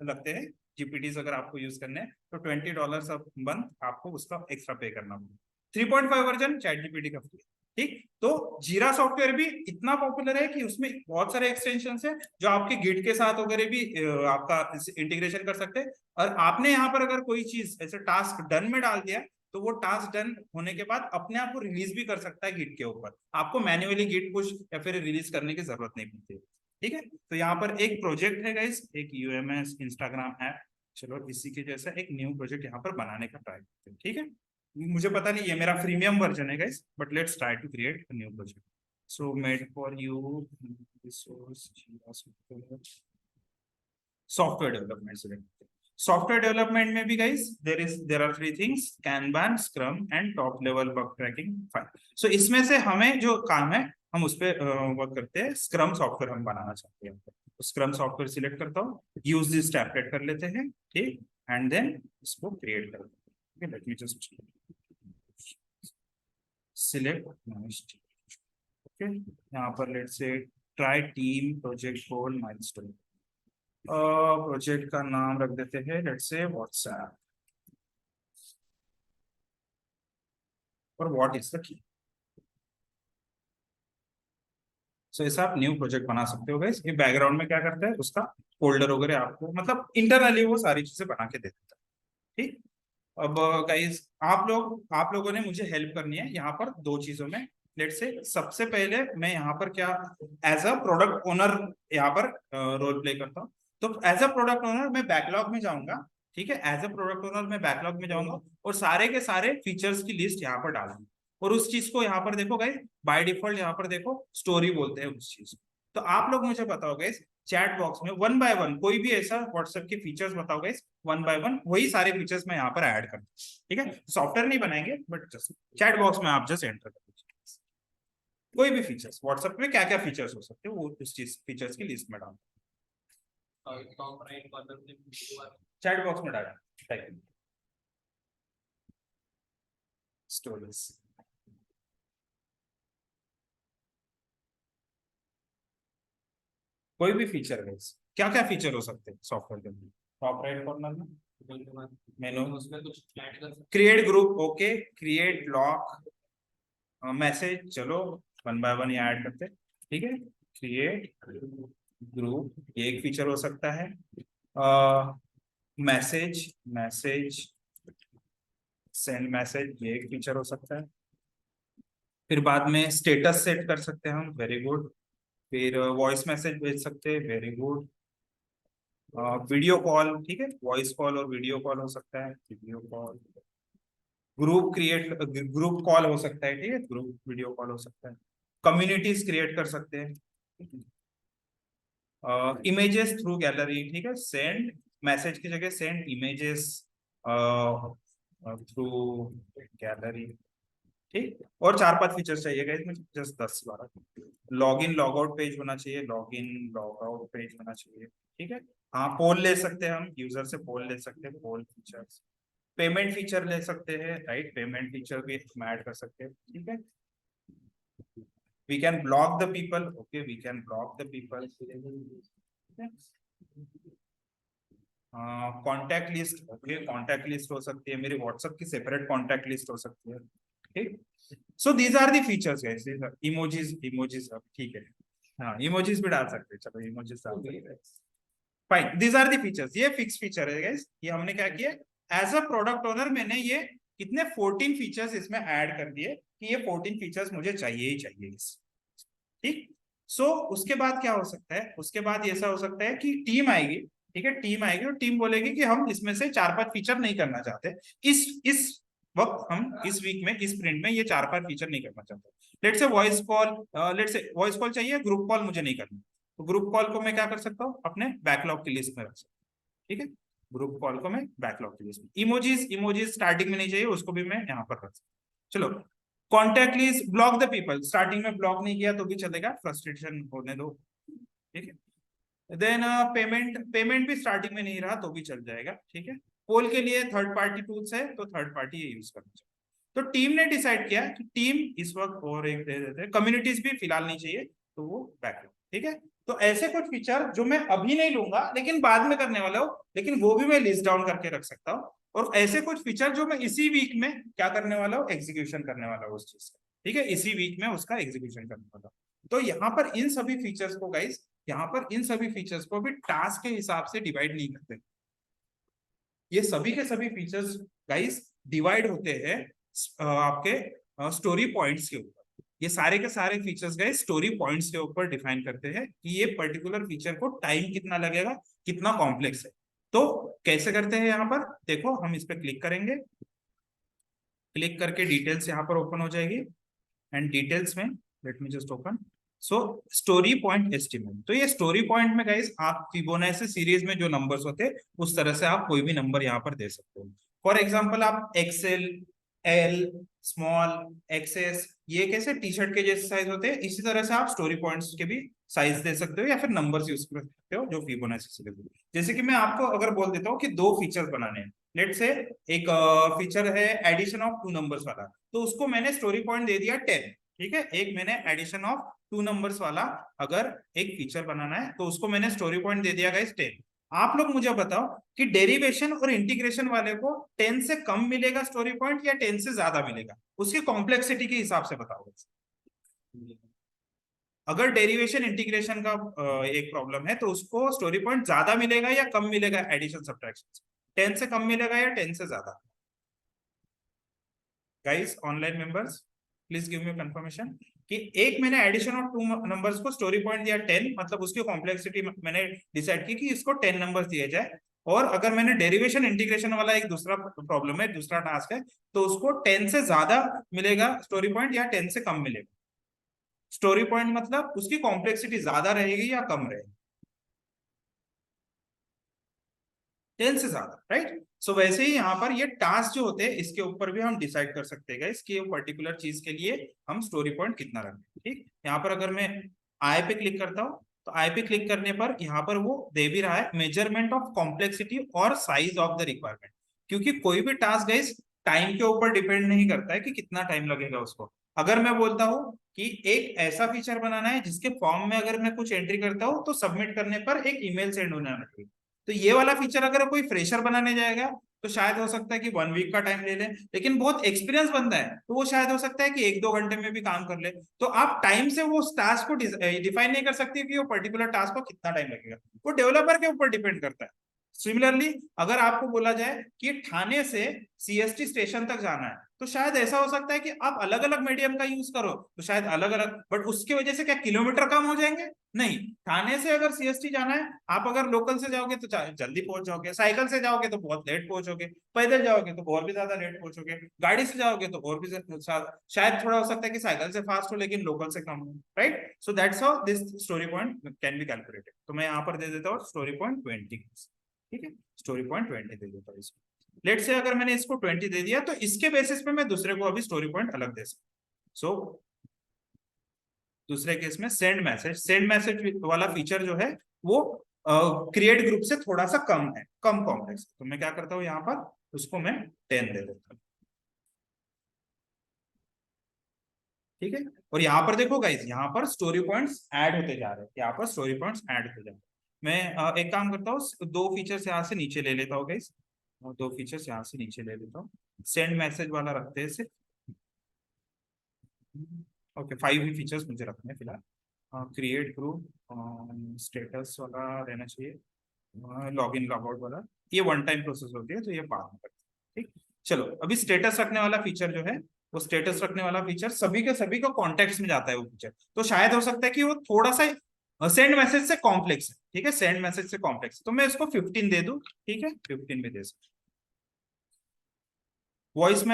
लगते हैं जीपीटी अगर आपको यूज करने हैं, तो $20 मंथ आपको उसका एक्स्ट्रा पे करना होगा. 3.5 वर्जन चैट जीपीटी का फ्री. ठीक, तो जीरा सॉफ्टवेयर भी इतना पॉपुलर है कि उसमें बहुत सारे एक्सटेंशन है जो आपके गिट के साथ वगैरह भी आपका इंटीग्रेशन कर सकते हैं. और आपने यहाँ पर अगर कोई चीज ऐसे टास्क डन में डाल दिया, तो वो टास्क डन होने के बाद अपने आप को रिलीज भी कर सकता है गिट के ऊपर. आपको मैन्युअली गिट पुश या फिर रिलीज करने की जरूरत नहीं पड़ती. ठीक है, तो यहाँ पर एक प्रोजेक्ट है गाइस, एक यूएमएस इंस्टाग्राम ऐप. चलो इसी के जैसा एक न्यू प्रोजेक्ट यहाँ पर बनाने का ट्राई करते हैं. ठीक है, मुझे पता नहीं, ये मेरा प्रीमियम वर्जन है guys, but let's try to create a new project. So made for you resource software development select. Software development में भी guys there are three things: kanban, scrum and top level bug tracking file. So इसमें से हमें जो काम है हम उस पर वर्क करते हैं. स्क्रम सॉफ्टवेयर हम बनाना चाहते हैं, तो स्क्रम सॉफ्टवेयर सिलेक्ट करता हूँ, यूज दिस टेम्पलेट कर लेते हैं. ठीक, एंड देन इसको क्रिएट करते हैं. Let me just select. Okay, यहाँ पर लेट से ट्राई टीम प्रोजेक्ट गोल माइलस्टोन. प्रोजेक्ट का नाम रख देते हैं लेट्स से व्हाट्सएप, और व्हाट इज द की. सो ऐसा आप न्यू प्रोजेक्ट बना सकते हो गाइस. ये बैकग्राउंड में क्या करता है, उसका फोल्डर वगैरह आपको मतलब इंटरनली वो सारी चीजें बना के दे देता है. ठीक, अब गाइस आप लोगों ने मुझे हेल्प करनी है यहाँ पर दो चीजों में. लेट से सबसे पहले मैं यहाँ पर क्या एज अ प्रोडक्ट ओनर यहाँ पर रोल प्ले करता हूँ. तो एज अ प्रोडक्ट ओनर मैं बैकलॉग में जाऊंगा. ठीक है, एज अ प्रोडक्ट ओनर मैं बैकलॉग में जाऊंगा और सारे के सारे फीचर्स की लिस्ट यहाँ पर डालूंगा. और उस चीज को यहाँ पर देखो गाइस, बाय डिफॉल्ट यहाँ पर देखो स्टोरी बोलते हैं उस चीज को. तो आप लोग मुझे बताओ गाइस, चैट बॉक्स में वन बाय वन कोई भी ऐसा व्हाट्सएप के फीचर्स बताओ गाइस, वन बाय वन वही सारे फीचर्स मैं यहाँ पर ऐड कर. ठीक है, सॉफ्टवेयर नहीं बनाएंगे बट जस्ट चैट बॉक्स में आप जस्ट एंटर कर दीजिए कोई भी फीचर्स. व्हाट्सएप में क्या क्या फीचर्स हो सकते हैं वो उस चीज फीचर्स की लिस्ट में डाल. चैट बॉक्स में डाला टाइप स्टोरीज. कोई भी फीचर है, क्या क्या फीचर हो सकते हैं सॉफ्टवेयर के अंदर. टॉप राइट कॉर्नर में मेनू उसमें कुछ create group, okay, create lock message, चलो वन बाय वन ये ऐड करते हैं, ठीक है। क्रिएट ग्रुप ये एक फीचर हो सकता है। मैसेज मैसेज सेंड मैसेज ये एक फीचर हो सकता है। फिर बाद में स्टेटस सेट कर सकते हैं हम, वेरी गुड। फिर वॉइस मैसेज भेज सकते हैं, वेरी गुड। वीडियो कॉल, ठीक है, वॉइस कॉल और वीडियो कॉल हो सकता है, video call. Group create, group call हो सकता है, ठीक है, ग्रुप वीडियो कॉल हो सकता है। कम्युनिटीज क्रिएट कर सकते हैं। इमेजेस थ्रू गैलरी, ठीक है, सेंड मैसेज की जगह सेंड इमेजेस थ्रू गैलरी, ठीक। और 4-5 फीचर्स चाहिए इसमें, just 10-12। Log in log out page होना चाहिए, log in log out page होना चाहिए, ठीक है। हाँ, पोल ले सकते हैं हम, यूजर से पोल ले सकते हैं, पोल फीचर्स। पेमेंट फीचर ले सकते हैं, राइट, पेमेंट फीचर भी हम ऐड कर सकते हैं, ठीक है। We can block the people, okay, we can block the people. Contact list, okay, contact list हो सकती है, मेरी व्हाट्सएप की सेपरेट कॉन्टैक्ट लिस्ट हो सकती है, ठीक। So these are the features guys. Emojis, emojis ठीक है, हाँ, इमोजीज भी डाल सकते हैं, चलो इमोजीज डाल सकते हैं, fine. These are the features, ये फिक्स फीचर है गाइस। ये हमने क्या किया, एज अ प्रोडक्ट ओनर मैंने ये कितने 14 फीचर्स इसमें ऐड कर दिए कि ये 14 फीचर्स मुझे चाहिए ही चाहिए इस, ठीक। सो उसके बाद क्या हो सकता है, उसके बाद ऐसा हो सकता है कि टीम आएगी, ठीक है, टीम आएगी और टीम बोलेगी कि हम इसमें से 4-5 फीचर नहीं करना चाहते इस वक्त, हम इस वीक में इस स्प्रिंट में ये 4-5 फीचर नहीं करना चाहते। Let's say voice call, let's say voice call चाहिए, ग्रुप कॉल मुझे नहीं करना, तो ग्रुप कॉल को मैं क्या कर सकता हूँ, अपने बैकलॉग की लिस्ट में रख सकता हूँ, ठीक है। ग्रुप कॉल को मैं बैकलॉग की लिस्ट में, इमोजीज, इमोजीज स्टार्टिंग में नहीं चाहिए, उसको भी मैं यहाँ पर रख सकता हूँ। चलो, contact list, block the people, starting में ब्लॉक नहीं किया तो भी चलेगा, फ्रस्ट्रेशन होने दो, ठीक है। देन पेमेंट, पेमेंट भी स्टार्टिंग में नहीं रहा तो भी चल जाएगा, ठीक है। पोल के लिए थर्ड पार्टी टूल्स है तो थर्ड पार्टी ये यूज करना चाहिए। तो टीम ने डिसाइड किया कि टीम इस वक्त और एक दे देते हैं, कम्युनिटीज भी फिलहाल नहीं चाहिए तो वो बैकलॉग, ठीक है। तो ऐसे कुछ फीचर जो मैं अभी नहीं लूंगा लेकिन बाद में करने वाला हूँ, लेकिन वो भी मैं लिस्ट डाउन करके रख सकता हूँ। और ऐसे कुछ फीचर जो मैं इसी वीक में क्या करने वाला हूँ, एग्जीक्यूशन करने वाला हूँ उस चीज का, ठीक है, इसी वीक में उसका एग्जीक्यूशन करने वाला हूँ। तो यहाँ पर इन सभी फीचर्स को गाइस, यहाँ पर इन सभी फीचर्स को भी टास्क के हिसाब से डिवाइड नहीं करते, ये सभी के सभी फीचर्स गाइस डिवाइड होते हैं आपके स्टोरी पॉइंट्स के ऊपर। ये सारे के सारे फीचर्स गाइस स्टोरी पॉइंट्स के ऊपर डिफाइन करते हैं कि ये पर्टिकुलर फीचर को टाइम कितना लगेगा, कितना कॉम्प्लेक्स है। तो कैसे करते हैं, यहाँ पर देखो, हम इस पर क्लिक करेंगे, क्लिक करके डिटेल्स यहाँ पर ओपन हो जाएगी, एंड डिटेल्स में let me just open, so story point estimate. तो ये स्टोरी पॉइंट में गाइस आप फिबोनाची सीरीज में जो नंबर्स होते हैं उस तरह से आप कोई भी नंबर यहाँ पर दे सकते हो। फॉर एग्जांपल आप एक्सेल, एल, स्मॉल, एक्सएस, ये कैसे टी शर्ट के जैसे साइज होते हैं, इसी तरह से आप स्टोरी पॉइंट्स के भी साइज दे सकते हो या फिर नंबर्स यूज कर सकते हो जो फिबोनाची सीरीज। जैसे कि मैं आपको अगर बोल देता हूँ कि 2 फीचर्स बनाने हैं, लेट से एक फीचर है एडिशन ऑफ 2 नंबर्स वाला, तो उसको मैंने स्टोरी पॉइंट दे दिया 10, ठीक है। एक मैंने एडिशन ऑफ 2 नंबर्स वाला अगर एक फीचर बनाना है तो उसको मैंने स्टोरी पॉइंट दे दिया गाइस 10। आप लोग मुझे बताओ कि डेरिवेशन और इंटीग्रेशन वाले को 10 से कम मिलेगा स्टोरी पॉइंट या 10 से ज्यादा मिलेगा, उसकी कॉम्प्लेक्सिटी के हिसाब से बताओ। अगर डेरिवेशन इंटीग्रेशन का एक प्रॉब्लम है तो उसको स्टोरी पॉइंट ज्यादा मिलेगा या कम मिलेगा, एडिशन सब्ट्रैक्शन 10 से कम मिलेगा या 10 से ज्यादा। Guys online members please give me confirmation कि एक मैंने एडिशन ऑफ 2 नंबर्स को स्टोरी पॉइंट दिया 10, मतलब उसकी कॉम्प्लेक्सिटी मैंने डिसाइड की कि इसको 10 नंबर्स दिए जाए। और अगर मैंने डेरिवेशन इंटीग्रेशन वाला एक दूसरा प्रॉब्लम है, दूसरा टास्क है, तो उसको 10 से ज्यादा मिलेगा स्टोरी पॉइंट या 10 से कम मिलेगा। स्टोरी पॉइंट मतलब उसकी कॉम्प्लेक्सिटी ज्यादा रहेगी या कम रहेगी, 10 से ज्यादा, राइट। सो वैसे ही यहाँ पर ये टास्क जो होते हैं इसके ऊपर भी हम डिसाइड कर सकते हैं इसकी पर्टिकुलर चीज के लिए हम स्टोरी पॉइंट कितना रखें, ठीक। यहाँ पर अगर मैं आई पे क्लिक करता हूँ तो आई पे क्लिक करने पर यहाँ पर वो दे भी रहा है मेजरमेंट ऑफ कॉम्प्लेक्सिटी और साइज ऑफ द रिक्वायरमेंट, क्योंकि कोई भी टास्क गाइस टाइम के ऊपर डिपेंड नहीं करता है कि कितना टाइम लगेगा उसको। अगर मैं बोलता हूँ कि एक ऐसा फीचर बनाना है जिसके फॉर्म में अगर मैं कुछ एंट्री करता हूँ तो सबमिट करने पर एक ईमेल सेंड होना चाहिए, तो ये वाला फीचर अगर कोई फ्रेशर बनाने जाएगा तो शायद हो सकता है कि 1 वीक का टाइम ले ले, लेकिन बहुत एक्सपीरियंस बंदा है तो वो शायद हो सकता है कि 1-2 घंटे में भी काम कर ले। तो आप टाइम से वो टास्क को डिफाइन नहीं कर सकते कि वो पर्टिकुलर टास्क को कितना टाइम लगेगा, वो डेवलपर के ऊपर डिपेंड करता है। सिमिलरली अगर आपको बोला जाए कि ठाणे से सीएसटी स्टेशन तक जाना है तो शायद ऐसा हो सकता है कि आप अलग अलग मीडियम का यूज करो तो शायद अलग अलग, बट उसकी वजह से क्या किलोमीटर कम हो जाएंगे? नहीं। ठाणे से अगर सीएसटी जाना है, आप अगर लोकल से जाओगे तो जल्दी पहुंच जाओगे, साइकिल से जाओगे तो बहुत लेट पहुंचोगे, पैदल जाओगे तो और भी ज्यादा लेट पहुंचोगे, गाड़ी से जाओगे तो और भी शायद थोड़ा हो सकता है कि साइकिल से फास्ट हो लेकिन लोकल से कम हो, right? So that's how this story point can be calculated. तो मैं यहाँ पर दे देता हूँ स्टोरी पॉइंट 20, ठीक है, स्टोरी पॉइंट 20 दे देता हूँ इसको। लेट से अगर मैंने इसको 20 दे दिया तो इसके बेसिस पे मैं दूसरे को अभी स्टोरी पॉइंट अलग दे सकता। सो दूसरे केस में सेंड मैसेज वाला फीचर जो है वो क्रिएट ग्रुप से थोड़ा सा कम है, कम कॉम्प्लेक्स। तो मैं क्या करता हूँ यहाँ पर उसको मैं 10 दे देता हूँ, ठीक है। और यहाँ पर देखो गाइस, यहाँ पर स्टोरी पॉइंट्स ऐड होते जा रहे हैं, यहाँ पर स्टोरी पॉइंट्स ऐड होते जा रहे हैं। मैं एक काम करता हूँ, 2 फीचर्स यहाँ से नीचे ले लेता हूँ गाइस, और 2 फीचर्स यहाँ से नीचे ले लेता हूँ। सेंड मैसेज वाला रखते हैं सिर्फ, ओके 5 ही फीचर्स मुझे रखने हैं फिलहाल। क्रिएट ग्रुप, स्टेटस वाला रहना चाहिए, लॉग इन लॉग आउट वाला, ये वन टाइम प्रोसेस होती है तो ये बाद में करते हैं, ठीक। चलो अभी स्टेटस रखने वाला फीचर जो है, वो स्टेटस रखने वाला फीचर सभी के सभी को कॉन्टेक्ट में जाता है वो फीचर। तो शायद हो सकता है कि वो थोड़ा सा सेंड मैसेज से कॉम्प्लेक्स है, ठीक है, सेंड मैसेज से कॉम्प्लेक्स, तो मैं इसको 15 दे दूं, ठीक है, 15 में दे सकता। वॉइस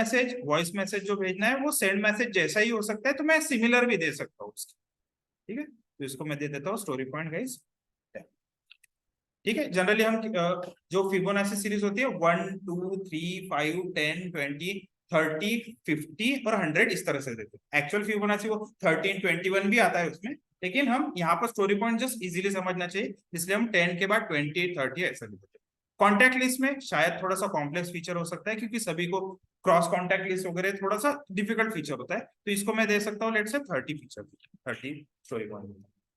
मैसेज जो भेजना है वो सेंड मैसेज जैसा ही हो सकता है, तो मैं सिमिलर भी दे सकता हूँ उसकी, ठीक है। तो इसको मैं दे देता हूँ स्टोरी पॉइंट गाइस, ठीक है। जनरली हम जो फिबोनाची सीरीज होती है 1 2 3 5 10 20 30 50 और 100 इस तरह से देते हैं। एक्चुअल फिबोनाची वो 13 21 भी आता है उसमें, लेकिन हम यहाँ पर स्टोरी पॉइंट जस्ट इजीली समझना चाहिए इसलिए हम 10 के बाद 20 30 ऐसा देते हैं। कॉन्टैक्ट लिस्ट में शायद थोड़ा सा कॉम्प्लेक्स फीचर हो सकता है क्योंकि सभी को क्रॉस कॉन्टैक्ट लिस्ट वगैरह थोड़ा सा डिफिकल्ट फीचर होता है, तो इसको मैं दे सकता हूँ लेट से 30 फीचर, 30 स्टोरी पॉइंट,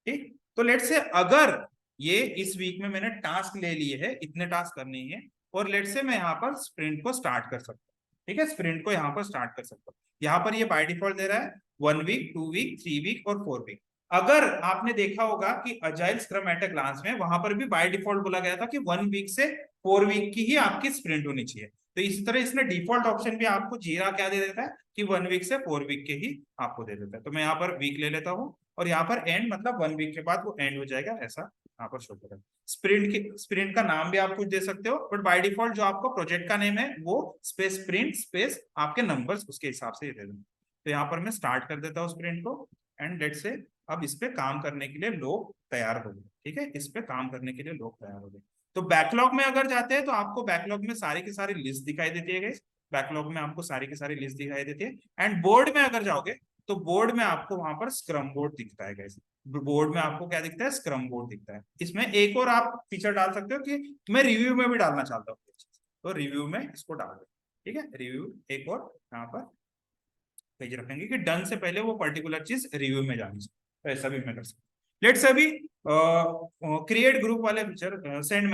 ठीक। तो लेट से अगर ये इस वीक में मैंने टास्क ले लिए है, इतने टास्क करने हैं, और लेट से मैं यहाँ पर स्प्रिंट को स्टार्ट कर सकता हूँ, ठीक है, स्प्रिंट को यहाँ पर स्टार्ट कर सकता हूँ। यहाँ पर ये बाय डिफॉल्ट दे रहा है 1 वीक 2 वीक 3 वीक और 4 वीक। अगर आपने देखा होगा कि agile scrum at a glance में वहां पर भी बाय डिफॉल्ट बोला गया था कि 1 वीक से 4 वीक की ही आपकी स्प्रिंट होनी चाहिए, तो इसी तरह इसने डिफॉल्ट ऑप्शन भी आपको जीरा क्या दे देता है कि 1 वीक से 4 वीक के ही आपको दे देता है। तो मैं यहाँ पर वीक ले लेता हूँ और यहाँ पर एंड मतलब 1 वीक के बाद वो एंड हो जाएगा, ऐसा यहाँ पर शो करेगा। स्प्रिंट का नाम भी आप कुछ दे सकते हो, बट बाय डिफॉल्ट जो आपको प्रोजेक्ट का नेम है वो स्पेस स्प्रिंट स्पेस आपके नंबर्स उसके हिसाब से दे दूंगा। तो यहाँ पर मैं स्टार्ट कर देता हूँ स्प्रिंट को, एंड लेट से अब इस पे काम करने के लिए लोग तैयार हो गए, ठीक है, इस पे काम करने के लिए लोग तैयार हो गए। तो बैकलॉग में अगर जाते हैं तो आपको बैकलॉग में सारी की सारी लिस्ट दिखाई देती है गाइस, बैकलॉग में आपको सारी की सारी लिस्ट दिखाई देती है। एंड बोर्ड में अगर जाओगे तो बोर्ड में आपको वहां पर स्क्रम बोर्ड दिखता है गाइस, बोर्ड में आपको क्या दिखता है, स्क्रम बोर्ड दिखता है। इसमें एक और आप फीचर डाल सकते हो कि मैं रिव्यू में भी डालना चाहता हूँ, तो रिव्यू में इसको डाल दो, ठीक है, रिव्यू एक और यहाँ पर पेज रखेंगे कि डन से पहले वो पर्टिकुलर चीज रिव्यू में जानी चाहिए, तो ऐसा भी मैं कर सकता हूँ। लेट्स अभी क्रिएट ग्रुप वाले फीचर, सेंड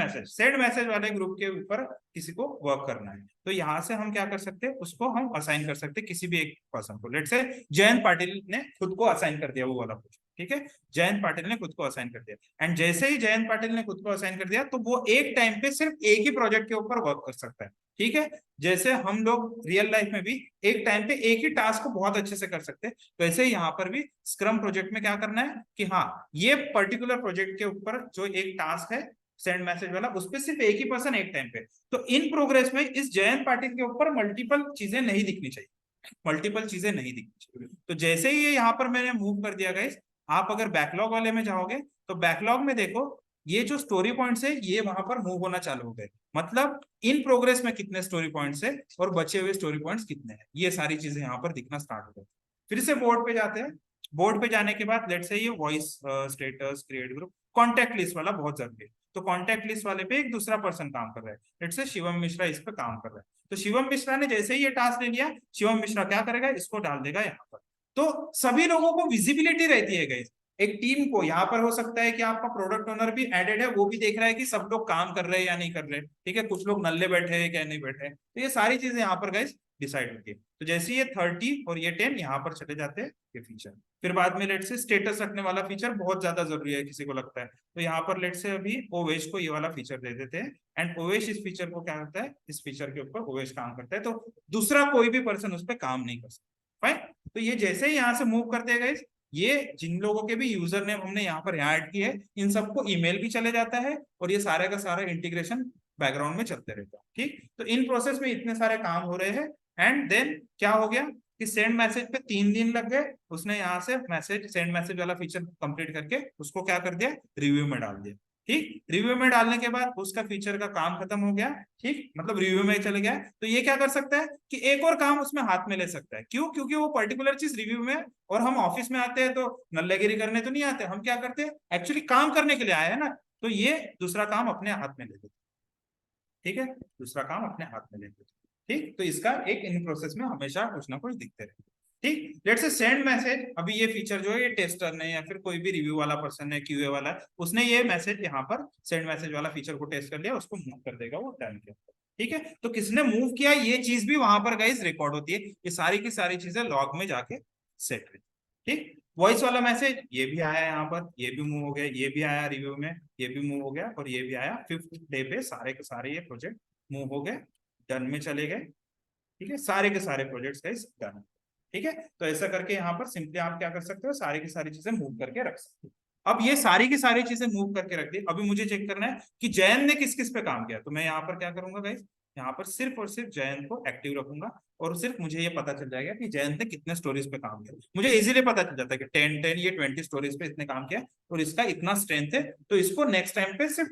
मैसेज वाले ग्रुप के ऊपर किसी को वर्क करना है, तो यहाँ से हम क्या कर सकते हैं, उसको हम असाइन कर सकते हैं किसी भी एक पर्सन को। लेट्स से जयंत पाटिल ने खुद को असाइन कर दिया वो वाला प्रोजेक्ट, ठीक है, जयंत पाटिल ने खुद को असाइन कर दिया, एंड जैसे ही जयंत पाटिल ने खुद को असाइन कर दिया तो वो एक टाइम पे सिर्फ एक ही प्रोजेक्ट के ऊपर वर्क कर सकता है, ठीक है। जैसे हम लोग रियल लाइफ में भी एक टाइम पे एक ही टास्क को बहुत अच्छे से कर सकते हैं, तो ऐसे ही यहाँ पर भी स्क्रम प्रोजेक्ट में क्या करना है कि हाँ ये पर्टिकुलर प्रोजेक्ट के ऊपर जो एक टास्क है सेंड मैसेज वाला, उस पर सिर्फ एक ही पर्सन एक टाइम पे, तो इन प्रोग्रेस में इस जयंत पाटिल के ऊपर मल्टीपल चीजें नहीं दिखनी चाहिए, मल्टीपल चीजें नहीं दिखनी चाहिए। तो जैसे ही ये यहाँ पर मैंने मूव कर दिया गाइस, आप अगर बैकलॉग वाले में जाओगे तो बैकलॉग में देखो ये जो स्टोरी पॉइंट्स है ये वहां पर मूव होना चालू हो गए, मतलब इन प्रोग्रेस में कितने स्टोरी पॉइंट्स है और बचे हुए स्टोरी पॉइंट्स कितने हैं, ये सारी चीजें यहाँ पर दिखना स्टार्ट हो गए। फिर से बोर्ड पे जाते हैं, बोर्ड पे जाने के बाद लेट से ये voice status create group contact list वाला बहुत जरूरी है, तो कॉन्टैक्ट लिस्ट वाले पे एक दूसरा पर्सन काम कर रहा है, लेट से शिवम मिश्रा इस पे काम कर रहा है। तो शिवम मिश्रा ने जैसे ही ये टास्क ले लिया, शिवम मिश्रा क्या करेगा, इसको डाल देगा यहाँ पर, तो सभी लोगों को विजिबिलिटी रहती है गाइस एक टीम को, यहाँ पर हो सकता है कि आपका प्रोडक्ट ओनर भी एडेड है, वो भी देख रहा है कि सब लोग काम कर रहे हैं या नहीं कर रहे, ठीक है, कुछ लोग नल्ले बैठे हैं क्या नहीं बैठे, तो ये सारी चीजें यहाँ पर गाइस डिसाइड होती है। तो जैसे ये 30 और ये 10 यहाँ पर चले जाते हैं ये फीचर। फिर बाद में लेट से स्टेटस रखने वाला फीचर बहुत ज्यादा जरूरी है किसी को लगता है, तो यहाँ पर लेट से अभी ओवेश को ये वाला फीचर दे देते हैं, एंड ओवेश इस फीचर को क्या करता है, इस फीचर के ऊपर ओवेश काम करता है, तो दूसरा कोई भी पर्सन उस पर काम नहीं कर सकता। फाइन, तो ये जैसे ही यहाँ से मूव करते हैं गाइस, ये जिन लोगों के भी यूजर नेम हमने यहाँ पर ऐड किए है, इन सबको ईमेल भी चले जाता है, और ये सारे का सारा इंटीग्रेशन बैकग्राउंड में चलते रहता है। ठीक, तो इन प्रोसेस में इतने सारे काम हो रहे हैं, एंड देन क्या हो गया कि सेंड मैसेज पे 3 दिन लग गए, उसने यहाँ से मैसेज सेंड मैसेज वाला फीचर कंप्लीट करके उसको क्या कर दिया, रिव्यू में डाल दिया। ठीक, रिव्यू में डालने के बाद उसका फीचर का काम खत्म हो गया, ठीक, मतलब रिव्यू में चले गया, तो ये क्या कर सकता है कि एक और काम उसमें हाथ में ले सकता है। क्यों? क्योंकि वो पर्टिकुलर चीज रिव्यू में, और हम ऑफिस में आते हैं तो नल्लेगिरी करने तो नहीं आते, हम क्या करते हैं एक्चुअली काम करने के लिए आए हैं ना, तो ये दूसरा काम अपने हाथ में ले लेते, ठीक है, दूसरा काम अपने हाथ में ले लेते। ठीक, तो इसका एक इन प्रोसेस में हमेशा कुछ ना कुछ दिखते रहे। ठीक, लेट्स से सेंड मैसेज, अभी ये फीचर जो है ये टेस्टर ने या फिर कोई भी रिव्यू वाला पर्सन है, क्यूए वाला है, उसने ये मैसेज यहाँ पर सेंड मैसेज वाला फीचर को टेस्ट कर लिया, उसको मूव कर देगा वो टर्न के ऊपर। ठीक है, तो किसने मूव किया ये चीज भी वहां पर गाइस रिकॉर्ड होती है, ये सारी की सारी चीजें लॉग में जाके सेट हुई। ठीक, वॉइस वाला मैसेज ये भी आया यहाँ पर, ये भी मूव हो गया, ये भी आया रिव्यू में, ये भी मूव हो गया, और ये भी आया 5th डे पे, सारे के सारे ये प्रोजेक्ट मूव हो गए, डन में चले गए। ठीक है, सारे के सारे प्रोजेक्ट्स गाइस डन। ठीक है, तो ऐसा करके यहाँ पर सिंपली आप क्या कर सकते हो, सारी की सारी चीजें मूव करके रख सकते हो। अब ये सारी की सारी चीजें मूव करके रख दी, अभी मुझे चेक करना है कि जयंत ने किस किस पे काम किया, तो मैं यहाँ पर क्या करूंगा गाइस, यहाँ पर सिर्फ और सिर्फ जयंत को एक्टिव रखूंगा, और सिर्फ मुझे ये पता चल जाएगा कि जयंत ने कितने स्टोरीज पे काम किया। मुझे इजीली पता चल जाता है कि 10 ये 20 स्टोरीज पे इसने काम किया, और इसका इतना स्ट्रेंथ है, तो इसको नेक्स्ट टाइम पे सिर्फ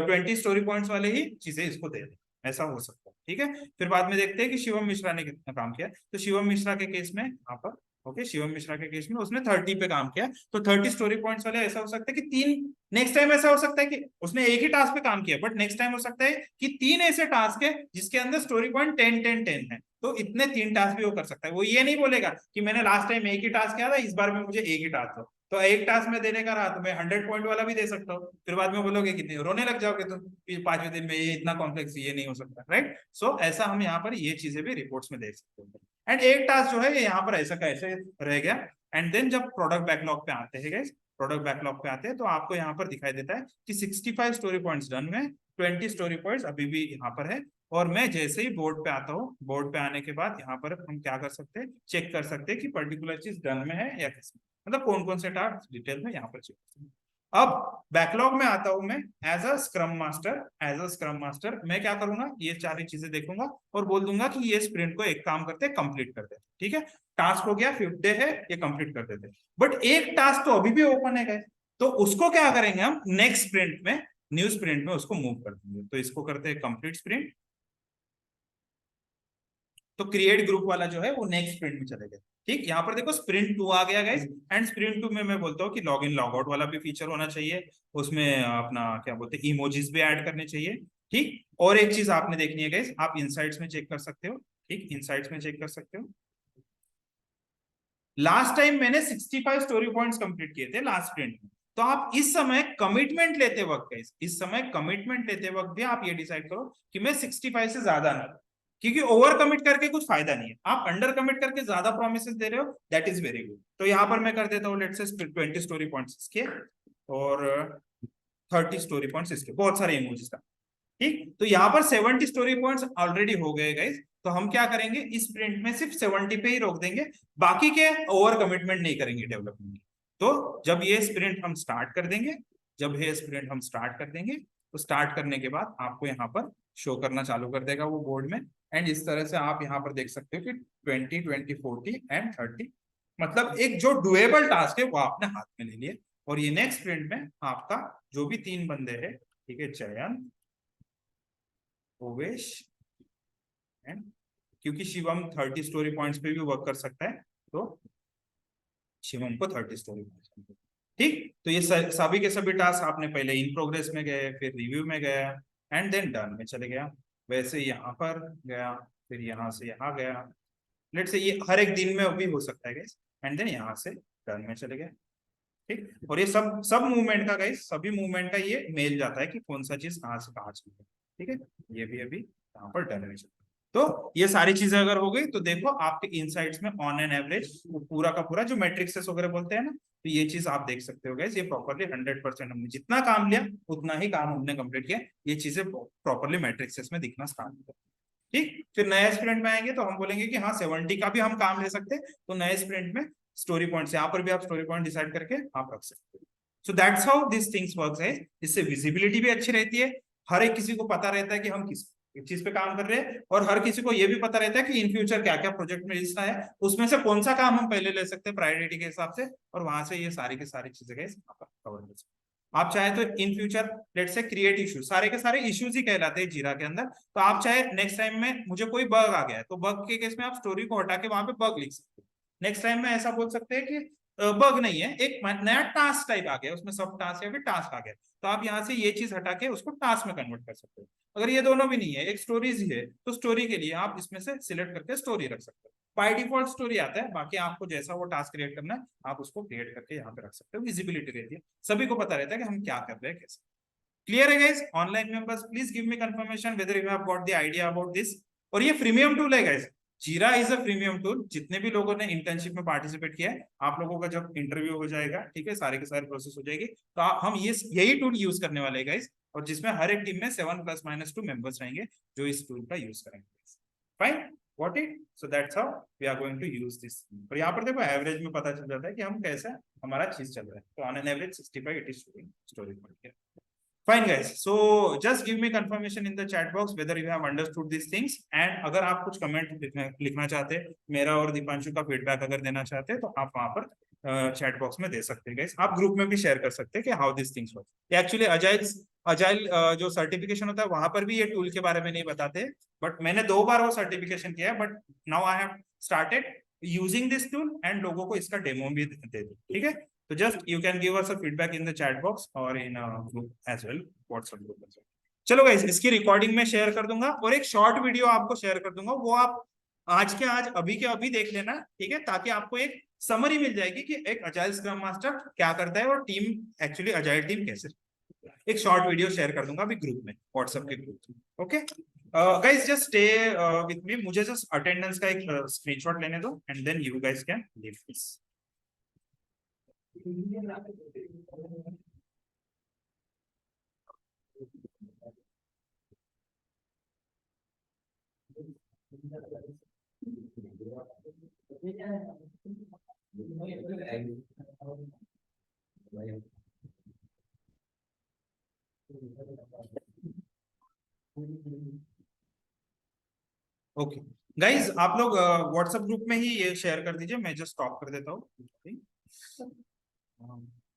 20 स्टोरी पॉइंट्स वाले ही चीजें इसको दे दें, ऐसा हो सकता है। ठीक है, फिर बाद में देखते हैं कि शिवम मिश्रा ने कितना काम किया, तो शिवम मिश्रा के केस में यहाँ पर ओके, शिवम मिश्रा के केस में उसने 30 पे काम किया, तो 30 स्टोरी पॉइंट्स वाले ऐसा हो सकता है कि 3, नेक्स्ट टाइम ऐसा हो सकता है कि उसने एक ही टास्क पे काम किया, बट नेक्स्ट टाइम हो सकता है कि 3 ऐसे टास्क है जिसके अंदर स्टोरी पॉइंट 10 है, तो इतने 3 टास्क भी वो कर सकता है। वो ये नहीं बोलेगा कि मैंने लास्ट टाइम एक ही टास्क किया था, इस बार में मुझे एक ही टास्क हो, तो एक टास्क में देने का रहा तो मैं 100 पॉइंट वाला भी दे सकता हूँ, फिर बाद में बोलोगे कितने, रोने लग जाओगे तुम, 5वें दिन में ये इतना कॉम्प्लेक्स ये नहीं हो सकता, राइट। सो ऐसा हम यहाँ पर ये चीजें भी रिपोर्ट्स में देख सकते हैं। एंड एक टास्क जो है ये यहाँ पर ऐसा का ऐसे रह गया, एंड देन जब प्रोडक्ट बैकलॉग पे आते हैं गाइस, प्रोडक्ट बैकलॉग पे आते हैं तो आपको यहाँ पर दिखाई देता है कि 65 स्टोरी पॉइंट्स डन में, 20 स्टोरी पॉइंट्स अभी भी यहाँ पर है, और मैं जैसे ही बोर्ड पे आता हूँ, बोर्ड पे आने के बाद यहाँ पर हम क्या कर सकते हैं, चेक कर सकते हैं कि पर्टिकुलर चीज डन में है या किस में, मतलब कौन कौन से टास्क डिटेल में यहाँ पर चेक करते हैं। अब बैकलॉग में आता हूं मैं as a scrum master, as a scrum master मैं क्या करूंगा, ये सारी चीजें देखूंगा और बोल दूंगा कि ये स्प्रिंट को एक काम करते कंप्लीट कर देते। ठीक है, टास्क हो गया, 5th डे है, ये कंप्लीट कर देते, बट एक टास्क तो अभी भी ओपन है गाइस, तो उसको क्या करेंगे हम नेक्स्ट स्प्रिंट में, न्यू स्प्रिंट में उसको मूव कर देंगे, तो इसको करते हैं कंप्लीट स्प्रिंट, तो क्रिएट ग्रुप वाला जो है वो नेक्स्ट स्प्रिंट में चले गए। ठीक, यहाँ पर देखो स्प्रिंट 2 आ गया गाइस, एंड स्प्रिंट 2 में मैं बोलता हूँ कि लॉग इन लॉग आउट वाला भी फीचर होना चाहिए, उसमें अपना क्या बोलते हैं इमोजीज भी ऐड करने चाहिए। ठीक, और एक चीज आपने देखनी है गाइस, आप इनसाइट्स में चेक कर सकते हो। ठीक, इनसाइट्स में चेक कर सकते हो, लास्ट टाइम मैंने 65 स्टोरी पॉइंट्स कंप्लीट किए थे लास्ट स्प्रिंट में, तो आप इस समय कमिटमेंट लेते वक्त गाइस, इस समय कमिटमेंट लेते वक्त भी आप ये डिसाइड करो कि मैं 65 से ज्यादा ना, क्योंकि ओवर कमिट करके कुछ फायदा नहीं है, आप अंडर कमिट करके ज्यादा प्रोमिसेस दे रहे हो, दैट इज वेरी गुड। तो यहाँ पर मैं कर देता हूँ लेट्स से 20 स्टोरी पॉइंट्स इसके, और 30 स्टोरी पॉइंट्स इसके, बहुत सारे इमोजीज का। ठीक, तो यहाँ पर 70 स्टोरी पॉइंट्स ऑलरेडी हो गए गाइस, तो हम क्या करेंगे इस स्प्रिंट में सिर्फ 70 पे ही रोक देंगे, बाकी के ओवर कमिटमेंट नहीं करेंगे डेवलपमेंट। तो जब ये स्प्रिंट हम स्टार्ट कर देंगे, जब ये स्प्रिंट हम स्टार्ट कर देंगे, तो स्टार्ट करने के बाद आपको यहाँ पर शो करना चालू कर देगा वो बोर्ड में, एंड इस तरह से आप यहाँ पर देख सकते हो कि 20 20 40 एंड 30, मतलब एक जो डुएबल टास्क है वो आपने हाथ में ले लिया, और ये नेक्स्ट स्प्रिंट में आपका जो भी 3 बंदे हैं, ठीक है, जयंत, ओवेश एंड, क्योंकि शिवम 30 स्टोरी पॉइंट्स पे भी वर्क कर सकता है, तो शिवम को 30 स्टोरी पॉइंट्स। ठीक, तो ये सभी के सभी टास्क आपने पहले इन प्रोग्रेस में गए, फिर रिव्यू में गया, एंड देन डन में चले गया, वैसे यहाँ पर गया, फिर यहाँ से यहाँ गया, लेट से ये हर एक दिन में भी हो सकता है गाइस, एंड देन यहाँ से डन में चले गए। ठीक। और ये सब मूवमेंट का गाइस, सभी मूवमेंट का ये मेल जाता है कि कौन सा चीज कहाँ से कहाँ चल रहा है। ठीक है, ये भी अभी यहाँ पर डन है। तो ये सारी चीजें अगर हो गई तो देखो आपके इनसाइट्स में ऑन एन एवरेज पूरा का पूरा जो मैट्रिक्सेस वगैरह बोलते हैं ना, तो ये चीज आप देख सकते हो गाइस, ये प्रॉपरली 100% हमने जितना काम लिया उतना ही काम हमने कंप्लीट किया, ये चीजें प्रॉपरली मैट्रिक्सेस में दिखना स्टार्ट होता है। ठीक, फिर नए स्प्रिंट में आएंगे तो हम बोलेंगे कि हाँ 70 का भी हम काम ले सकते हैं, तो नए स्प्रिंट में स्टोरी पॉइंट्स यहाँ पर भी आप स्टोरी पॉइंट डिसाइड करके आप रख सकते हो। सो that's how this things works है। इससे विजिबिलिटी भी अच्छी रहती है, हर एक किसी को पता रहता है कि हम किस चीज पे काम कर रहे हैं, और हर किसी को ये भी पता रहता है कि इन फ्यूचर क्या क्या प्रोजेक्ट में हिस्सा है, उसमें से कौन सा काम हम पहले ले सकते हैं प्रायोरिटी के हिसाब से, और वहां से ये सारी की सारी चीजें कवर कर सकते हैं। आप चाहे तो इन फ्यूचर लेट से क्रिएट इशू, सारे के सारे इश्यूज ही कहलाते हैं जीरा के अंदर, तो आप चाहे नेक्स्ट टाइम में मुझे कोई बग आ गया है तो बग के केस में आप स्टोरी को हटा के वहां पे बग लिख सकते हो। नेक्स्ट टाइम में ऐसा बोल सकते हैं कि बग नहीं है, एक नया टास्क टाइप आ गया, उसमें सब टास्क या फिर टास्क आ गया, तो आप यहाँ से ये चीज हटा के उसको टास्क में कन्वर्ट कर सकते हो। अगर ये दोनों भी नहीं है, एक स्टोरीज ही है, तो स्टोरी के लिए आप इसमें से सिलेक्ट करके स्टोरी रख सकते हो। बाय डिफॉल्ट स्टोरी आता है, बाकी आपको जैसा वो टास्क क्रिएट करना है आप उसको क्रिएट करके यहाँ पे रख सकते हो। विजिबिलिटी रहती है, सभी को पता रहता है कि हम क्या कर रहे हैं, कैसे। क्लियर है guys? Online members please give me confirmation whether you have got the idea about this. और ये प्रीमियम टूल है गाइस, जीरा इज अ प्रीमियम टूल। जितने भी लोगों ने इंटर्नशिप में पार्टिसिपेट किया है, आप लोगों का जब इंटरव्यू हो जाएगा, ठीक है, सारे के सारे प्रोसेस हो जाएगी, तो हम ये यही टूल यूज करने वाले हैं गाइस, और जिसमें हर एक टीम में 7+-2 मेंबर्स रहेंगे जो इस टूल का यूज करेंगे। Fine, what it, so that's how we are going to use this. और यहाँ पर देखो एवरेज में पता चल जाता है कि हम कैसे हमारा चीज चल रहा है, तो on an average 65 it is story point. Fine guys, so just give me confirmation in the chat box whether you have understood these things, and अगर आप कुछ कमेंट लिखना चाहते हैं, मेरा और दीपांशु का फीडबैक अगर देना चाहते हैं, तो आप वहां पर चैट बॉक्स में दे सकते हैं guys। आप ग्रुप में भी शेयर कर सकते हैं कि how this things work. Actually agile जो सर्टिफिकेशन होता है वहां पर भी ये टूल के बारे में नहीं बताते, बट मैंने 2 बार वो सर्टिफिकेशन किया है, but now I have started using this tool and लोगों को इसका डेमो भी दे दो, ठीक है। तो just you can give us a feedback in the chat box और in group as well, WhatsApp group as well. चलो गाइस, इसकी रिकॉर्डिंग में शेयर कर दूंगा और एक शॉर्ट वीडियो आपको शेयर कर दूंगा, वो आप आज के आज अभी के अभी देख लेना, ठीक है, ताकि आपको एक समरी मिल जाएगी कि एक अजाइल स्क्रम मास्टर क्या करता है और टीम एक्चुअली अजाइल टीम कैसे। एक शॉर्ट वीडियो शेयर कर दूंगा अभी ग्रुप में, व्हाट्सएप के ग्रुप में। Okay guys, just stay with me, मुझे जस्ट अटेंडेंस का एक स्क्रीनशॉट लेने दो and then you guys can leave this. Okay guys, आप लोग व्हाट्सएप ग्रुप में ही ये शेयर कर दीजिए, मैं जस्ट स्टॉप कर देता हूँ।